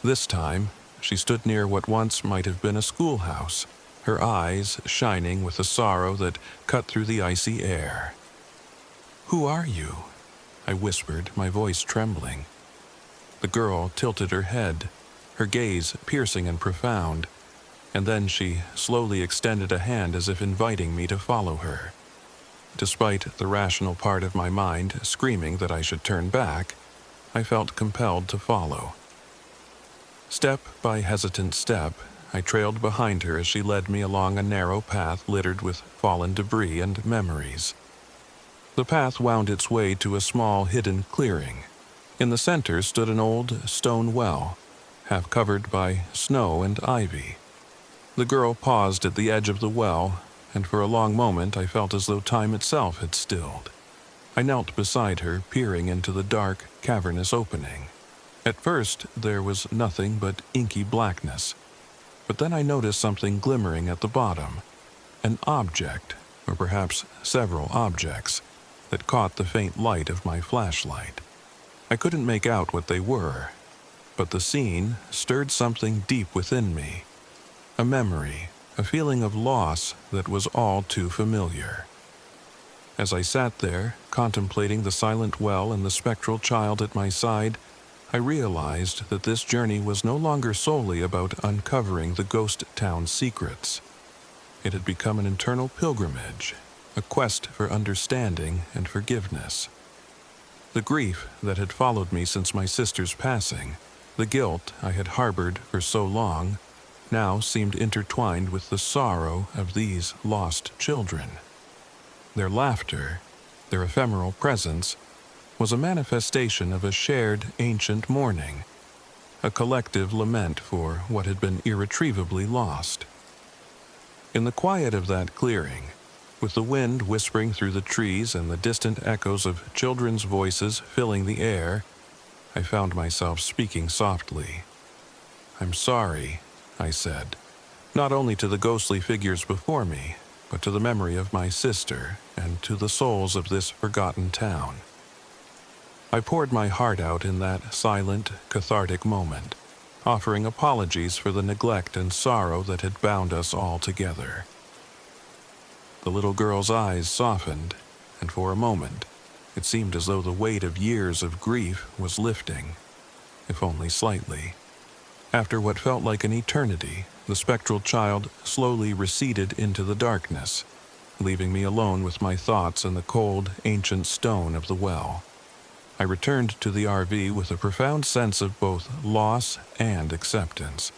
This time, she stood near what once might have been a schoolhouse, her eyes shining with a sorrow that cut through the icy air. "Who are you?" I whispered, my voice trembling. The girl tilted her head, her gaze piercing and profound, and then she slowly extended a hand as if inviting me to follow her. Despite the rational part of my mind screaming that I should turn back, I felt compelled to follow. Step by hesitant step, I trailed behind her as she led me along a narrow path littered with fallen debris and memories. The path wound its way to a small hidden clearing. In the center stood an old stone well, half covered by snow and ivy. The girl paused at the edge of the well, and for a long moment I felt as though time itself had stilled. I knelt beside her, peering into the dark, cavernous opening. At first, there was nothing but inky blackness, but then I noticed something glimmering at the bottom, an object, or perhaps several objects, that caught the faint light of my flashlight. I couldn't make out what they were, but the scene stirred something deep within me, a memory, a feeling of loss that was all too familiar. As I sat there, contemplating the silent well and the spectral child at my side, I realized that this journey was no longer solely about uncovering the ghost town's secrets. It had become an internal pilgrimage, a quest for understanding and forgiveness. The grief that had followed me since my sister's passing, the guilt I had harbored for so long, now seemed intertwined with the sorrow of these lost children. Their laughter, their ephemeral presence, was a manifestation of a shared ancient mourning, a collective lament for what had been irretrievably lost. In the quiet of that clearing, with the wind whispering through the trees and the distant echoes of children's voices filling the air, I found myself speaking softly. "I'm sorry," I said, not only to the ghostly figures before me, but to the memory of my sister and to the souls of this forgotten town. I poured my heart out in that silent, cathartic moment, offering apologies for the neglect and sorrow that had bound us all together. The little girl's eyes softened, and for a moment, it seemed as though the weight of years of grief was lifting, if only slightly. After what felt like an eternity, the spectral child slowly receded into the darkness, leaving me alone with my thoughts and the cold, ancient stone of the well. I returned to the RV with a profound sense of both loss and acceptance.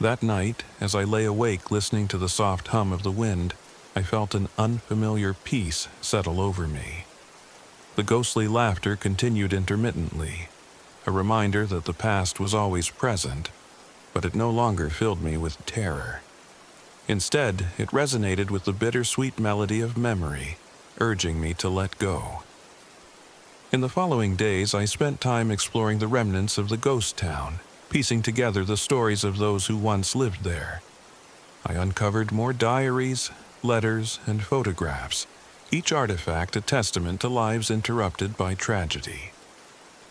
That night, as I lay awake listening to the soft hum of the wind, I felt an unfamiliar peace settle over me. The ghostly laughter continued intermittently, a reminder that the past was always present, but it no longer filled me with terror. Instead, it resonated with the bittersweet melody of memory, urging me to let go. In the following days, I spent time exploring the remnants of the ghost town, piecing together the stories of those who once lived there. I uncovered more diaries, letters, and photographs, each artifact a testament to lives interrupted by tragedy.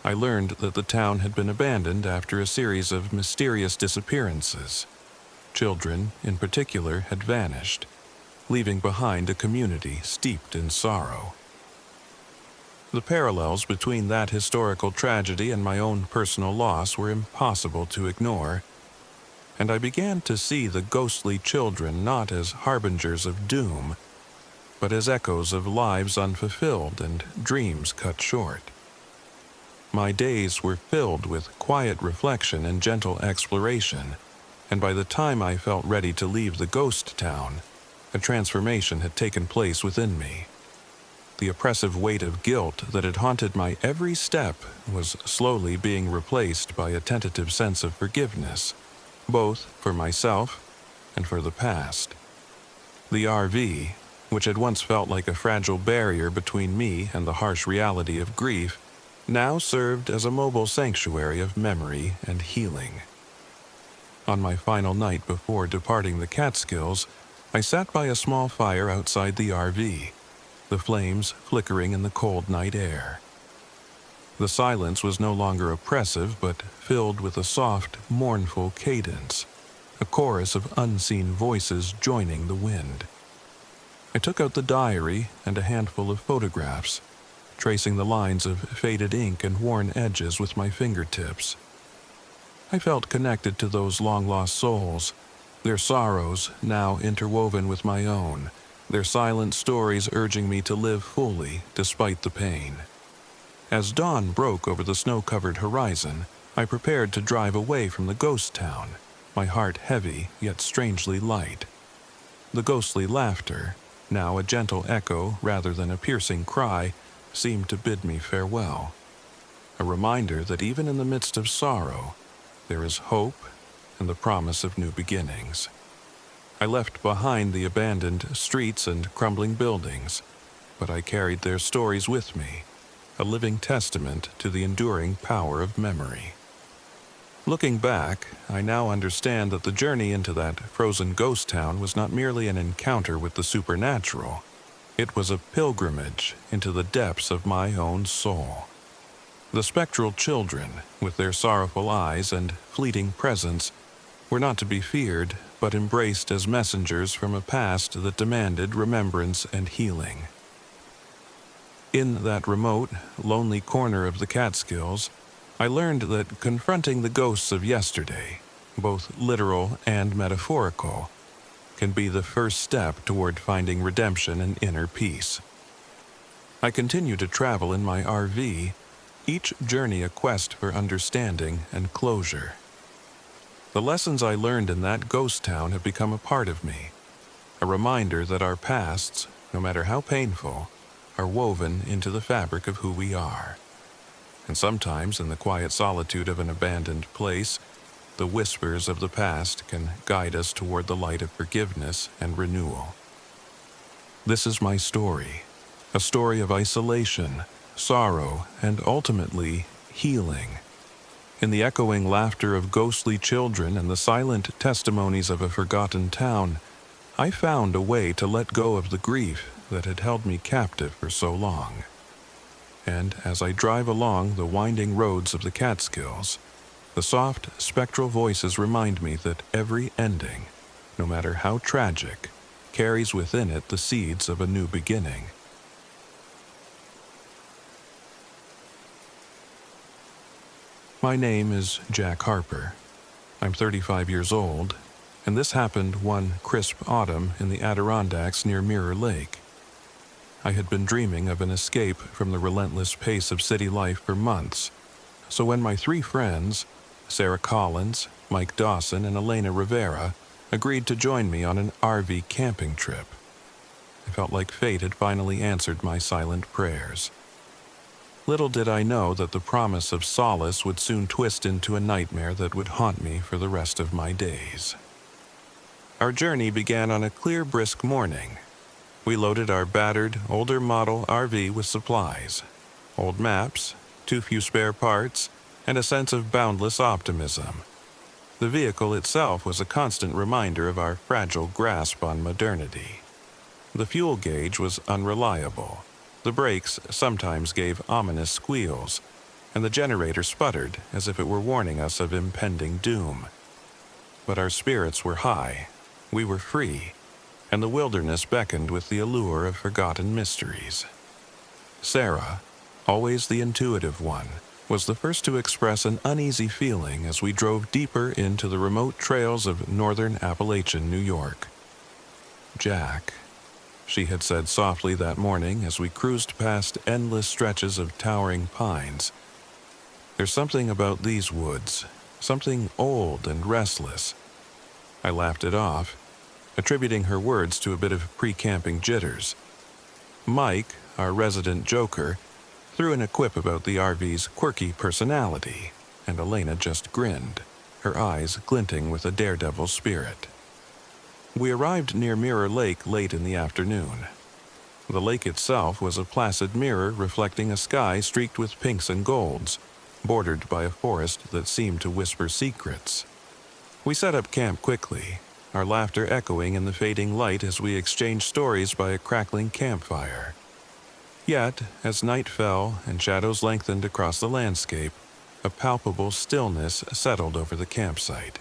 I learned that the town had been abandoned after a series of mysterious disappearances. Children, in particular, had vanished, leaving behind a community steeped in sorrow. The parallels between that historical tragedy and my own personal loss were impossible to ignore, and I began to see the ghostly children not as harbingers of doom, but as echoes of lives unfulfilled and dreams cut short. My days were filled with quiet reflection and gentle exploration, and by the time I felt ready to leave the ghost town, a transformation had taken place within me. The oppressive weight of guilt that had haunted my every step was slowly being replaced by a tentative sense of forgiveness, both for myself and for the past. The RV, which had once felt like a fragile barrier between me and the harsh reality of grief, now served as a mobile sanctuary of memory and healing. On my final night before departing the Catskills, I sat by a small fire outside the RV, the flames flickering in the cold night air. The silence was no longer oppressive, but filled with a soft, mournful cadence, a chorus of unseen voices joining the wind. I took out the diary and a handful of photographs, tracing the lines of faded ink and worn edges with my fingertips. I felt connected to those long-lost souls, their sorrows now interwoven with my own, their silent stories urging me to live fully despite the pain. As dawn broke over the snow-covered horizon, I prepared to drive away from the ghost town, my heart heavy yet strangely light. The ghostly laughter, now a gentle echo rather than a piercing cry, seemed to bid me farewell. A reminder that even in the midst of sorrow, there is hope and the promise of new beginnings. I left behind the abandoned streets and crumbling buildings, but I carried their stories with me, a living testament to the enduring power of memory. Looking back, I now understand that the journey into that frozen ghost town was not merely an encounter with the supernatural. It was a pilgrimage into the depths of my own soul. The spectral children, with their sorrowful eyes and fleeting presence, were not to be feared, but embraced as messengers from a past that demanded remembrance and healing. In that remote, lonely corner of the Catskills, I learned that confronting the ghosts of yesterday, both literal and metaphorical, can be the first step toward finding redemption and inner peace. I continue to travel in my RV, each journey a quest for understanding and closure. The lessons I learned in that ghost town have become a part of me, a reminder that our pasts, no matter how painful, are woven into the fabric of who we are. And sometimes, in the quiet solitude of an abandoned place, the whispers of the past can guide us toward the light of forgiveness and renewal. This is my story, a story of isolation, sorrow, and ultimately, healing. In the echoing laughter of ghostly children and the silent testimonies of a forgotten town, I found a way to let go of the grief that had held me captive for so long. And as I drive along the winding roads of the Catskills, the soft, spectral voices remind me that every ending, no matter how tragic, carries within it the seeds of a new beginning. My name is Jack Harper. I'm 35 years old, and this happened one crisp autumn in the Adirondacks near Mirror Lake. I had been dreaming of an escape from the relentless pace of city life for months, so when my three friends, Sarah Collins, Mike Dawson, and Elena Rivera, agreed to join me on an RV camping trip, I felt like fate had finally answered my silent prayers. Little did I know that the promise of solace would soon twist into a nightmare that would haunt me for the rest of my days. Our journey began on a clear, brisk morning. We loaded our battered, older model RV with supplies, old maps, too few spare parts, and a sense of boundless optimism. The vehicle itself was a constant reminder of our fragile grasp on modernity. The fuel gauge was unreliable. The brakes sometimes gave ominous squeals, and the generator sputtered as if it were warning us of impending doom. But our spirits were high. We were free, and the wilderness beckoned with the allure of forgotten mysteries. Sarah, always the intuitive one, was the first to express an uneasy feeling as we drove deeper into the remote trails of northern Appalachian New York. "Jack," she had said softly that morning as we cruised past endless stretches of towering pines, "there's something about these woods, something old and restless." I laughed it off, attributing her words to a bit of pre-camping jitters. Mike, our resident joker, threw in a quip about the RV's quirky personality, and Elena just grinned, her eyes glinting with a daredevil spirit. We arrived near Mirror Lake late in the afternoon. The lake itself was a placid mirror reflecting a sky streaked with pinks and golds, bordered by a forest that seemed to whisper secrets. We set up camp quickly, our laughter echoing in the fading light as we exchanged stories by a crackling campfire. Yet, as night fell and shadows lengthened across the landscape, a palpable stillness settled over the campsite.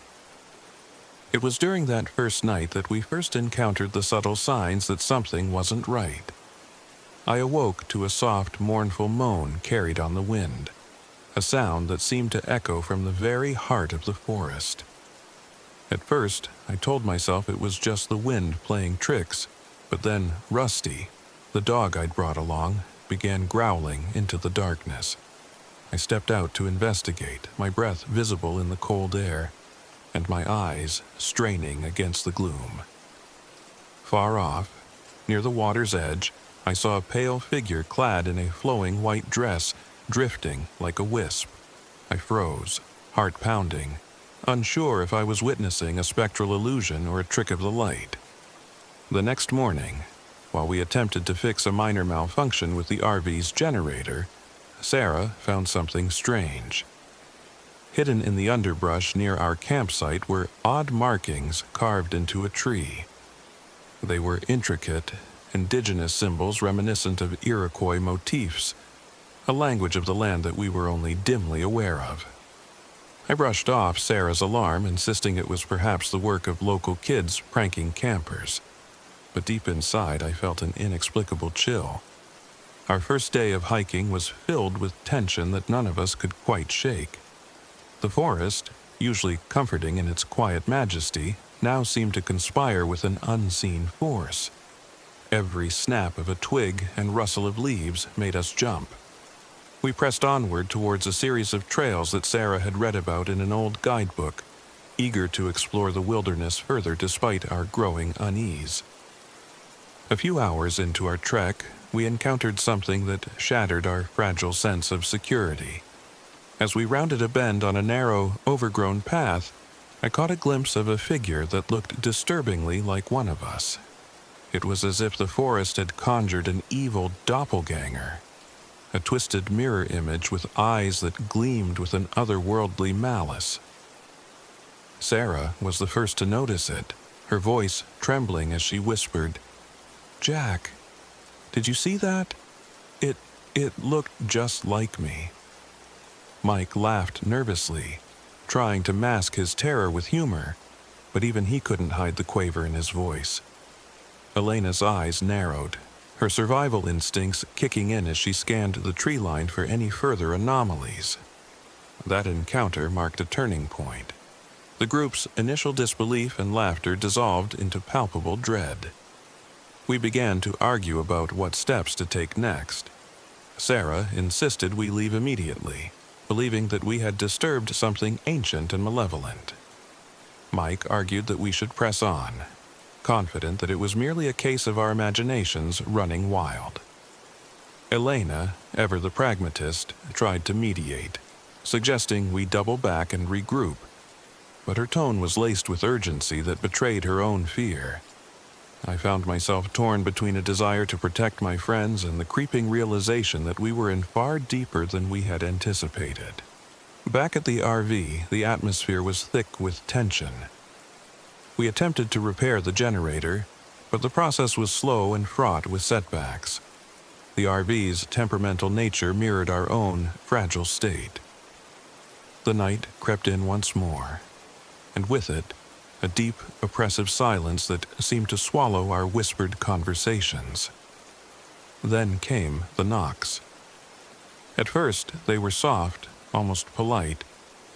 It was during that first night that we first encountered the subtle signs that something wasn't right. I awoke to a soft, mournful moan carried on the wind, a sound that seemed to echo from the very heart of the forest. At first, I told myself it was just the wind playing tricks, but then Rusty, the dog I'd brought along, began growling into the darkness. I stepped out to investigate, my breath visible in the cold air, and my eyes straining against the gloom. Far off, near the water's edge, I saw a pale figure clad in a flowing white dress, drifting like a wisp. I froze, heart pounding, unsure if I was witnessing a spectral illusion or a trick of the light. The next morning, while we attempted to fix a minor malfunction with the RV's generator, Sarah found something strange. Hidden in the underbrush near our campsite were odd markings carved into a tree. They were intricate, indigenous symbols reminiscent of Iroquois motifs, a language of the land that we were only dimly aware of. I brushed off Sarah's alarm, insisting it was perhaps the work of local kids pranking campers. But deep inside, I felt an inexplicable chill. Our first day of hiking was filled with tension that none of us could quite shake. The forest, usually comforting in its quiet majesty, now seemed to conspire with an unseen force. Every snap of a twig and rustle of leaves made us jump. We pressed onward towards a series of trails that Sarah had read about in an old guidebook, eager to explore the wilderness further despite our growing unease. A few hours into our trek, we encountered something that shattered our fragile sense of security. As we rounded a bend on a narrow, overgrown path, I caught a glimpse of a figure that looked disturbingly like one of us. It was as if the forest had conjured an evil doppelganger, a twisted mirror image with eyes that gleamed with an otherworldly malice. Sarah was the first to notice it, her voice trembling as she whispered, "Jack, did you see that? It looked just like me." Mike laughed nervously, trying to mask his terror with humor, but even he couldn't hide the quaver in his voice. Elena's eyes narrowed, her survival instincts kicking in as she scanned the tree line for any further anomalies. That encounter marked a turning point. The group's initial disbelief and laughter dissolved into palpable dread. We began to argue about what steps to take next. Sarah insisted we leave immediately, believing that we had disturbed something ancient and malevolent. Mike argued that we should press on, confident that it was merely a case of our imaginations running wild. Elena, ever the pragmatist, tried to mediate, suggesting we double back and regroup, but her tone was laced with urgency that betrayed her own fear. I found myself torn between a desire to protect my friends and the creeping realization that we were in far deeper than we had anticipated. Back at the RV, the atmosphere was thick with tension. We attempted to repair the generator, but the process was slow and fraught with setbacks. The RV's temperamental nature mirrored our own fragile state. The night crept in once more, and with it, a deep, oppressive silence that seemed to swallow our whispered conversations. Then came the knocks. At first, they were soft, almost polite,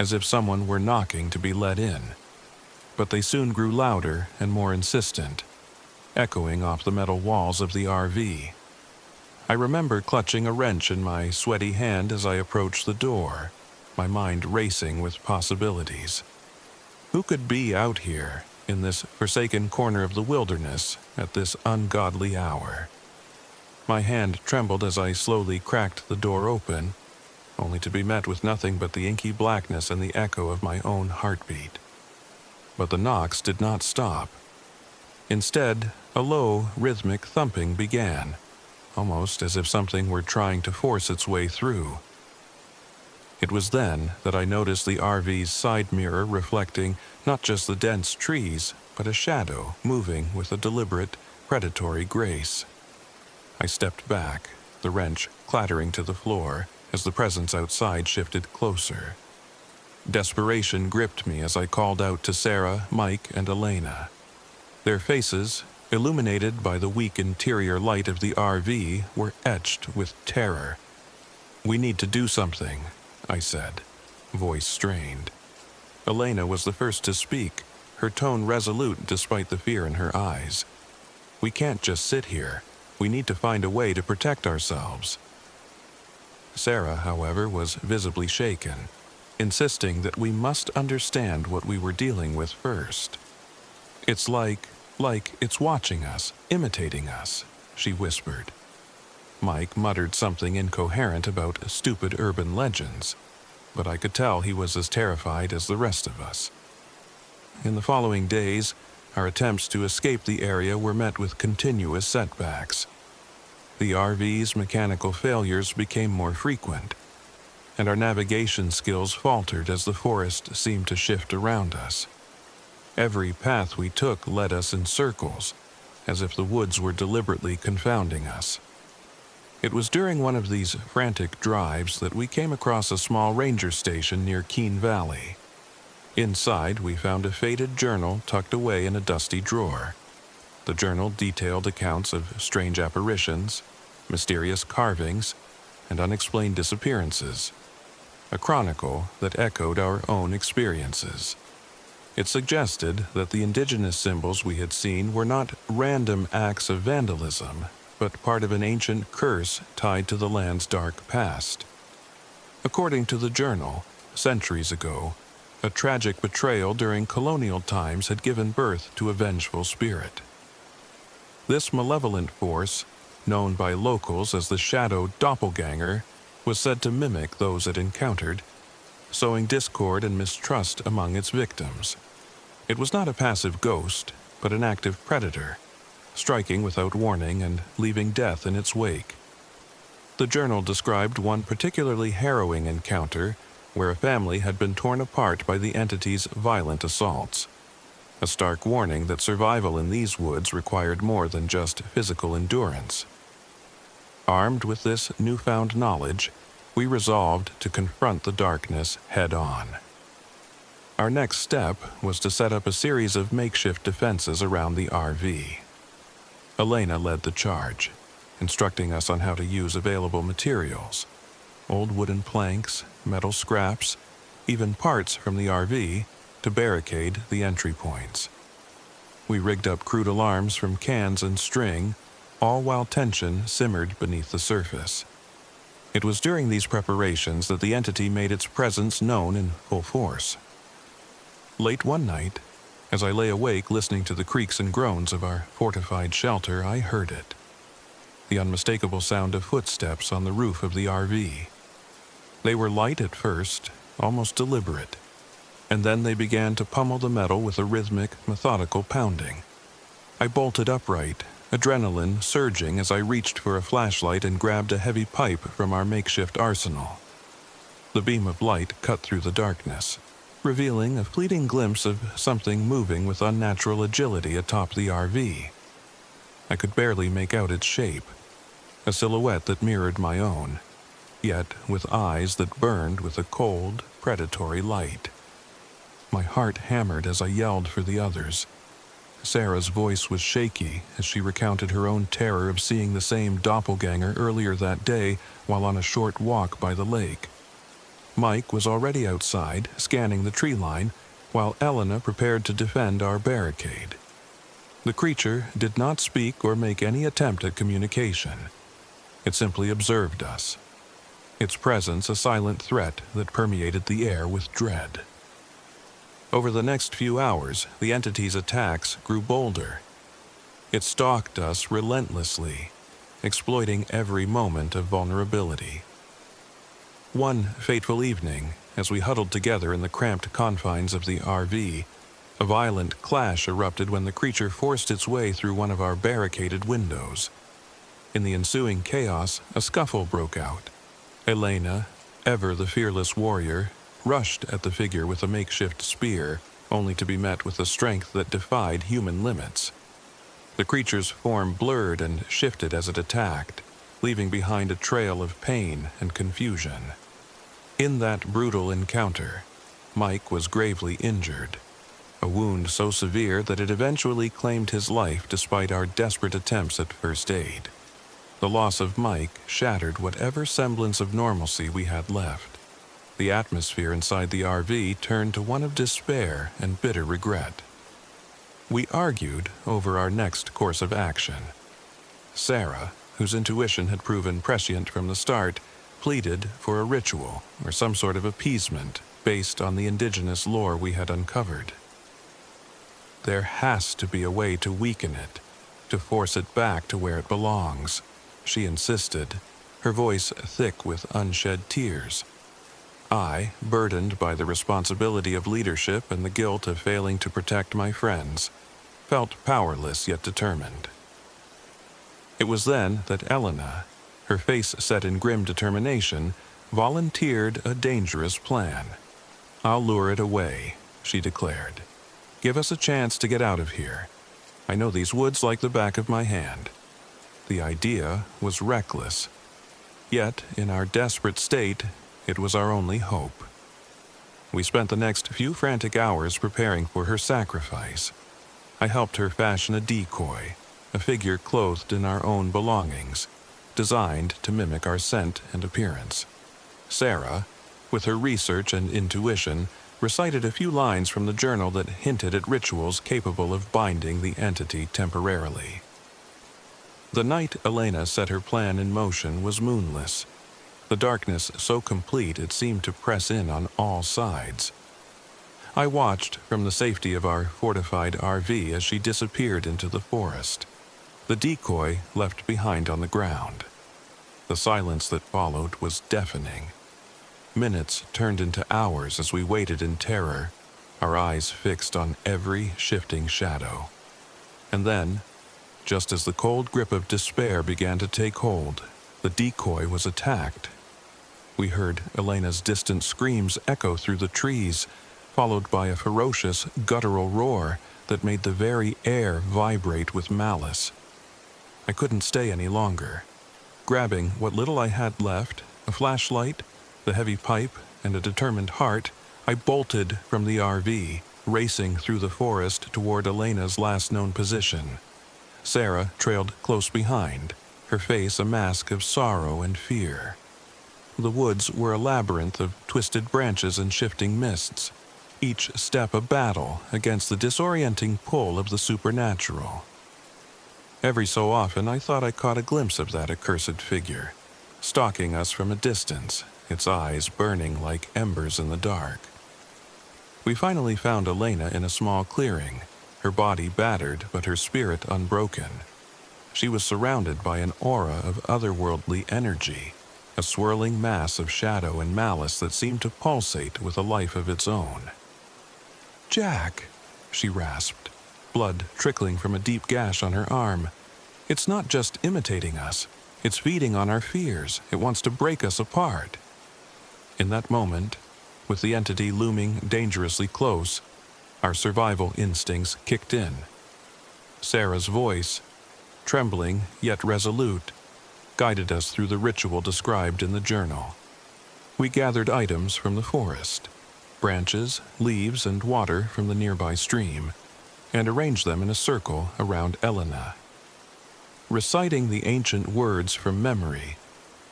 as if someone were knocking to be let in. But they soon grew louder and more insistent, echoing off the metal walls of the RV. I remember clutching a wrench in my sweaty hand as I approached the door, my mind racing with possibilities. Who could be out here, in this forsaken corner of the wilderness, at this ungodly hour? My hand trembled as I slowly cracked the door open, only to be met with nothing but the inky blackness and the echo of my own heartbeat. But the knocks did not stop. Instead, a low, rhythmic thumping began, almost as if something were trying to force its way through. It was then that I noticed the RV's side mirror reflecting not just the dense trees, but a shadow moving with a deliberate, predatory grace. I stepped back, the wrench clattering to the floor as the presence outside shifted closer. Desperation gripped me as I called out to Sarah, Mike, and Elena. Their faces, illuminated by the weak interior light of the RV, were etched with terror. "We need to do something," I said, voice strained. Elena was the first to speak, her tone resolute despite the fear in her eyes. "We can't just sit here. We need to find a way to protect ourselves." Sarah, however, was visibly shaken, insisting that we must understand what we were dealing with first. "It's like it's watching us, imitating us," she whispered. Mike muttered something incoherent about stupid urban legends, but I could tell he was as terrified as the rest of us. In the following days, our attempts to escape the area were met with continuous setbacks. The RV's mechanical failures became more frequent, and our navigation skills faltered as the forest seemed to shift around us. Every path we took led us in circles, as if the woods were deliberately confounding us. It was during one of these frantic drives that we came across a small ranger station near Keene Valley. Inside, we found a faded journal tucked away in a dusty drawer. The journal detailed accounts of strange apparitions, mysterious carvings, and unexplained disappearances. A chronicle that echoed our own experiences. It suggested that the indigenous symbols we had seen were not random acts of vandalism, but part of an ancient curse tied to the land's dark past. According to the journal, centuries ago, a tragic betrayal during colonial times had given birth to a vengeful spirit. This malevolent force, known by locals as the shadow doppelganger, was said to mimic those it encountered, sowing discord and mistrust among its victims. It was not a passive ghost, but an active predator, striking without warning and leaving death in its wake. The journal described one particularly harrowing encounter where a family had been torn apart by the entity's violent assaults. A stark warning that survival in these woods required more than just physical endurance. Armed with this newfound knowledge, we resolved to confront the darkness head-on. Our next step was to set up a series of makeshift defenses around the RV. Elena led the charge, instructing us on how to use available materials: old wooden planks, metal scraps, even parts from the RV to barricade the entry points. We rigged up crude alarms from cans and string, all while tension simmered beneath the surface. It was during these preparations that the entity made its presence known in full force. Late one night, as I lay awake listening to the creaks and groans of our fortified shelter, I heard it. The unmistakable sound of footsteps on the roof of the RV. They were light at first, almost deliberate, and then they began to pummel the metal with a rhythmic, methodical pounding. I bolted upright, adrenaline surging as I reached for a flashlight and grabbed a heavy pipe from our makeshift arsenal. The beam of light cut through the darkness, revealing a fleeting glimpse of something moving with unnatural agility atop the RV. I could barely make out its shape, a silhouette that mirrored my own, yet with eyes that burned with a cold, predatory light. My heart hammered as I yelled for the others. Sarah's voice was shaky as she recounted her own terror of seeing the same doppelganger earlier that day while on a short walk by the lake. Mike was already outside, scanning the tree line, while Elena prepared to defend our barricade. The creature did not speak or make any attempt at communication. It simply observed us, its presence a silent threat that permeated the air with dread. Over the next few hours, the entity's attacks grew bolder. It stalked us relentlessly, exploiting every moment of vulnerability. One fateful evening, as we huddled together in the cramped confines of the RV, a violent clash erupted when the creature forced its way through one of our barricaded windows. In the ensuing chaos, a scuffle broke out. Elena, ever the fearless warrior, rushed at the figure with a makeshift spear, only to be met with a strength that defied human limits. The creature's form blurred and shifted as it attacked, leaving behind a trail of pain and confusion. In that brutal encounter, Mike was gravely injured, a wound so severe that it eventually claimed his life despite our desperate attempts at first aid. The loss of Mike shattered whatever semblance of normalcy we had left. The atmosphere inside the RV turned to one of despair and bitter regret. We argued over our next course of action. Sarah, whose intuition had proven prescient from the start, pleaded for a ritual or some sort of appeasement based on the indigenous lore we had uncovered. There has to be a way to weaken it, to force it back to where it belongs, she insisted, her voice thick with unshed tears. I, burdened by the responsibility of leadership and the guilt of failing to protect my friends, felt powerless yet determined. It was then that Elena, her face set in grim determination, volunteered a dangerous plan. "I'll lure it away," she declared. "Give us a chance to get out of here. I know these woods like the back of my hand." The idea was reckless. Yet, in our desperate state, it was our only hope. We spent the next few frantic hours preparing for her sacrifice. I helped her fashion a decoy, a figure clothed in our own belongings, designed to mimic our scent and appearance. Sarah, with her research and intuition, recited a few lines from the journal that hinted at rituals capable of binding the entity temporarily. The night Elena set her plan in motion was moonless, the darkness so complete it seemed to press in on all sides. I watched from the safety of our fortified RV as she disappeared into the forest, the decoy left behind on the ground. The silence that followed was deafening. Minutes turned into hours as we waited in terror, our eyes fixed on every shifting shadow. And then, just as the cold grip of despair began to take hold, the decoy was attacked. We heard Elena's distant screams echo through the trees, followed by a ferocious, guttural roar that made the very air vibrate with malice. I couldn't stay any longer. Grabbing what little I had left, a flashlight, the heavy pipe, and a determined heart, I bolted from the RV, racing through the forest toward Elena's last known position. Sarah trailed close behind, her face a mask of sorrow and fear. The woods were a labyrinth of twisted branches and shifting mists, each step a battle against the disorienting pull of the supernatural. Every so often I thought I caught a glimpse of that accursed figure, stalking us from a distance, its eyes burning like embers in the dark. We finally found Elena in a small clearing, her body battered but her spirit unbroken. She was surrounded by an aura of otherworldly energy, a swirling mass of shadow and malice that seemed to pulsate with a life of its own. "Jack," she rasped, blood trickling from a deep gash on her arm. "It's not just imitating us. It's feeding on our fears. It wants to break us apart." In that moment, with the entity looming dangerously close, our survival instincts kicked in. Sarah's voice, trembling yet resolute, guided us through the ritual described in the journal. We gathered items from the forest, branches, leaves, and water from the nearby stream, and arranged them in a circle around Elena. Reciting the ancient words from memory,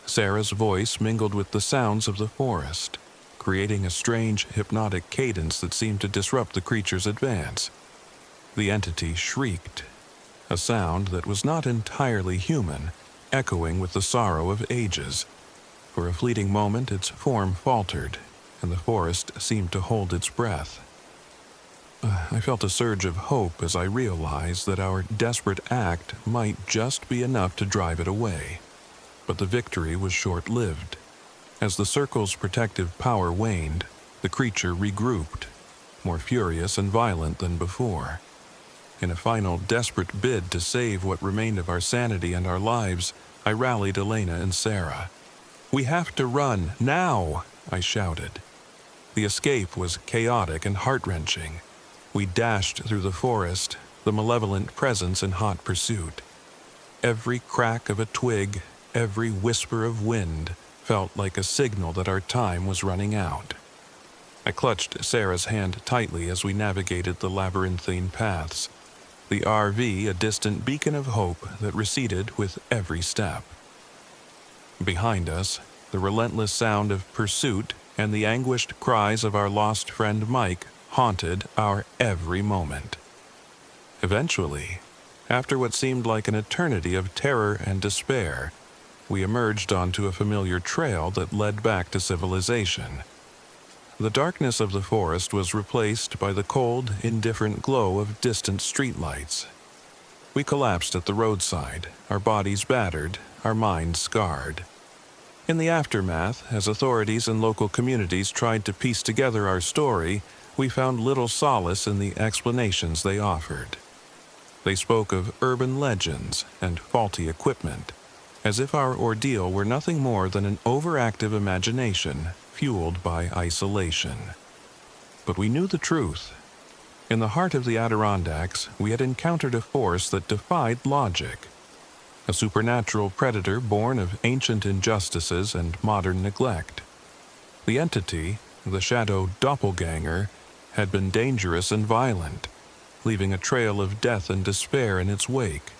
Sarah's voice mingled with the sounds of the forest, creating a strange hypnotic cadence that seemed to disrupt the creature's advance. The entity shrieked, a sound that was not entirely human, echoing with the sorrow of ages. For a fleeting moment its form faltered, and the forest seemed to hold its breath. I felt a surge of hope as I realized that our desperate act might just be enough to drive it away. But the victory was short-lived. As the circle's protective power waned, the creature regrouped, more furious and violent than before. In a final desperate bid to save what remained of our sanity and our lives, I rallied Elena and Sarah. "We have to run, now!" I shouted. The escape was chaotic and heart-wrenching. We dashed through the forest, the malevolent presence in hot pursuit. Every crack of a twig, every whisper of wind, felt like a signal that our time was running out. I clutched Sarah's hand tightly as we navigated the labyrinthine paths, the RV a distant beacon of hope that receded with every step. Behind us, the relentless sound of pursuit and the anguished cries of our lost friend Mike haunted our every moment. Eventually, after what seemed like an eternity of terror and despair, we emerged onto a familiar trail that led back to civilization. The darkness of the forest was replaced by the cold, indifferent glow of distant streetlights. We collapsed at the roadside, our bodies battered, our minds scarred. In the aftermath, as authorities and local communities tried to piece together our story, we found little solace in the explanations they offered. They spoke of urban legends and faulty equipment, as if our ordeal were nothing more than an overactive imagination fueled by isolation. But we knew the truth. In the heart of the Adirondacks, we had encountered a force that defied logic. A supernatural predator born of ancient injustices and modern neglect. The entity, the shadow doppelganger, had been dangerous and violent, leaving a trail of death and despair in its wake.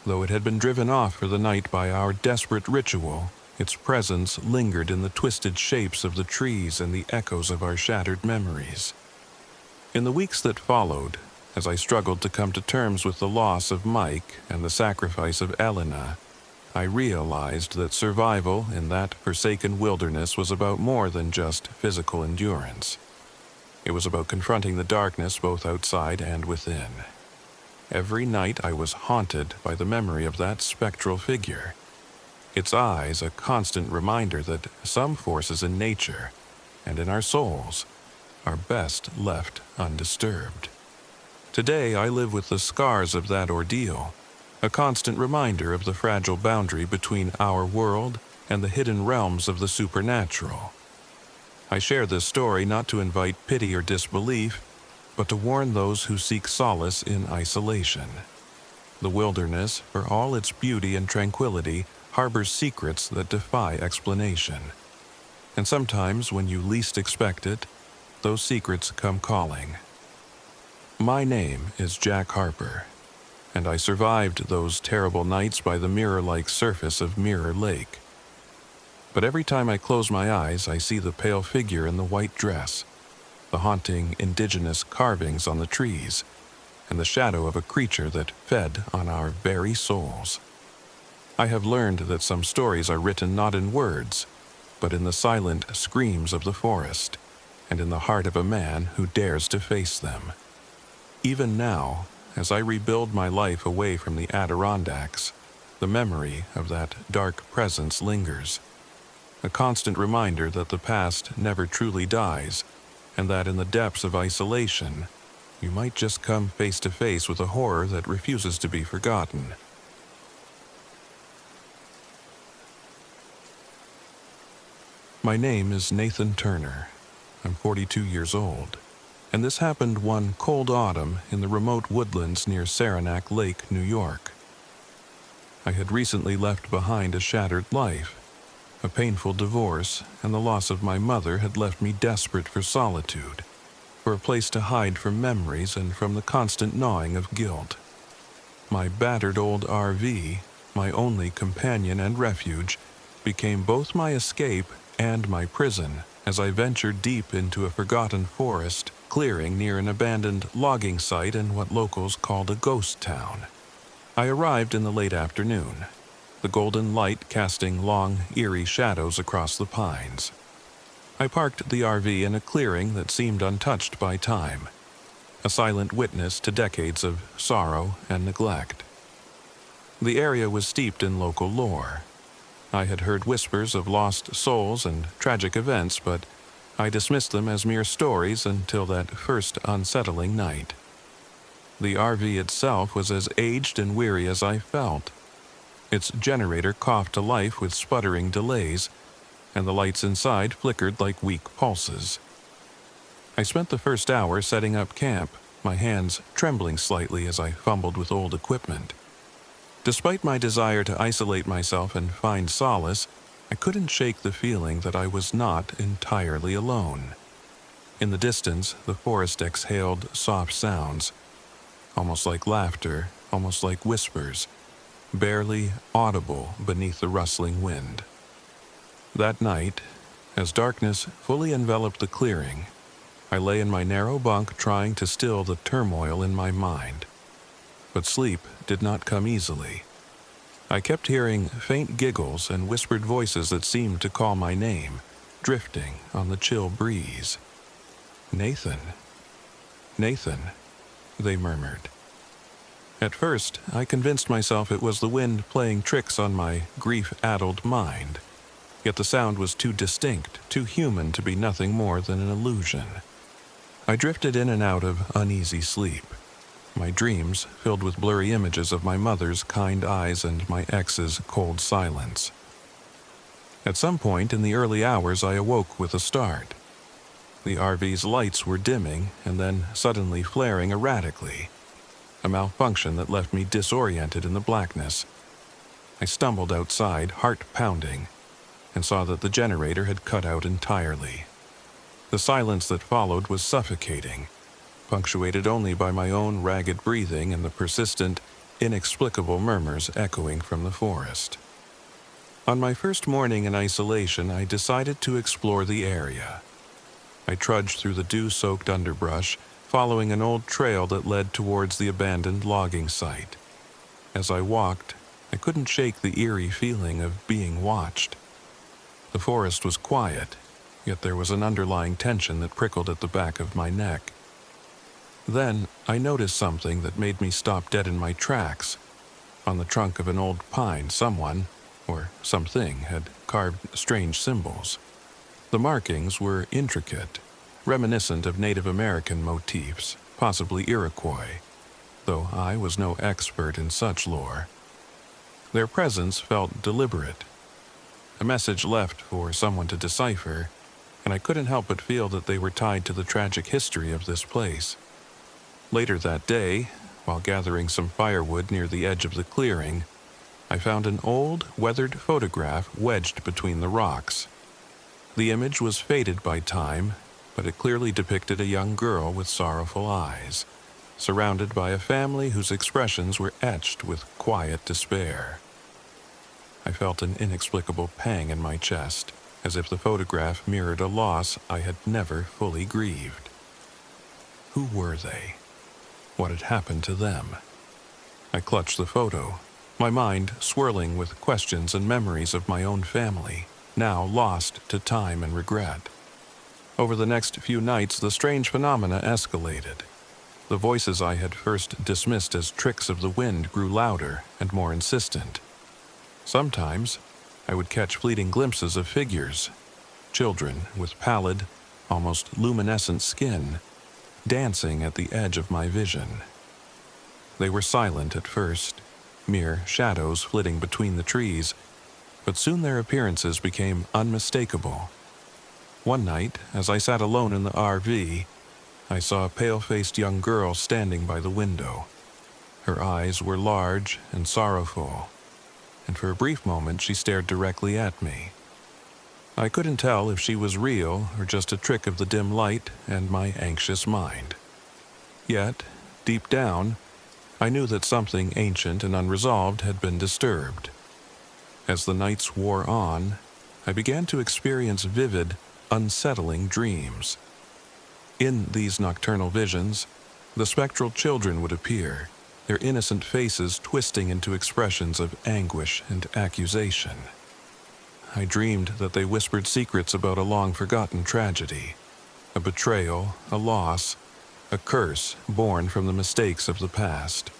Though it had been driven off for the night by our desperate ritual, Its presence lingered in the twisted shapes of the trees and the echoes of our shattered memories. In the weeks that followed, as I struggled to come to terms with the loss of Mike and the sacrifice of Elena, I realized that survival in that forsaken wilderness was about more than just physical endurance. It was about confronting the darkness both outside and within. Every night I was haunted by the memory of that spectral figure, its eyes a constant reminder that some forces in nature and in our souls are best left undisturbed. Today I live with the scars of that ordeal, a constant reminder of the fragile boundary between our world and the hidden realms of the supernatural. I share this story not to invite pity or disbelief, but to warn those who seek solace in isolation. The wilderness, for all its beauty and tranquility, harbors secrets that defy explanation. And sometimes, when you least expect it, those secrets come calling. My name is Jack Harper, and I survived those terrible nights by the mirror-like surface of Mirror Lake. But every time I close my eyes, I see the pale figure in the white dress, the haunting indigenous carvings on the trees, and the shadow of a creature that fed on our very souls. I have learned that some stories are written not in words, but in the silent screams of the forest, and in the heart of a man who dares to face them. Even now, as I rebuild my life away from the Adirondacks, the memory of that dark presence lingers, a constant reminder that the past never truly dies, and that in the depths of isolation, you might just come face to face with a horror that refuses to be forgotten. My name is Nathan Turner. I'm 42 years old, and this happened one cold autumn in the remote woodlands near Saranac Lake, New York. I had recently left behind a shattered life. A painful divorce and the loss of my mother had left me desperate for solitude, for a place to hide from memories and from the constant gnawing of guilt. My battered old RV, my only companion and refuge, became both my escape and my prison as I ventured deep into a forgotten forest clearing near an abandoned logging site in what locals called a ghost town. I arrived in the late afternoon, the golden light casting long, eerie shadows across the pines. I parked the RV in a clearing that seemed untouched by time, a silent witness to decades of sorrow and neglect. The area was steeped in local lore. I had heard whispers of lost souls and tragic events, but I dismissed them as mere stories until that first unsettling night. The RV itself was as aged and weary as I felt. Its generator coughed to life with sputtering delays, and the lights inside flickered like weak pulses. I spent the first hour setting up camp, my hands trembling slightly as I fumbled with old equipment. Despite my desire to isolate myself and find solace, I couldn't shake the feeling that I was not entirely alone. In the distance, the forest exhaled soft sounds, almost like laughter, almost like whispers, barely audible beneath the rustling wind. That night, as darkness fully enveloped the clearing, I lay in my narrow bunk trying to still the turmoil in my mind. But sleep did not come easily. I kept hearing faint giggles and whispered voices that seemed to call my name, drifting on the chill breeze. "Nathan, Nathan," they murmured. At first, I convinced myself it was the wind playing tricks on my grief-addled mind, yet the sound was too distinct, too human to be nothing more than an illusion. I drifted in and out of uneasy sleep, my dreams filled with blurry images of my mother's kind eyes and my ex's cold silence. At some point in the early hours, I awoke with a start. The RV's lights were dimming and then suddenly flaring erratically, a malfunction that left me disoriented in the blackness. I stumbled outside, heart pounding, and saw that the generator had cut out entirely. The silence that followed was suffocating, punctuated only by my own ragged breathing and the persistent, inexplicable murmurs echoing from the forest. On my first morning in isolation, I decided to explore the area. I trudged through the dew-soaked underbrush, following an old trail that led towards the abandoned logging site. As I walked, I couldn't shake the eerie feeling of being watched. The forest was quiet, yet there was an underlying tension that prickled at the back of my neck. Then I noticed something that made me stop dead in my tracks. On the trunk of an old pine, someone, or something, had carved strange symbols. The markings were intricate, reminiscent of Native American motifs, possibly Iroquois, though I was no expert in such lore. Their presence felt deliberate, a message left for someone to decipher, and I couldn't help but feel that they were tied to the tragic history of this place. Later that day, while gathering some firewood near the edge of the clearing, I found an old, weathered photograph wedged between the rocks. The image was faded by time, but it clearly depicted a young girl with sorrowful eyes, surrounded by a family whose expressions were etched with quiet despair. I felt an inexplicable pang in my chest, as if the photograph mirrored a loss I had never fully grieved. Who were they? What had happened to them? I clutched the photo, my mind swirling with questions and memories of my own family, now lost to time and regret. Over the next few nights, the strange phenomena escalated. The voices I had first dismissed as tricks of the wind grew louder and more insistent. Sometimes, I would catch fleeting glimpses of figures, children with pallid, almost luminescent skin, dancing at the edge of my vision. They were silent at first, mere shadows flitting between the trees, but soon their appearances became unmistakable. One night, as I sat alone in the RV, I saw a pale-faced young girl standing by the window. Her eyes were large and sorrowful, and for a brief moment she stared directly at me. I couldn't tell if she was real or just a trick of the dim light and my anxious mind. Yet, deep down, I knew that something ancient and unresolved had been disturbed. As the nights wore on, I began to experience vivid, unsettling dreams. In these nocturnal visions, the spectral children would appear, their innocent faces twisting into expressions of anguish and accusation. I dreamed that they whispered secrets about a long-forgotten tragedy, a betrayal, a loss, a curse born from the mistakes of the past.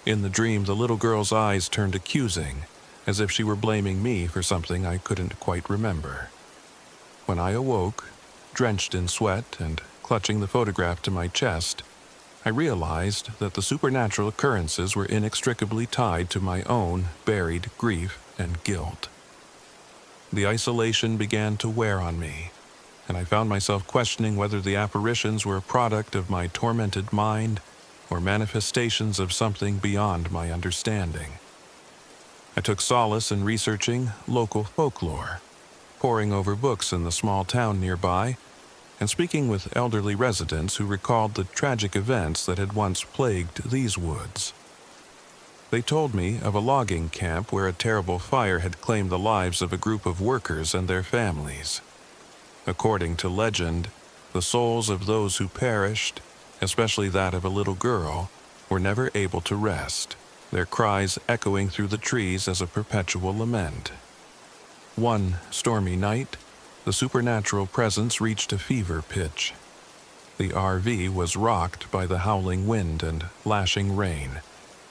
In the dream, the little girl's eyes turned accusing, as if she were blaming me for something I couldn't quite remember. When I awoke, drenched in sweat and clutching the photograph to my chest, I realized that the supernatural occurrences were inextricably tied to my own buried grief and guilt. The isolation began to wear on me, and I found myself questioning whether the apparitions were a product of my tormented mind or manifestations of something beyond my understanding. I took solace in researching local folklore, poring over books in the small town nearby, and speaking with elderly residents who recalled the tragic events that had once plagued these woods. They told me of a logging camp where a terrible fire had claimed the lives of a group of workers and their families. According to legend, the souls of those who perished, especially that of a little girl, were never able to rest, their cries echoing through the trees as a perpetual lament. One stormy night, the supernatural presence reached a fever pitch. The RV was rocked by the howling wind and lashing rain,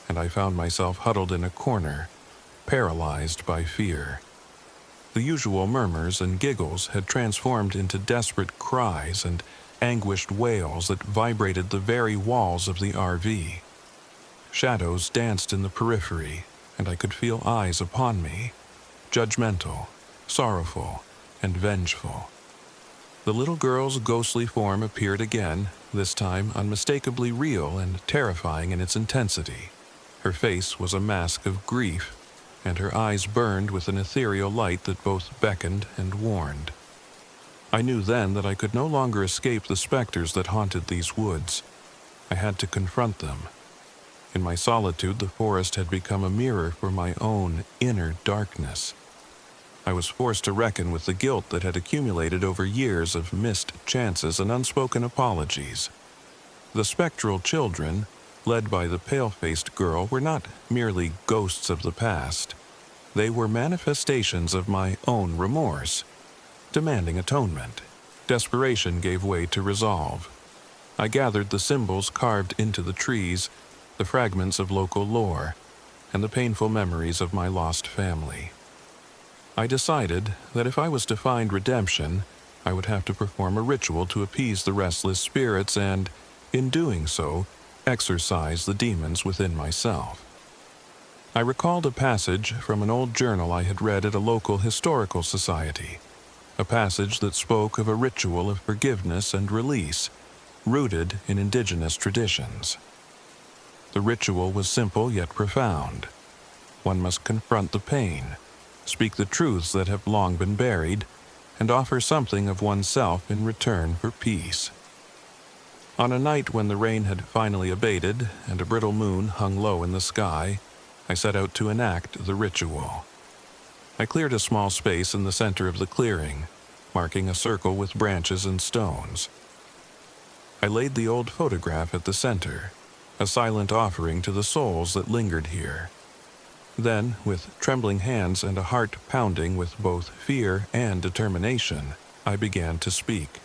and I found myself huddled in a corner, paralyzed by fear. The usual murmurs and giggles had transformed into desperate cries and anguished wails that vibrated the very walls of the RV. Shadows danced in the periphery, and I could feel eyes upon me, judgmental, sorrowful, and vengeful. The little girl's ghostly form appeared again, this time unmistakably real and terrifying in its intensity. Her face was a mask of grief, and her eyes burned with an ethereal light that both beckoned and warned. I knew then that I could no longer escape the specters that haunted these woods. I had to confront them. In my solitude, the forest had become a mirror for my own inner darkness. I was forced to reckon with the guilt that had accumulated over years of missed chances and unspoken apologies. The spectral children, led by the pale-faced girl, were not merely ghosts of the past. They were manifestations of my own remorse, demanding atonement. Desperation gave way to resolve. I gathered the symbols carved into the trees, the fragments of local lore, and the painful memories of my lost family. I decided that if I was to find redemption, I would have to perform a ritual to appease the restless spirits and, in doing so, exorcise the demons within myself. I recalled a passage from an old journal I had read at a local historical society, a passage that spoke of a ritual of forgiveness and release, rooted in indigenous traditions. The ritual was simple yet profound. One must confront the pain, speak the truths that have long been buried, and offer something of oneself in return for peace. On a night when the rain had finally abated and a brittle moon hung low in the sky, I set out to enact the ritual. I cleared a small space in the center of the clearing, marking a circle with branches and stones. I laid the old photograph at the center, a silent offering to the souls that lingered here. Then, with trembling hands and a heart pounding with both fear and determination, I began to speak.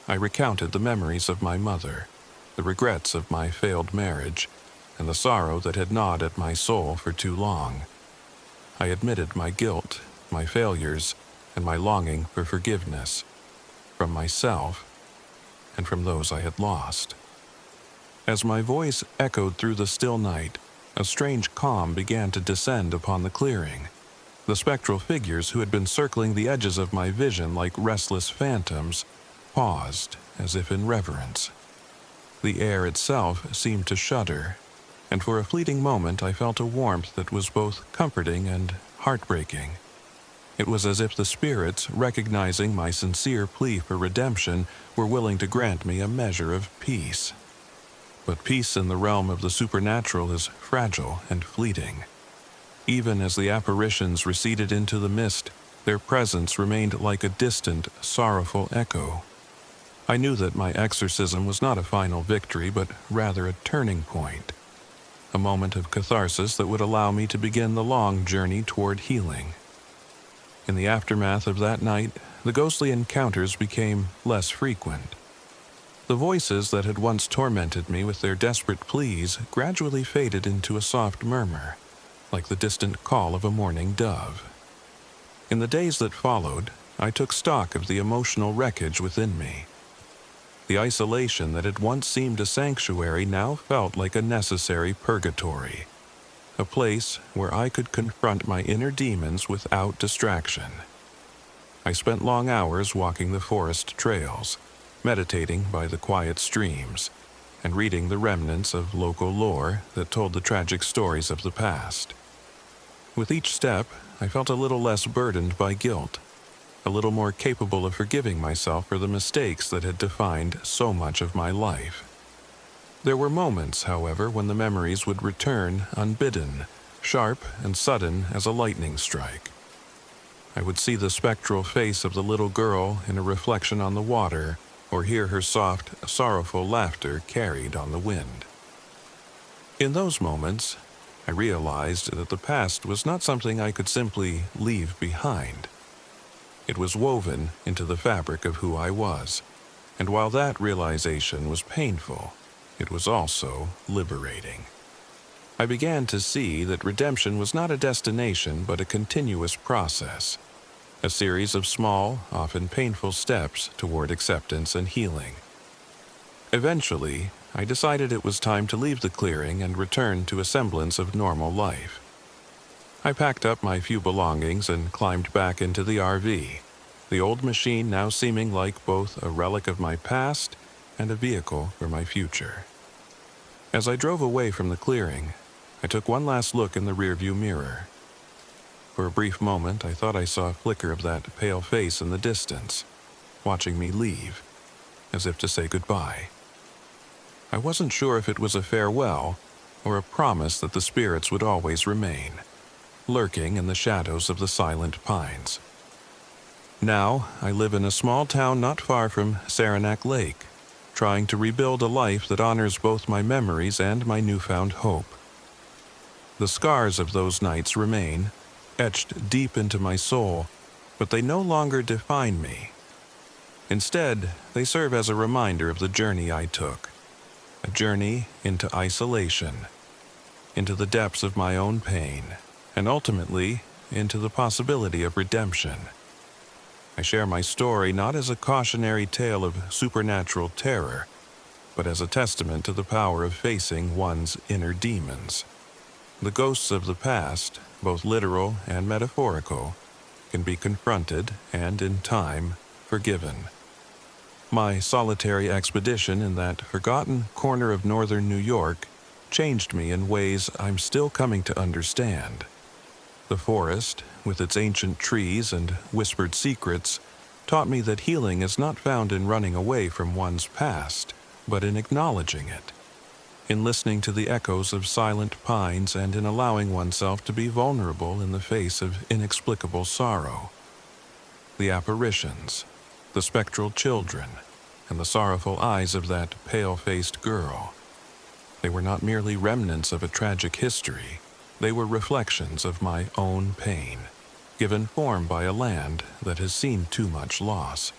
I recounted the memories of my mother, the regrets of my failed marriage, and the sorrow that had gnawed at my soul for too long. I admitted my guilt, my failures, and my longing for forgiveness, from myself and from those I had lost. As my voice echoed through the still night, a strange calm began to descend upon the clearing. The spectral figures who had been circling the edges of my vision like restless phantoms paused as if in reverence. The air itself seemed to shudder, and for a fleeting moment I felt a warmth that was both comforting and heartbreaking. It was as if the spirits, recognizing my sincere plea for redemption, were willing to grant me a measure of peace. But peace in the realm of the supernatural is fragile and fleeting. Even as the apparitions receded into the mist, their presence remained like a distant, sorrowful echo. I knew that my exorcism was not a final victory, but rather a turning point, a moment of catharsis that would allow me to begin the long journey toward healing. In the aftermath of that night, the ghostly encounters became less frequent. The voices that had once tormented me with their desperate pleas gradually faded into a soft murmur, like the distant call of a mourning dove. In the days that followed, I took stock of the emotional wreckage within me. The isolation that had once seemed a sanctuary now felt like a necessary purgatory, a place where I could confront my inner demons without distraction. I spent long hours walking the forest trails, meditating by the quiet streams, and reading the remnants of local lore that told the tragic stories of the past. With each step, I felt a little less burdened by guilt, a little more capable of forgiving myself for the mistakes that had defined so much of my life. There were moments, however, when the memories would return unbidden, sharp and sudden as a lightning strike. I would see the spectral face of the little girl in a reflection on the water, or hear her soft, sorrowful laughter carried on the wind. In those moments, I realized that the past was not something I could simply leave behind. It was woven into the fabric of who I was, and while that realization was painful, it was also liberating. I began to see that redemption was not a destination but a continuous process, a series of small, often painful steps toward acceptance and healing. Eventually, I decided it was time to leave the clearing and return to a semblance of normal life. I packed up my few belongings and climbed back into the RV, the old machine now seeming like both a relic of my past and a vehicle for my future. As I drove away from the clearing, I took one last look in the rearview mirror. For a brief moment, I thought I saw a flicker of that pale face in the distance, watching me leave, as if to say goodbye. I wasn't sure if it was a farewell or a promise that the spirits would always remain. lurking in the shadows of the silent pines. Now, I live in a small town not far from Saranac Lake, trying to rebuild a life that honors both my memories and my newfound hope. The scars of those nights remain, etched deep into my soul, but they no longer define me. Instead, they serve as a reminder of the journey I took, a journey into isolation, into the depths of my own pain, and ultimately into the possibility of redemption. I share my story not as a cautionary tale of supernatural terror, but as a testament to the power of facing one's inner demons. The ghosts of the past, both literal and metaphorical, can be confronted and, in time, forgiven. My solitary expedition in that forgotten corner of northern New York changed me in ways I'm still coming to understand. The forest, with its ancient trees and whispered secrets, taught me that healing is not found in running away from one's past, but in acknowledging it, in listening to the echoes of silent pines and in allowing oneself to be vulnerable in the face of inexplicable sorrow. The apparitions, the spectral children, and the sorrowful eyes of that pale-faced girl. They were not merely remnants of a tragic history. They were reflections of my own pain, given form by a land that has seen too much loss.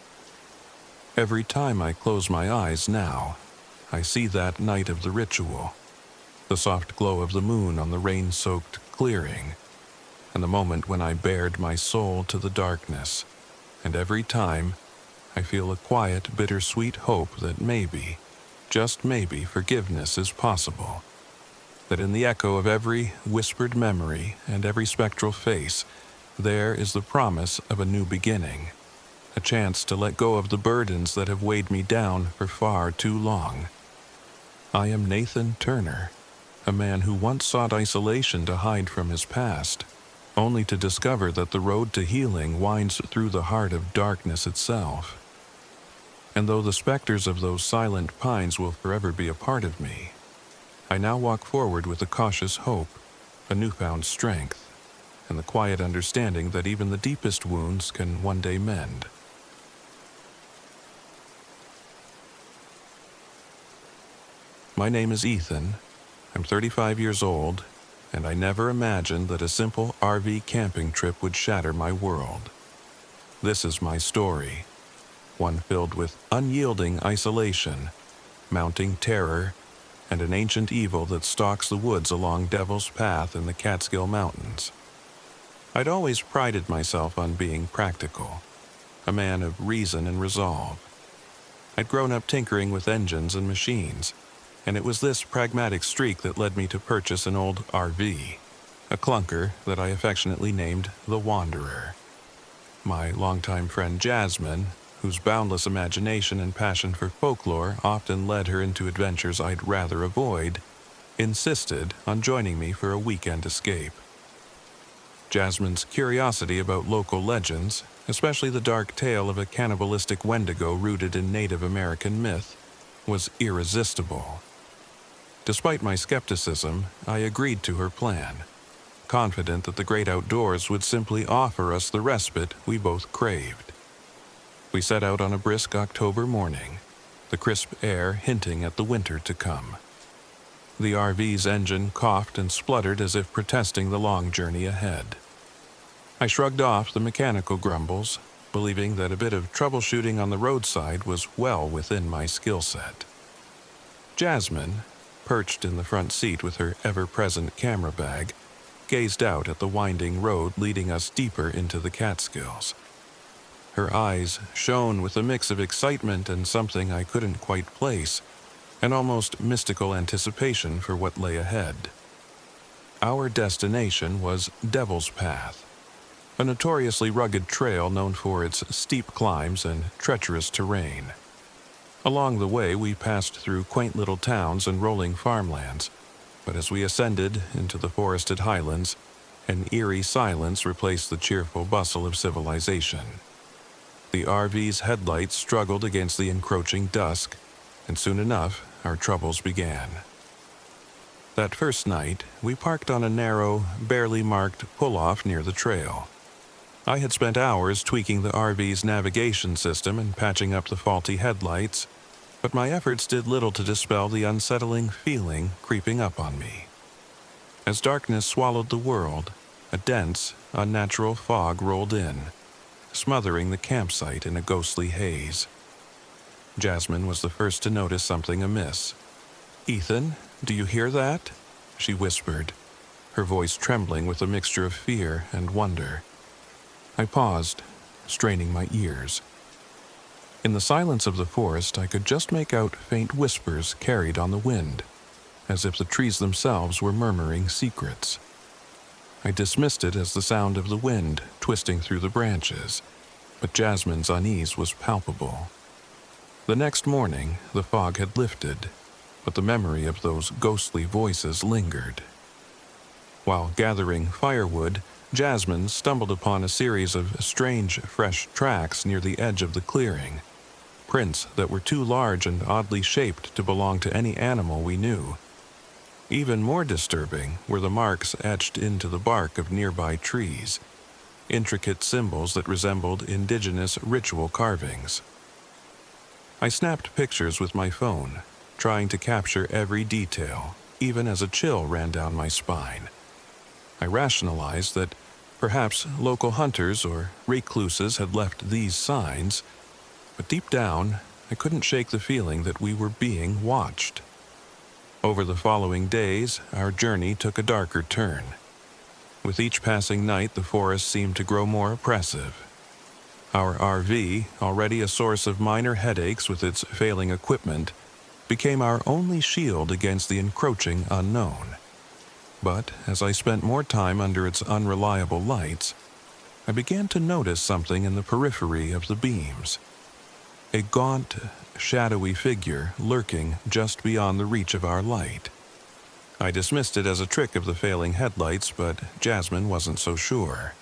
Every time I close my eyes now, I see that night of the ritual, the soft glow of the moon on the rain-soaked clearing, and the moment when I bared my soul to the darkness, and every time I feel a quiet, bittersweet hope that maybe, just maybe, forgiveness is possible. That in the echo of every whispered memory and every spectral face, there is the promise of a new beginning, a chance to let go of the burdens that have weighed me down for far too long. I am Nathan Turner, a man who once sought isolation to hide from his past, only to discover that the road to healing winds through the heart of darkness itself. And though the specters of those silent pines will forever be a part of me, I now walk forward with a cautious hope, a newfound strength, and the quiet understanding that even the deepest wounds can one day mend. My name is Ethan. I'm 35 years old, and I never imagined that a simple RV camping trip would shatter my world. This is my story, one filled with unyielding isolation, mounting terror, and an ancient evil that stalks the woods along Devil's Path in the Catskill Mountains. I'd always prided myself on being practical, a man of reason and resolve. I'd grown up tinkering with engines and machines, and it was this pragmatic streak that led me to purchase an old RV, a clunker that I affectionately named the Wanderer. My longtime friend Jasmine, whose boundless imagination and passion for folklore often led her into adventures I'd rather avoid, insisted on joining me for a weekend escape. Jasmine's curiosity about local legends, especially the dark tale of a cannibalistic wendigo rooted in Native American myth, was irresistible. Despite my skepticism, I agreed to her plan, confident that the great outdoors would simply offer us the respite we both craved. We set out on a brisk October morning, the crisp air hinting at the winter to come. The RV's engine coughed and spluttered as if protesting the long journey ahead. I shrugged off the mechanical grumbles, believing that a bit of troubleshooting on the roadside was well within my skill set. Jasmine, perched in the front seat with her ever-present camera bag, gazed out at the winding road leading us deeper into the Catskills. Her eyes shone with a mix of excitement and something I couldn't quite place, an almost mystical anticipation for what lay ahead. Our destination was Devil's Path, a notoriously rugged trail known for its steep climbs and treacherous terrain. Along the way, we passed through quaint little towns and rolling farmlands, but as we ascended into the forested highlands, an eerie silence replaced the cheerful bustle of civilization. The RV's headlights struggled against the encroaching dusk, and soon enough, our troubles began. That first night, we parked on a narrow, barely marked pull-off near the trail. I had spent hours tweaking the RV's navigation system and patching up the faulty headlights, but my efforts did little to dispel the unsettling feeling creeping up on me. As darkness swallowed the world, a dense, unnatural fog rolled in, smothering the campsite in a ghostly haze. Jasmine was the first to notice something amiss. "Ethan, do you hear that?" she whispered, her voice trembling with a mixture of fear and wonder. I paused, straining my ears. In the silence of the forest, I could just make out faint whispers carried on the wind, as if the trees themselves were murmuring secrets. I dismissed it as the sound of the wind twisting through the branches, but Jasmine's unease was palpable. The next morning, the fog had lifted, but the memory of those ghostly voices lingered. While gathering firewood, Jasmine stumbled upon a series of strange, fresh tracks near the edge of the clearing, prints that were too large and oddly shaped to belong to any animal we knew. Even more disturbing were the marks etched into the bark of nearby trees, intricate symbols that resembled indigenous ritual carvings. I snapped pictures with my phone, trying to capture every detail, even as a chill ran down my spine. I rationalized that perhaps local hunters or recluses had left these signs, but deep down, I couldn't shake the feeling that we were being watched. Over the following days, our journey took a darker turn. With each passing night, the forest seemed to grow more oppressive. Our RV, already a source of minor headaches with its failing equipment, became our only shield against the encroaching unknown. But as I spent more time under its unreliable lights, I began to notice something in the periphery of the beams. A gaunt, shadowy figure lurking just beyond the reach of our light. I dismissed it as a trick of the failing headlights, but Jasmine wasn't so sure.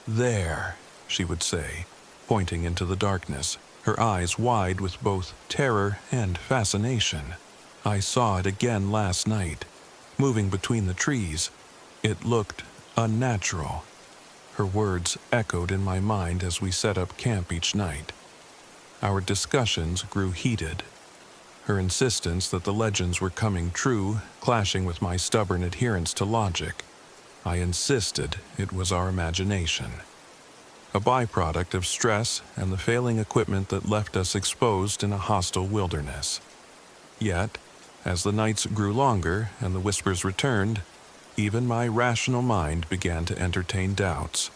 "There," she would say, pointing into the darkness, her eyes wide with both terror and fascination. "I saw it again last night, moving between the trees. It looked unnatural." Her words echoed in my mind as we set up camp each night. Our discussions grew heated, her insistence that the legends were coming true clashing with my stubborn adherence to logic. I insisted it was our imagination, a byproduct of stress and the failing equipment that left us exposed in a hostile wilderness. Yet, as the nights grew longer and the whispers returned, even my rational mind began to entertain doubts.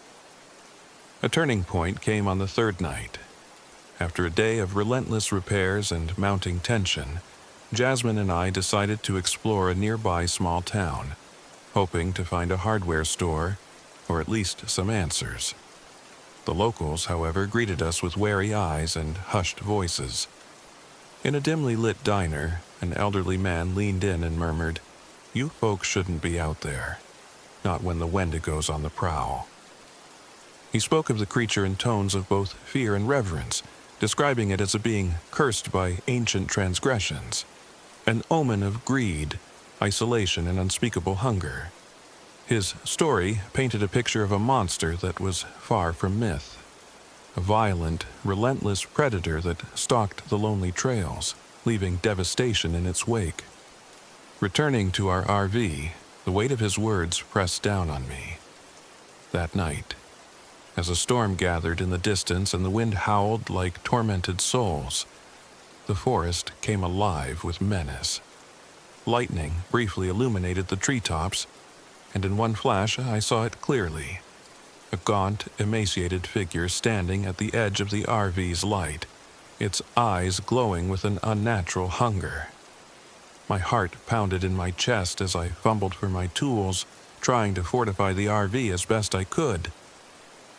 A turning point came on the third night. After a day of relentless repairs and mounting tension, Jasmine and I decided to explore a nearby small town, hoping to find a hardware store, or at least some answers. The locals, however, greeted us with wary eyes and hushed voices. In a dimly lit diner, an elderly man leaned in and murmured, "You folks shouldn't be out there, not when the wendigo's on the prowl." He spoke of the creature in tones of both fear and reverence, describing it as a being cursed by ancient transgressions, an omen of greed, isolation, and unspeakable hunger. His story painted a picture of a monster that was far from myth, a violent, relentless predator that stalked the lonely trails, leaving devastation in its wake. Returning to our RV, the weight of his words pressed down on me. That night, as a storm gathered in the distance and the wind howled like tormented souls, the forest came alive with menace. Lightning briefly illuminated the treetops, and in one flash I saw it clearly. A gaunt, emaciated figure standing at the edge of the RV's light, its eyes glowing with an unnatural hunger. My heart pounded in my chest as I fumbled for my tools, trying to fortify the RV as best I could.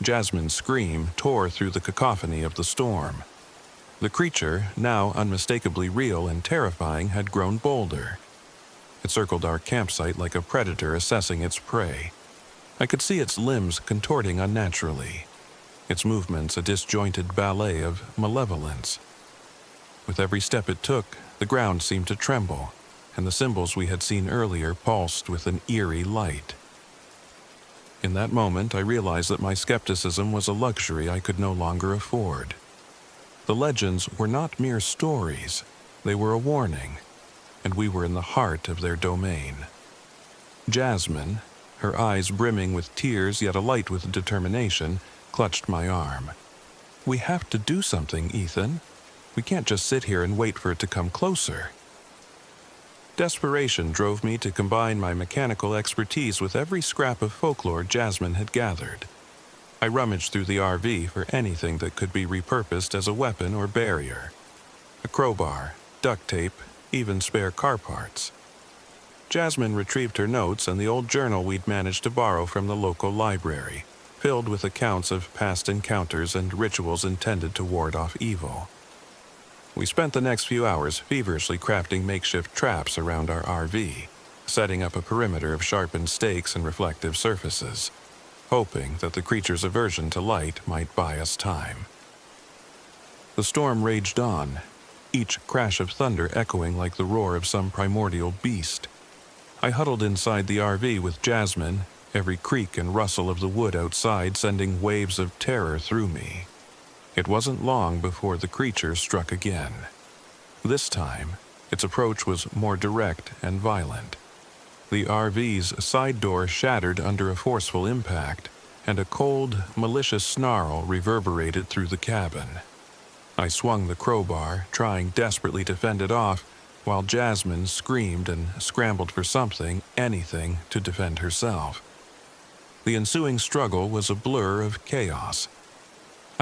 Jasmine's scream tore through the cacophony of the storm. The creature, now unmistakably real and terrifying, had grown bolder. It circled our campsite like a predator assessing its prey. I could see its limbs contorting unnaturally, its movements a disjointed ballet of malevolence. With every step it took, the ground seemed to tremble, and the symbols we had seen earlier pulsed with an eerie light. In that moment, I realized that my skepticism was a luxury I could no longer afford. The legends were not mere stories, they were a warning, and we were in the heart of their domain. Jasmine, her eyes brimming with tears yet alight with determination, clutched my arm. "We have to do something, Ethan. We can't just sit here and wait for it to come closer." Desperation drove me to combine my mechanical expertise with every scrap of folklore Jasmine had gathered. I rummaged through the RV for anything that could be repurposed as a weapon or barrier. A crowbar, duct tape, even spare car parts. Jasmine retrieved her notes and the old journal we'd managed to borrow from the local library, filled with accounts of past encounters and rituals intended to ward off evil. We spent the next few hours feverishly crafting makeshift traps around our RV, setting up a perimeter of sharpened stakes and reflective surfaces, hoping that the creature's aversion to light might buy us time. The storm raged on, each crash of thunder echoing like the roar of some primordial beast. I huddled inside the RV with Jasmine, every creak and rustle of the wood outside sending waves of terror through me. It wasn't long before the creature struck again. This time, its approach was more direct and violent. The RV's side door shattered under a forceful impact, and a cold, malicious snarl reverberated through the cabin. I swung the crowbar, trying desperately to fend it off, while Jasmine screamed and scrambled for something, anything, to defend herself. The ensuing struggle was a blur of chaos.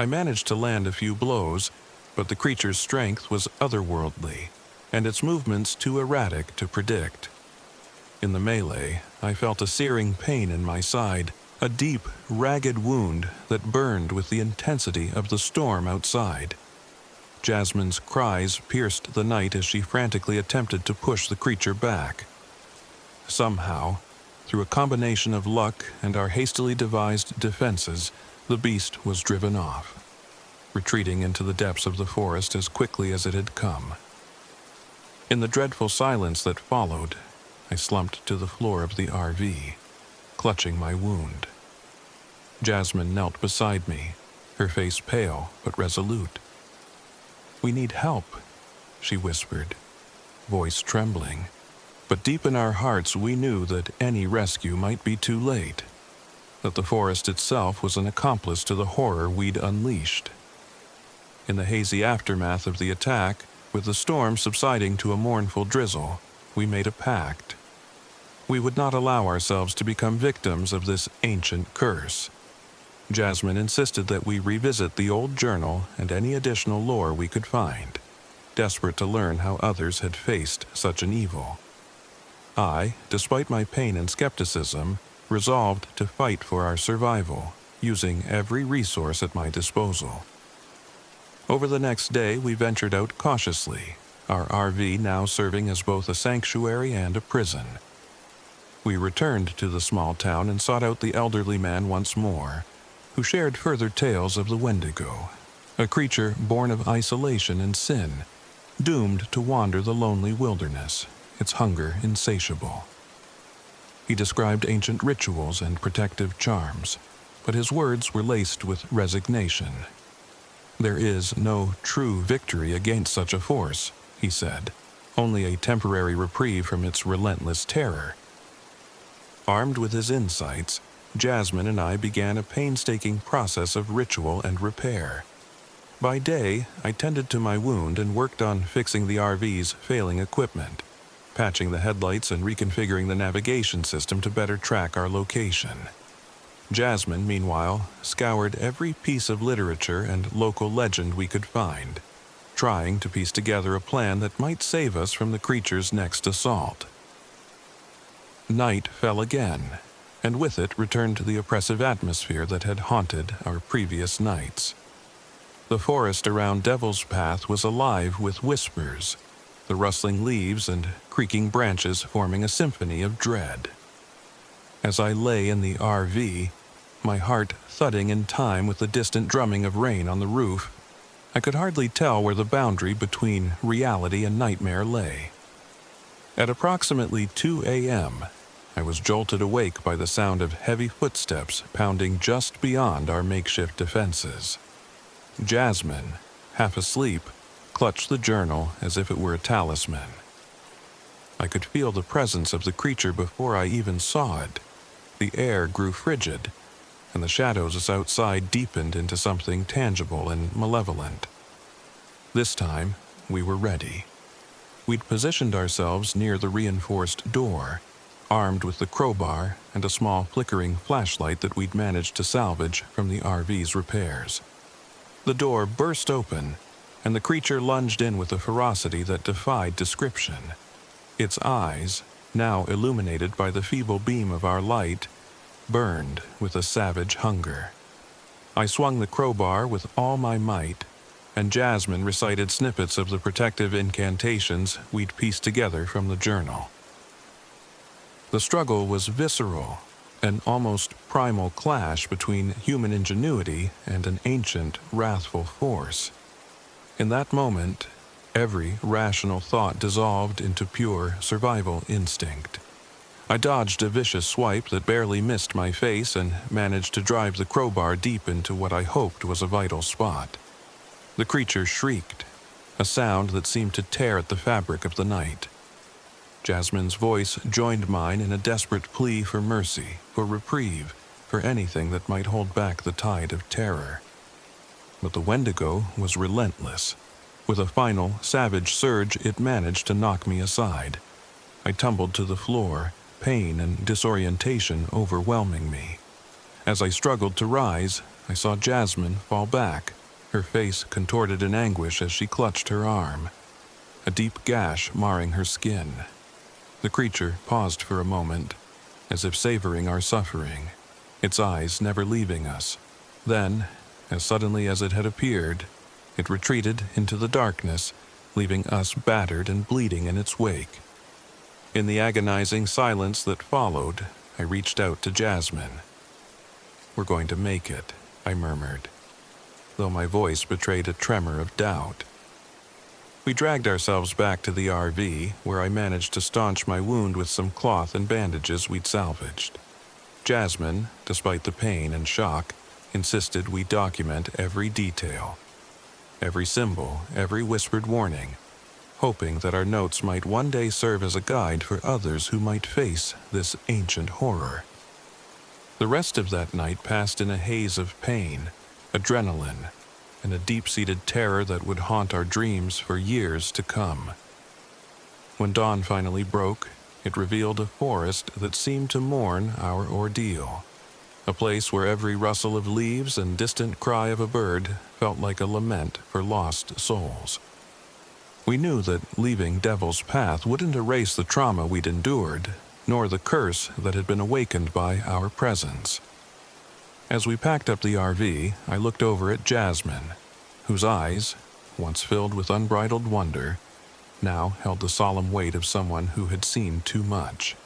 I managed to land a few blows, but the creature's strength was otherworldly, and its movements too erratic to predict. In the melee, I felt a searing pain in my side, a deep, ragged wound that burned with the intensity of the storm outside. Jasmine's cries pierced the night as she frantically attempted to push the creature back. Somehow, through a combination of luck and our hastily devised defenses, the beast was driven off, retreating into the depths of the forest as quickly as it had come. In the dreadful silence that followed, I slumped to the floor of the RV, clutching my wound. Jasmine knelt beside me, her face pale but resolute. "We need help," she whispered, voice trembling. But deep in our hearts we knew that any rescue might be too late, that the forest itself was an accomplice to the horror we'd unleashed. In the hazy aftermath of the attack, with the storm subsiding to a mournful drizzle, we made a pact. We would not allow ourselves to become victims of this ancient curse. Jasmine insisted that we revisit the old journal and any additional lore we could find, desperate to learn how others had faced such an evil. I, despite my pain and skepticism, resolved to fight for our survival, using every resource at my disposal. Over the next day, we ventured out cautiously, our RV now serving as both a sanctuary and a prison. We returned to the small town and sought out the elderly man once more, who shared further tales of the wendigo, a creature born of isolation and sin, doomed to wander the lonely wilderness, its hunger insatiable. He described ancient rituals and protective charms, but his words were laced with resignation. "There is no true victory against such a force," he said, "only a temporary reprieve from its relentless terror." Armed with his insights, Jasmine and I began a painstaking process of ritual and repair. By day, I tended to my wound and worked on fixing the RV's failing equipment, patching the headlights and reconfiguring the navigation system to better track our location. Jasmine, meanwhile, scoured every piece of literature and local legend we could find, trying to piece together a plan that might save us from the creature's next assault. Night fell again, and with it returned the oppressive atmosphere that had haunted our previous nights. The forest around Devil's Path was alive with whispers, the rustling leaves and creaking branches forming a symphony of dread. As I lay in the RV, my heart thudding in time with the distant drumming of rain on the roof, I could hardly tell where the boundary between reality and nightmare lay. At approximately 2 a.m., I was jolted awake by the sound of heavy footsteps pounding just beyond our makeshift defenses. Jasmine, half asleep, clutched the journal as if it were a talisman. I could feel the presence of the creature before I even saw it. The air grew frigid, and the shadows outside deepened into something tangible and malevolent. This time, we were ready. We'd positioned ourselves near the reinforced door, armed with the crowbar and a small flickering flashlight that we'd managed to salvage from the RV's repairs. The door burst open, and the creature lunged in with a ferocity that defied description. Its eyes, now illuminated by the feeble beam of our light, burned with a savage hunger. I swung the crowbar with all my might, and Jasmine recited snippets of the protective incantations we'd pieced together from the journal. The struggle was visceral, an almost primal clash between human ingenuity and an ancient, wrathful force. In that moment, every rational thought dissolved into pure survival instinct. I dodged a vicious swipe that barely missed my face and managed to drive the crowbar deep into what I hoped was a vital spot. The creature shrieked, a sound that seemed to tear at the fabric of the night. Jasmine's voice joined mine in a desperate plea for mercy, for reprieve, for anything that might hold back the tide of terror. But the wendigo was relentless. With a final, savage surge, it managed to knock me aside. I tumbled to the floor, pain and disorientation overwhelming me. As I struggled to rise, I saw Jasmine fall back, her face contorted in anguish as she clutched her arm, a deep gash marring her skin. The creature paused for a moment, as if savoring our suffering, its eyes never leaving us. Then, as suddenly as it had appeared, it retreated into the darkness, leaving us battered and bleeding in its wake. In the agonizing silence that followed, I reached out to Jasmine. "We're going to make it," I murmured, though my voice betrayed a tremor of doubt. We dragged ourselves back to the RV, where I managed to staunch my wound with some cloth and bandages we'd salvaged. Jasmine, despite the pain and shock, insisted we document every detail, every symbol, every whispered warning, hoping that our notes might one day serve as a guide for others who might face this ancient horror. The rest of that night passed in a haze of pain, adrenaline, and a deep-seated terror that would haunt our dreams for years to come. When dawn finally broke, it revealed a forest that seemed to mourn our ordeal, a place where every rustle of leaves and distant cry of a bird felt like a lament for lost souls. We knew that leaving Devil's Path wouldn't erase the trauma we'd endured, nor the curse that had been awakened by our presence. As we packed up the RV, I looked over at Jasmine, whose eyes, once filled with unbridled wonder, now held the solemn weight of someone who had seen too much.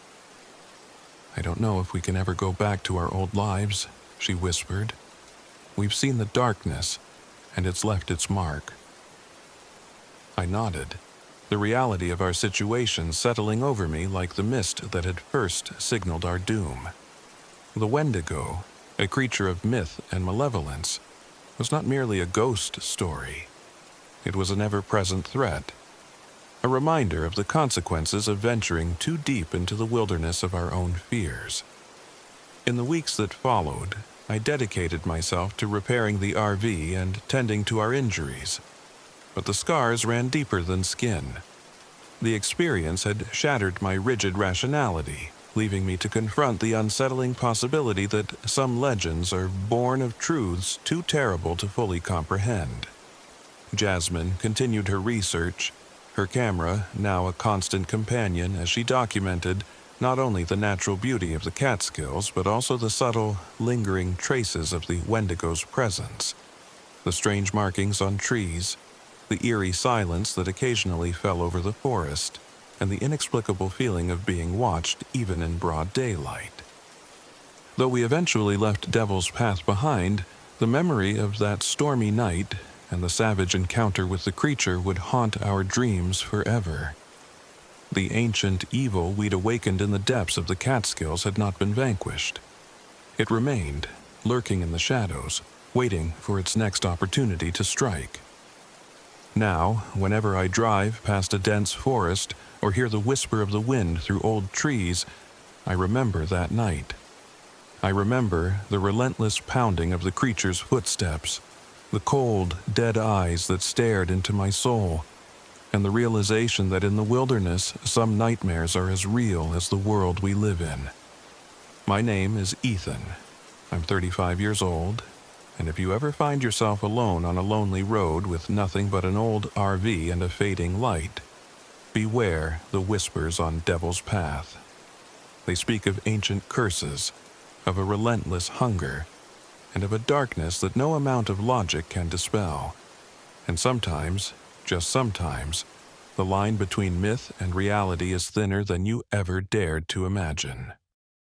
"I don't know if we can ever go back to our old lives," she whispered. "We've seen the darkness, and it's left its mark." I nodded, the reality of our situation settling over me like the mist that had first signaled our doom. The wendigo, a creature of myth and malevolence, was not merely a ghost story. It was an ever-present threat, a reminder of the consequences of venturing too deep into the wilderness of our own fears. In the weeks that followed, I dedicated myself to repairing the RV and tending to our injuries, but the scars ran deeper than skin. The experience had shattered my rigid rationality, leaving me to confront the unsettling possibility that some legends are born of truths too terrible to fully comprehend. Jasmine continued her research, her camera now a constant companion as she documented not only the natural beauty of the Catskills, but also the subtle, lingering traces of the wendigo's presence, the strange markings on trees, the eerie silence that occasionally fell over the forest, and the inexplicable feeling of being watched even in broad daylight. Though we eventually left Devil's Path behind, the memory of that stormy night and the savage encounter with the creature would haunt our dreams forever. The ancient evil we'd awakened in the depths of the Catskills had not been vanquished. It remained, lurking in the shadows, waiting for its next opportunity to strike. Now, whenever I drive past a dense forest or hear the whisper of the wind through old trees, I remember that night. I remember the relentless pounding of the creature's footsteps, the cold, dead eyes that stared into my soul, and the realization that in the wilderness some nightmares are as real as the world we live in. My name is Ethan. I'm 35 years old, and if you ever find yourself alone on a lonely road with nothing but an old RV and a fading light, beware the whispers on Devil's Path. They speak of ancient curses, of a relentless hunger, and of a darkness that no amount of logic can dispel. And sometimes, just sometimes, the line between myth and reality is thinner than you ever dared to imagine.